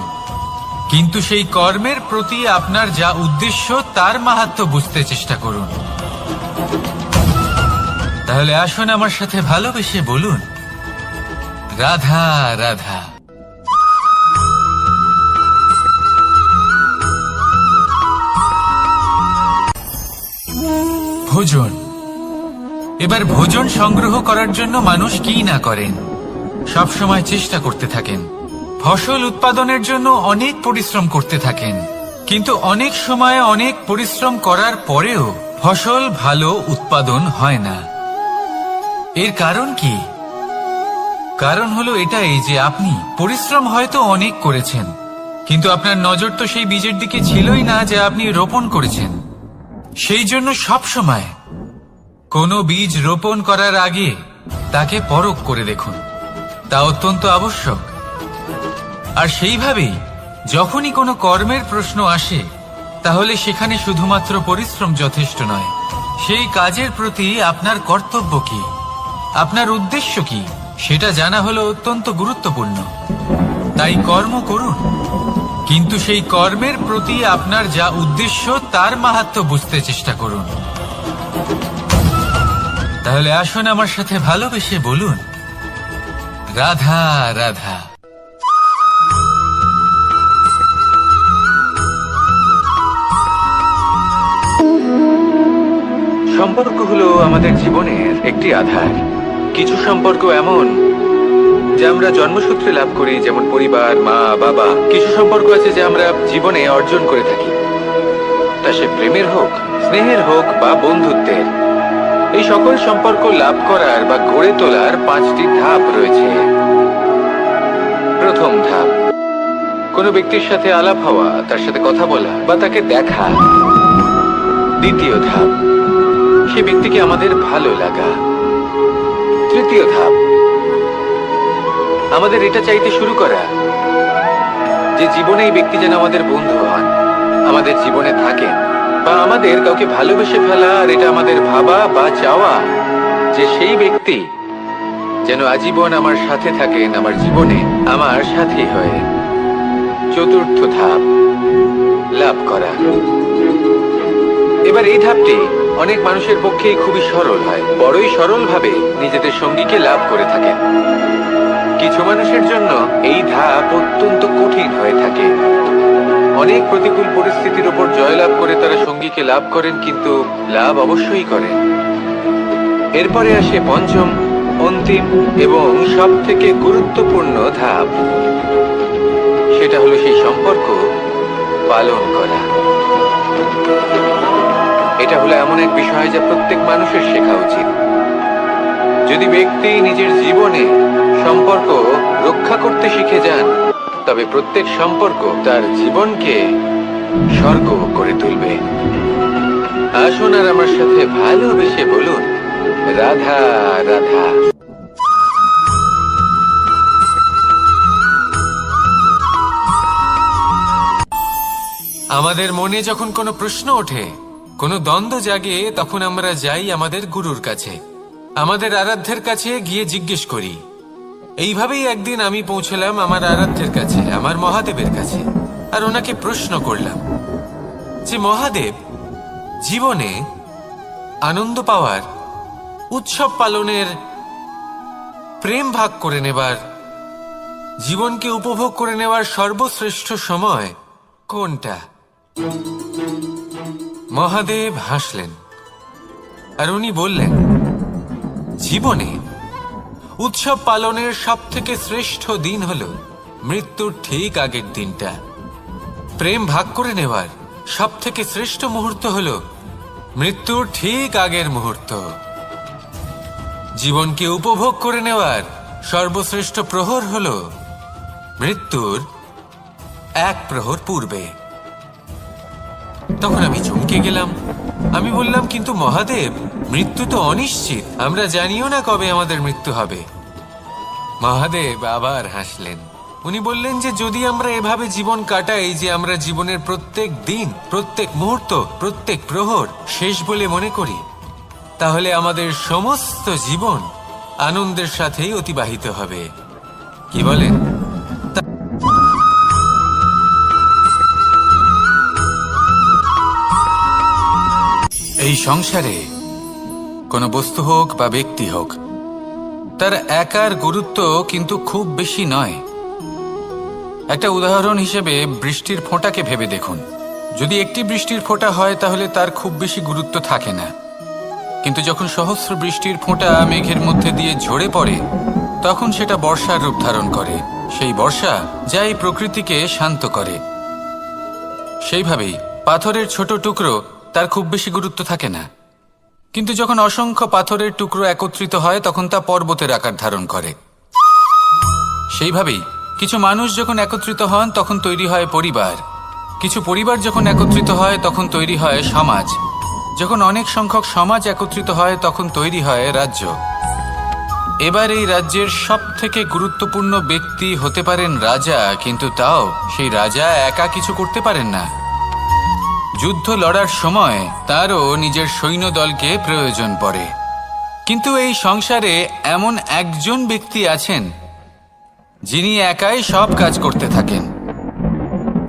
কিন্তু সেই কর্মের প্রতি আপনার যা উদ্দেশ্য তার মাহাত্ম্য বুঝতে চেষ্টা করুন। তাহলে আসুন আমার সাথে ভালোবেসে বলুন, রাধা রাধা। ভোজন। এবার ভোজন সংগ্রহ করার জন্য মানুষ কি না করেন, সব সময় চেষ্টা করতে থাকেন। ফসল উৎপাদনের জন্য অনেক পরিশ্রম করতে থাকেন, কিন্তু অনেক সময় অনেক পরিশ্রম করার পরেও ফসল ভালো উৎপাদন হয় না। এর কারণ কি? কারণ হলো এটাই যে আপনি পরিশ্রম হয়তো অনেক করেছেন, কিন্তু আপনার নজর তো সেই বীজের দিকে ছিলই না যা আপনি রোপণ করেছেন। সেই জন্য সব সময় কোনো বীজ রোপণ করার আগে তাকে পরখ করে দেখুন, তা অত্যন্ত আবশ্যক। আর সেইভাবেই যখনই কোনো কর্মের প্রশ্ন আসে, তাহলে সেখানে শুধুমাত্র পরিশ্রম যথেষ্ট নয়। সেই কাজের প্রতি আপনার কর্তব্য কি, আপনার উদ্দেশ্য কি, সেটা জানা হলো অত্যন্ত গুরুত্বপূর্ণ। তাই কর্ম করুন, কিন্তু সেই কর্মের প্রতি আপনার যা উদ্দেশ্য তার মাহাত্ম্য বুঝতে চেষ্টা করুন। তাহলে আসুন আমার সাথে ভালোবেসে বলুন, রাধা রাধা। সম্পর্ক হলো আমাদের জীবনের একটি আধার। কিছু সম্পর্ক এমন যা আমরা জন্মসূত্রে লাভ করি, যেমন পরিবার, মা, বাবা। কিছু সম্পর্ক আছে যা আমরা জীবনে অর্জন করে থাকি, তা সে প্রেমের হোক, স্নেহের হোক বা বন্ধুত্বের। এই সকল সম্পর্ক লাভ করার বা গড়ে তোলার 5টি ধাপ রয়েছে। প্রথম ধাপ, কোনো ব্যক্তির সাথে আলাপ হওয়া, তার সাথে কথা বলা বা তাকে দেখা। দ্বিতীয় ধাপ, সে ব্যক্তিকে আমাদের ভালো লাগা। তৃতীয় ধাপ, আমাদের এটা চাইতে শুরু করা যে জীবনে এই ব্যক্তি যেন আমাদের বন্ধু হন, আমাদের জীবনে থাকেন, বা আমাদের কাউকে ভালোবেসে ফেলা। আর এটা আমাদের ভাবা বা চাওয়া যে সেই ব্যক্তি যেন আজীবন আমার সাথে থাকেন, আমার জীবনে আমার সাথী হয়ে। চতুর্থ ধাপ, লাভ করা। এবার এই ধাপটি অনেক মানুষের পক্ষেই খুবই সরল হয়, বড়ই সরলভাবে নিজেদের সঙ্গীকে লাভ করে থাকেন। কিছু মানুষের জন্য এই ধাপ অত্যন্ত কঠিন হয়ে থাকে। অনেক প্রতিকূল পরিস্থিতির উপর জয়লাভ করে তারা সঙ্গীকে লাভ করেন, কিন্তু লাভ অবশ্যই করেন। এরপরে আসে পঞ্চম, অন্তিম এবং সব থেকে গুরুত্বপূর্ণ ধাপ। সেটা হলো সেই সম্পর্ক পালন করা। এটা হলো এমন এক বিষয় যা প্রত্যেক মানুষের শেখা উচিত। যদি ব্যক্তি নিজের জীবনে সম্পর্ক রক্ষা করতে শিখে যান, তবে প্রত্যেক সম্পর্ক তার জীবনকে স্বর্গ করে তুলবে। আসুন আর আমার সাথে ভালোবেসে বলুন, রাধা রাধা। আমাদের মনে যখন কোনো প্রশ্ন ওঠে, কোনো দ্বন্দ্ব জাগে, তখন আমরা যাই আমাদের গুরুর কাছে, আমাদের আরাধ্যের কাছে গিয়ে জিজ্ঞেস করি। এইভাবেই একদিন আমি পৌঁছলাম আমার আরাধ্যের কাছে, আমার মহাদেবের কাছে, আর ওনাকে প্রশ্ন করলাম যে মহাদেব, জীবনে আনন্দ পাওয়ার, উৎসব পালনের, প্রেম ভাগ করে নেবার, জীবনকে উপভোগ করে নেওয়ার সর্বশ্রেষ্ঠ সময় কোনটা? মহাদেব হাসলেন আর উনি বললেন, জীবনে উৎসব পালনের সব থেকে শ্রেষ্ঠ দিন হল মৃত্যুর ঠিক আগের দিনটা। প্রেম ভাগ করে নেওয়ার সব থেকে শ্রেষ্ঠ মুহূর্ত হল মৃত্যুর ঠিক আগের মুহূর্ত। জীবনকে উপভোগ করে নেওয়ার সর্বশ্রেষ্ঠ প্রহর হল মৃত্যুর 1 প্রহর পূর্বে। তখন আমি চমকে গেলাম। আমি বললাম, কিন্তু মহাদেব, মৃত্যু তো অনিশ্চিত, আমরা জানিও না কবে আমাদের মৃত্যু হবে। মহাদেব আবার হাসলেন। উনি বললেন যে যদি আমরা এভাবে জীবন কাটাই যে আমরা জীবনের প্রত্যেক দিন, প্রত্যেক মুহূর্ত, প্রত্যেক প্রহর শেষ বলে মনে করি, তাহলে আমাদের সমস্ত জীবন আনন্দের সাথেই অতিবাহিত হবে। কি বলেন? এই সংসারে কোনো বস্তু হোক বা ব্যক্তি হোক, তার একার গুরুত্ব কিন্তু খুব বেশি নয়। একটা উদাহরণ হিসেবে বৃষ্টির ফোঁটাকে ভেবে দেখুন। যদি একটি বৃষ্টির ফোঁটা হয় তাহলে তার খুব বেশি গুরুত্ব থাকে না, কিন্তু যখন সহস্র বৃষ্টির ফোঁটা মেঘের মধ্যে দিয়ে ঝরে পড়ে তখন সেটা বর্ষার রূপ ধারণ করে। সেই বর্ষা যা এই প্রকৃতিকে শান্ত করে। সেইভাবেই পাথরের ছোট টুকরো তার খুব বেশি গুরুত্ব থাকে না, কিন্তু যখন অসংখ্য পাথরের টুকরো একত্রিত হয় তখন তা পর্বতের আকার ধারণ করে। সেইভাবেই কিছু মানুষ যখন একত্রিত হন তখন তৈরি হয় পরিবার, কিছু পরিবার যখন একত্রিত হয় তখন তৈরি হয় সমাজ, যখন অনেক সংখ্যক সমাজ একত্রিত হয় তখন তৈরি হয় রাজ্য। এবার এই রাজ্যের সবথেকে গুরুত্বপূর্ণ ব্যক্তি হতে পারেন রাজা, কিন্তু তাও সেই রাজা একা কিছু করতে পারেন না। যুদ্ধ লড়ার সময় তারও নিজের সৈন্যদলকে প্রয়োজন পড়ে। কিন্তু এই সংসারে এমন একজন ব্যক্তি আছেন যিনি একাই সব কাজ করতে থাকেন,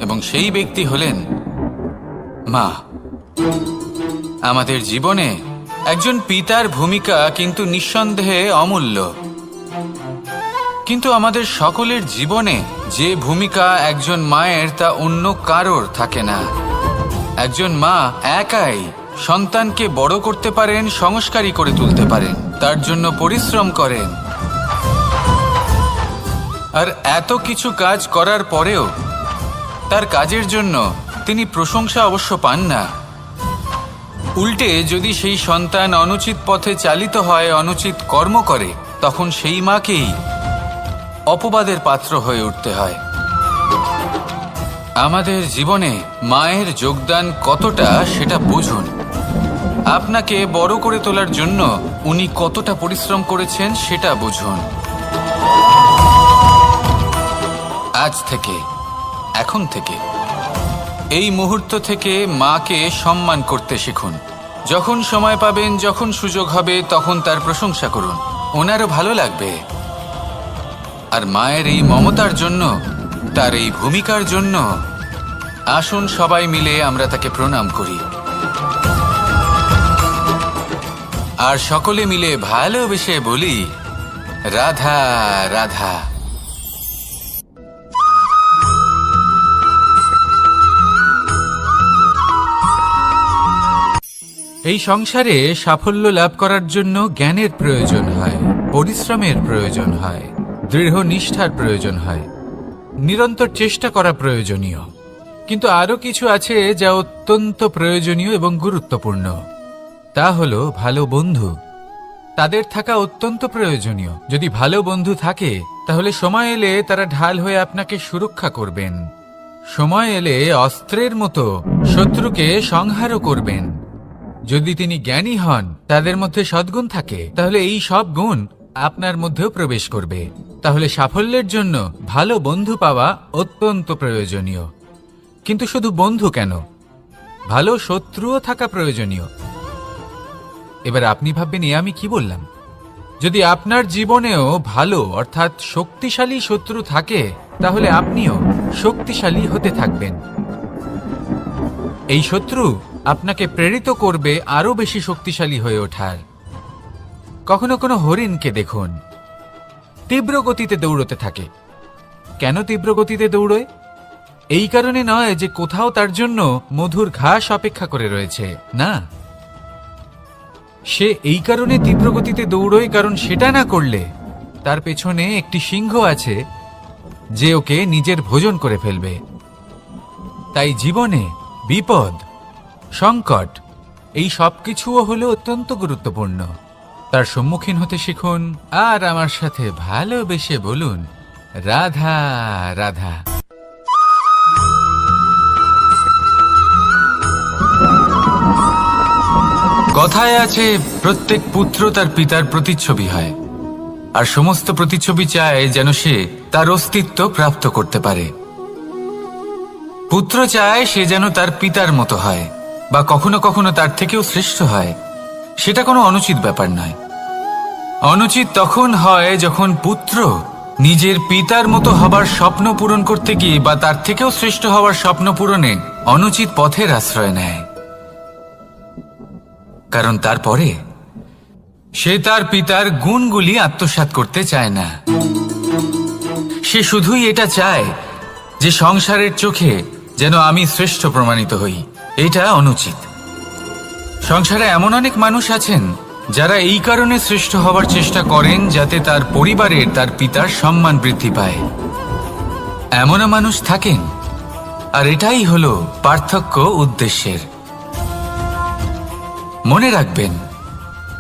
এবং সেই ব্যক্তি হলেন মা। আমাদের জীবনে একজন পিতার ভূমিকা কিন্তু নিঃসন্দেহে অমূল্য, কিন্তু আমাদের সকলের জীবনে যে ভূমিকা একজন মায়ের তা অন্য কারোর থাকে না। একজন মা একাই সন্তানকে বড় করতে পারেন, সংস্কারী করে তুলতে পারেন, তার জন্য পরিশ্রম করেন। আর এত কিছু কাজ করার পরেও তার কাজের জন্য তিনি প্রশংসা অবশ্য পান না। উল্টে যদি সেই সন্তান অনুচিত পথে চালিত হয়, অনুচিত কর্ম করে, তখন সেই মাকেই অপবাদের পাত্র হয়ে উঠতে হয়। আমাদের জীবনে মায়ের যোগদান কতটা সেটা বুঝুন। আপনাকে বড় করে তোলার জন্য উনি কতটা পরিশ্রম করেছেন সেটা বুঝুন। আজ থেকে, এখন থেকে, এই মুহূর্ত থেকে মাকে সম্মান করতে শিখুন। যখন সময় পাবেন, যখন সুযোগ হবে, তখন তার প্রশংসা করুন, ওনারও ভালো লাগবে। আর মায়ের এই মমতার জন্য, তার এই ভূমিকার জন্য আসুন সবাই মিলে আমরা তাকে প্রণাম করি, আর সকলে মিলে ভালোবেসে বলি রাধা রাধা। এই সংসারে সাফল্য লাভ করার জন্য জ্ঞানের প্রয়োজন হয়, পরিশ্রমের প্রয়োজন হয়, দৃঢ় নিষ্ঠার প্রয়োজন হয়, নিরন্তর চেষ্টা করা প্রয়োজনীয়। কিন্তু আরো কিছু আছে যা অত্যন্ত প্রয়োজনীয় এবং গুরুত্বপূর্ণ। তা হলো ভালো বন্ধু। তাদের থাকা অত্যন্ত প্রয়োজনীয়। যদি ভালো বন্ধু থাকে তাহলে সময় এলে তারা ঢাল হয়ে আপনাকে সুরক্ষা করবেন। সময় এলে অস্ত্রের মতো শত্রুকে সংহারও করবেন। যদি তিনি জ্ঞানী হন, তাদের মধ্যে সদ্গুণ থাকে, তাহলে এই সব গুণ আপনার মধ্যেও প্রবেশ করবে। তাহলে সাফল্যের জন্য ভালো বন্ধু পাওয়া অত্যন্ত প্রয়োজনীয়। কিন্তু শুধু বন্ধু কেন, ভালো শত্রুও থাকা প্রয়োজনীয়। এবার আপনি ভাববেন, এ আমি কি বললাম? যদি আপনার জীবনেও ভালো অর্থাৎ শক্তিশালী শত্রু থাকে, তাহলে আপনিও শক্তিশালী হতে থাকবেন। এই শত্রু আপনাকে প্রেরিত করবে আরো বেশি শক্তিশালী হয়ে ওঠার। কখনো কোনো হরিণকে দেখুন, তীব্র গতিতে দৌড়তে থাকে। কেন তীব্র গতিতে দৌড়য়? এই কারণে নয় যে কোথাও তার জন্য মধুর ঘাস অপেক্ষা করে রয়েছে, না। সে এই কারণে তীব্র গতিতে দৌড়য় কারণ সেটা না করলে তার পেছনে একটি সিংহ আছে যে ওকে নিজের ভোজন করে ফেলবে। তাই জীবনে বিপদ, সংকট, এই সবকিছুও হলো অত্যন্ত গুরুত্বপূর্ণ। তার সম্মুখীন হতে শিখুন আর আমার সাথে ভালোবেসে বলুন রাধা রাধা। কথায় আছে, প্রত্যেক পুত্র তার পিতার প্রতিচ্ছবি হয়, আর সমস্ত প্রতিচ্ছবি চায় যেন সে তার অস্তিত্ব প্রাপ্ত করতে পারে। পুত্র চায় সে যেন তার পিতার মতো হয়, বা কখনো কখনো তার থেকেও শ্রেষ্ঠ হয়। সেটা কোনো অনুচিত ব্যাপার নয়। অনুচিত তখন হয় যখন পুত্র নিজের পিতার মতো হবার স্বপ্ন পূরণ করতে গিয়ে বা তার থেকেও শ্রেষ্ঠ হওয়ার স্বপ্ন পূরণে অনুচিত পথের আশ্রয় নেয়। কারণ তারপরে সে তার পিতার গুণগুলি আত্মসাৎ করতে চায় না। সে শুধুই এটা চায় যে সংসারের চোখে যেন আমি শ্রেষ্ঠ প্রমাণিত হই। এটা অনুচিত। সংসারে এমন অনেক মানুষ আছেন যারা এই কারণে শ্রেষ্ঠ হবার চেষ্টা করেন যাতে তার পরিবারের তার পিতার সম্মান বৃদ্ধি পায়। এমনও মানুষ থাকেন, আর এটাই হলো পার্থক্য উদ্দেশ্যের। মনে রাখবেন,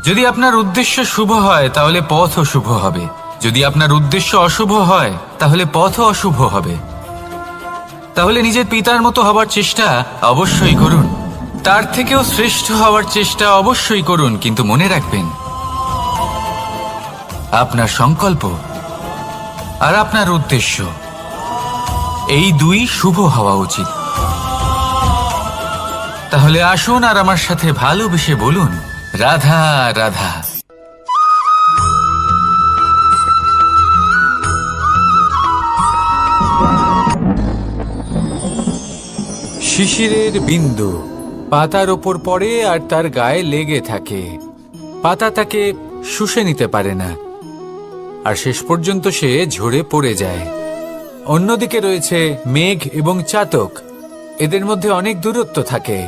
যদি আপনার উদ্দেশ্য শুভ হয় তাহলে পথও শুভ হবে, যদি আপনার উদ্দেশ্য অশুভ হয় তাহলে পথও অশুভ হবে। তাহলে নিজের পিতার মতো হবার চেষ্টা অবশ্যই করুন, তার থেকেও শ্রেষ্ঠ হওয়ার চেষ্টা অবশ্যই করুন, কিন্তু মনে রাখবেন আপনার সংকল্প আর আপনার উদ্দেশ্য এই দুই শুভ হওয়া উচিত। তাহলে আসুন আর আমার সাথে ভালোবেসে বলুন, রাধা রাধা। শিশিরের বিন্দু পাতার ওপর পড়ে আর তার গায়ে লেগে থাকে। পাতা তাকে শুষে নিতে পারে না, আর শেষ পর্যন্ত সে ঝরে পড়ে যায়। অন্যদিকে রয়েছে মেঘ এবং চাতক। এদের মধ্যে অনেক দূরত্ব থাকে।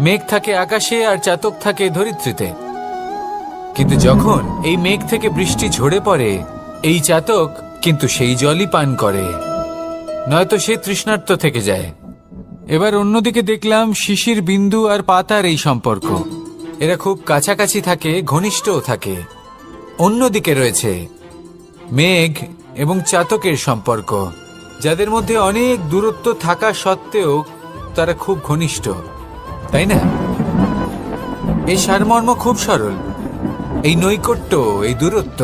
মেঘ থাকে আকাশে আর চাতক থাকে ধরিত্রীতে। কিন্তু যখন এই মেঘ থেকে বৃষ্টি ঝরে পড়ে, এই চাতক কিন্তু সেই জলই পান করে, নয়তো সে তৃষ্ণার্ত থেকে যায়। এবার অন্যদিকে দেখলাম শিশির বিন্দু আর পাতার এই সম্পর্ক। এরা খুব কাছাকাছি থাকে, ঘনিষ্ঠও থাকে। অন্যদিকে রয়েছে মেঘ এবং চাতকের সম্পর্ক, যাদের মধ্যে অনেক দূরত্ব থাকা সত্ত্বেও তারা খুব ঘনিষ্ঠ, তাই না? এই সারমর্ম খুব সরল। এই নৈকট্য, এই দূরত্ব,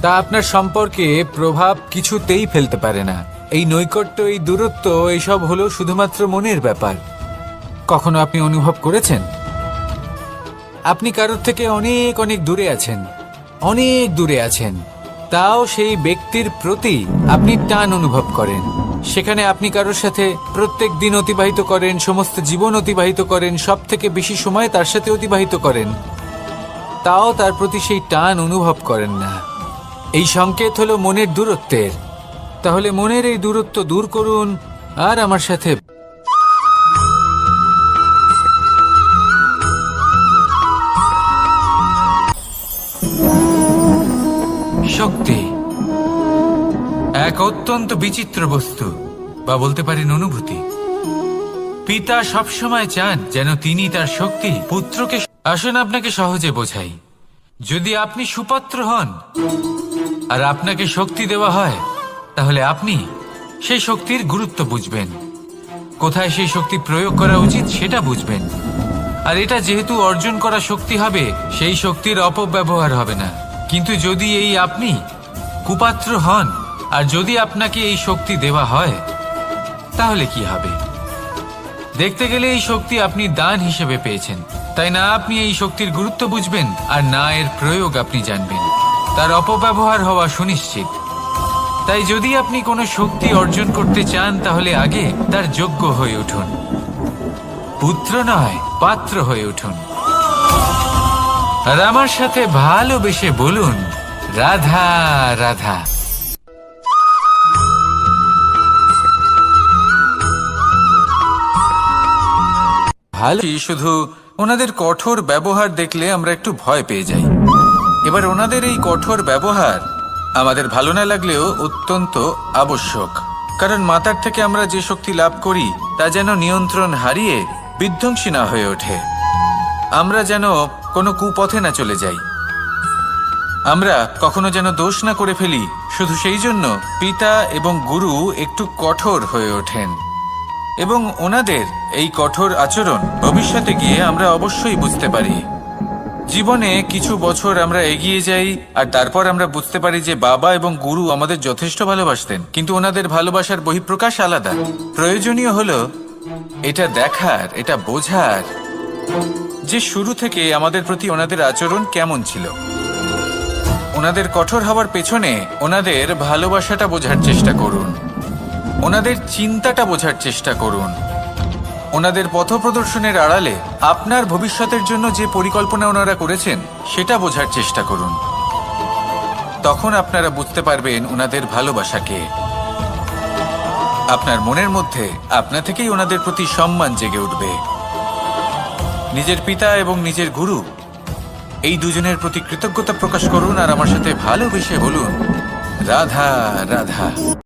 তা আপনার সম্পর্কে প্রভাব কিছুতেই ফেলতে পারে না। এই নৈকট্য, এই দূরত্ব, এইসব হলো শুধুমাত্র মনের ব্যাপার। কখনো আপনি অনুভব করেছেন আপনি কারোর থেকে অনেক অনেক দূরে আছেন, অনেক দূরে আছেন, তাও সেই ব্যক্তির প্রতি আপনি টান অনুভব করেন। সেখানে আপনি কারোর সাথে প্রত্যেক দিন অতিবাহিত করেন, সমস্ত জীবন অতিবাহিত করেন, সব থেকে বেশি সময় তার সাথে অতিবাহিত করেন, তাও তার প্রতি সেই টান অনুভব করেন না। এই সংকেত হলো মনের দূরত্বের। তাহলে মনের এই দূরত্ব দূর করুন আর আমার সাথে শক্তি এক অত্যন্ত বিচিত্র বস্তু, বা বলতে পারেন অনুভূতি। পিতা সবসময় চান যেন তিনি তার শক্তি পুত্রকে। আসুন আপনাকে সহজে বোঝাই। যদি আপনি সুপাত্র হন আর আপনাকে শক্তি দেওয়া হয়, তাহলে আপনি সেই শক্তির গুরুত্ব বুঝবেন, কোথায় সেই শক্তি প্রয়োগ করা উচিত সেটা বুঝবেন। আর এটা যেহেতু অর্জন করা শক্তি হবে, সেই শক্তির অপব্যবহার হবে না। কিন্তু যদি এই আপনি কুপাত্র হন আর যদি আপনাকে এই শক্তি দেওয়া হয়, তাহলে কি হবে? দেখতে গেলে এই শক্তি আপনি দান হিসেবে পেয়েছেন, তাই না আপনি এই শক্তির গুরুত্ব বুঝবেন আর না এর প্রয়োগ আপনি জানবেন। তার অপব্যবহার হওয়া সুনিশ্চিত। তাই যদি আপনি কোনো শক্তি অর্জন করতে চান, তাহলে আগে তার যোগ্য হয়ে উঠুন। পুত্র নয়, পাত্র হয়ে উঠুন। আর আমার সাথে ভালোবেসে বলুন, রাধা রাধা। ভালো, শুধু ওনাদের কঠোর ব্যবহার দেখলে আমরা একটু ভয় পেয়ে যাই। এবার ওনাদের এই কঠোর ব্যবহার আমাদের ভালো না লাগলেও অত্যন্ত আবশ্যক, কারণ মাতার থেকে আমরা যে শক্তি লাভ করি তা যেন নিয়ন্ত্রণ হারিয়ে বিধ্বংসী না হয়ে ওঠে। আমরা যেন কোনো কুপথে না চলে যাই, আমরা কখনো যেন দোষ না করে ফেলি। শুধু সেই জন্য পিতা এবং গুরু একটু কঠোর হয়ে ওঠেন, এবং ওনাদের এই কঠোর আচরণ ভবিষ্যতে গিয়ে আমরা অবশ্যই বুঝতে পারি। জীবনে কিছু বছর আমরা এগিয়ে যাই আর তারপর আমরা বুঝতে পারি যে বাবা এবং গুরু আমাদের যথেষ্ট ভালোবাসতেন, কিন্তু ওনাদের ভালোবাসার বহিঃপ্রকাশ আলাদা। প্রয়োজনীয় হলো এটা দেখার, এটা বোঝার যে শুরু থেকে আমাদের প্রতি ওনাদের আচরণ কেমন ছিল। ওনাদের কঠোর হওয়ার পেছনে ওনাদের ভালোবাসাটা বোঝার চেষ্টা করুন, ওনাদের চিন্তাটা বোঝার চেষ্টা করুন, ওনাদের পথপ্রদর্শনের আড়ালে আপনার ভবিষ্যতের জন্য যে পরিকল্পনা ওনারা করেছেন সেটা বোঝার চেষ্টা করুন। তখন আপনারা বুঝতে পারবেন ওনাদের ভালোবাসাকে। আপনার মনের মধ্যে আপনা থেকেই ওনাদের প্রতি সম্মান জেগে উঠবে। নিজের পিতা এবং নিজের গুরু এই দুজনের প্রতি কৃতজ্ঞতা প্রকাশ করুন আর আমার সাথে ভালোবেসে বলুন রাধা রাধা।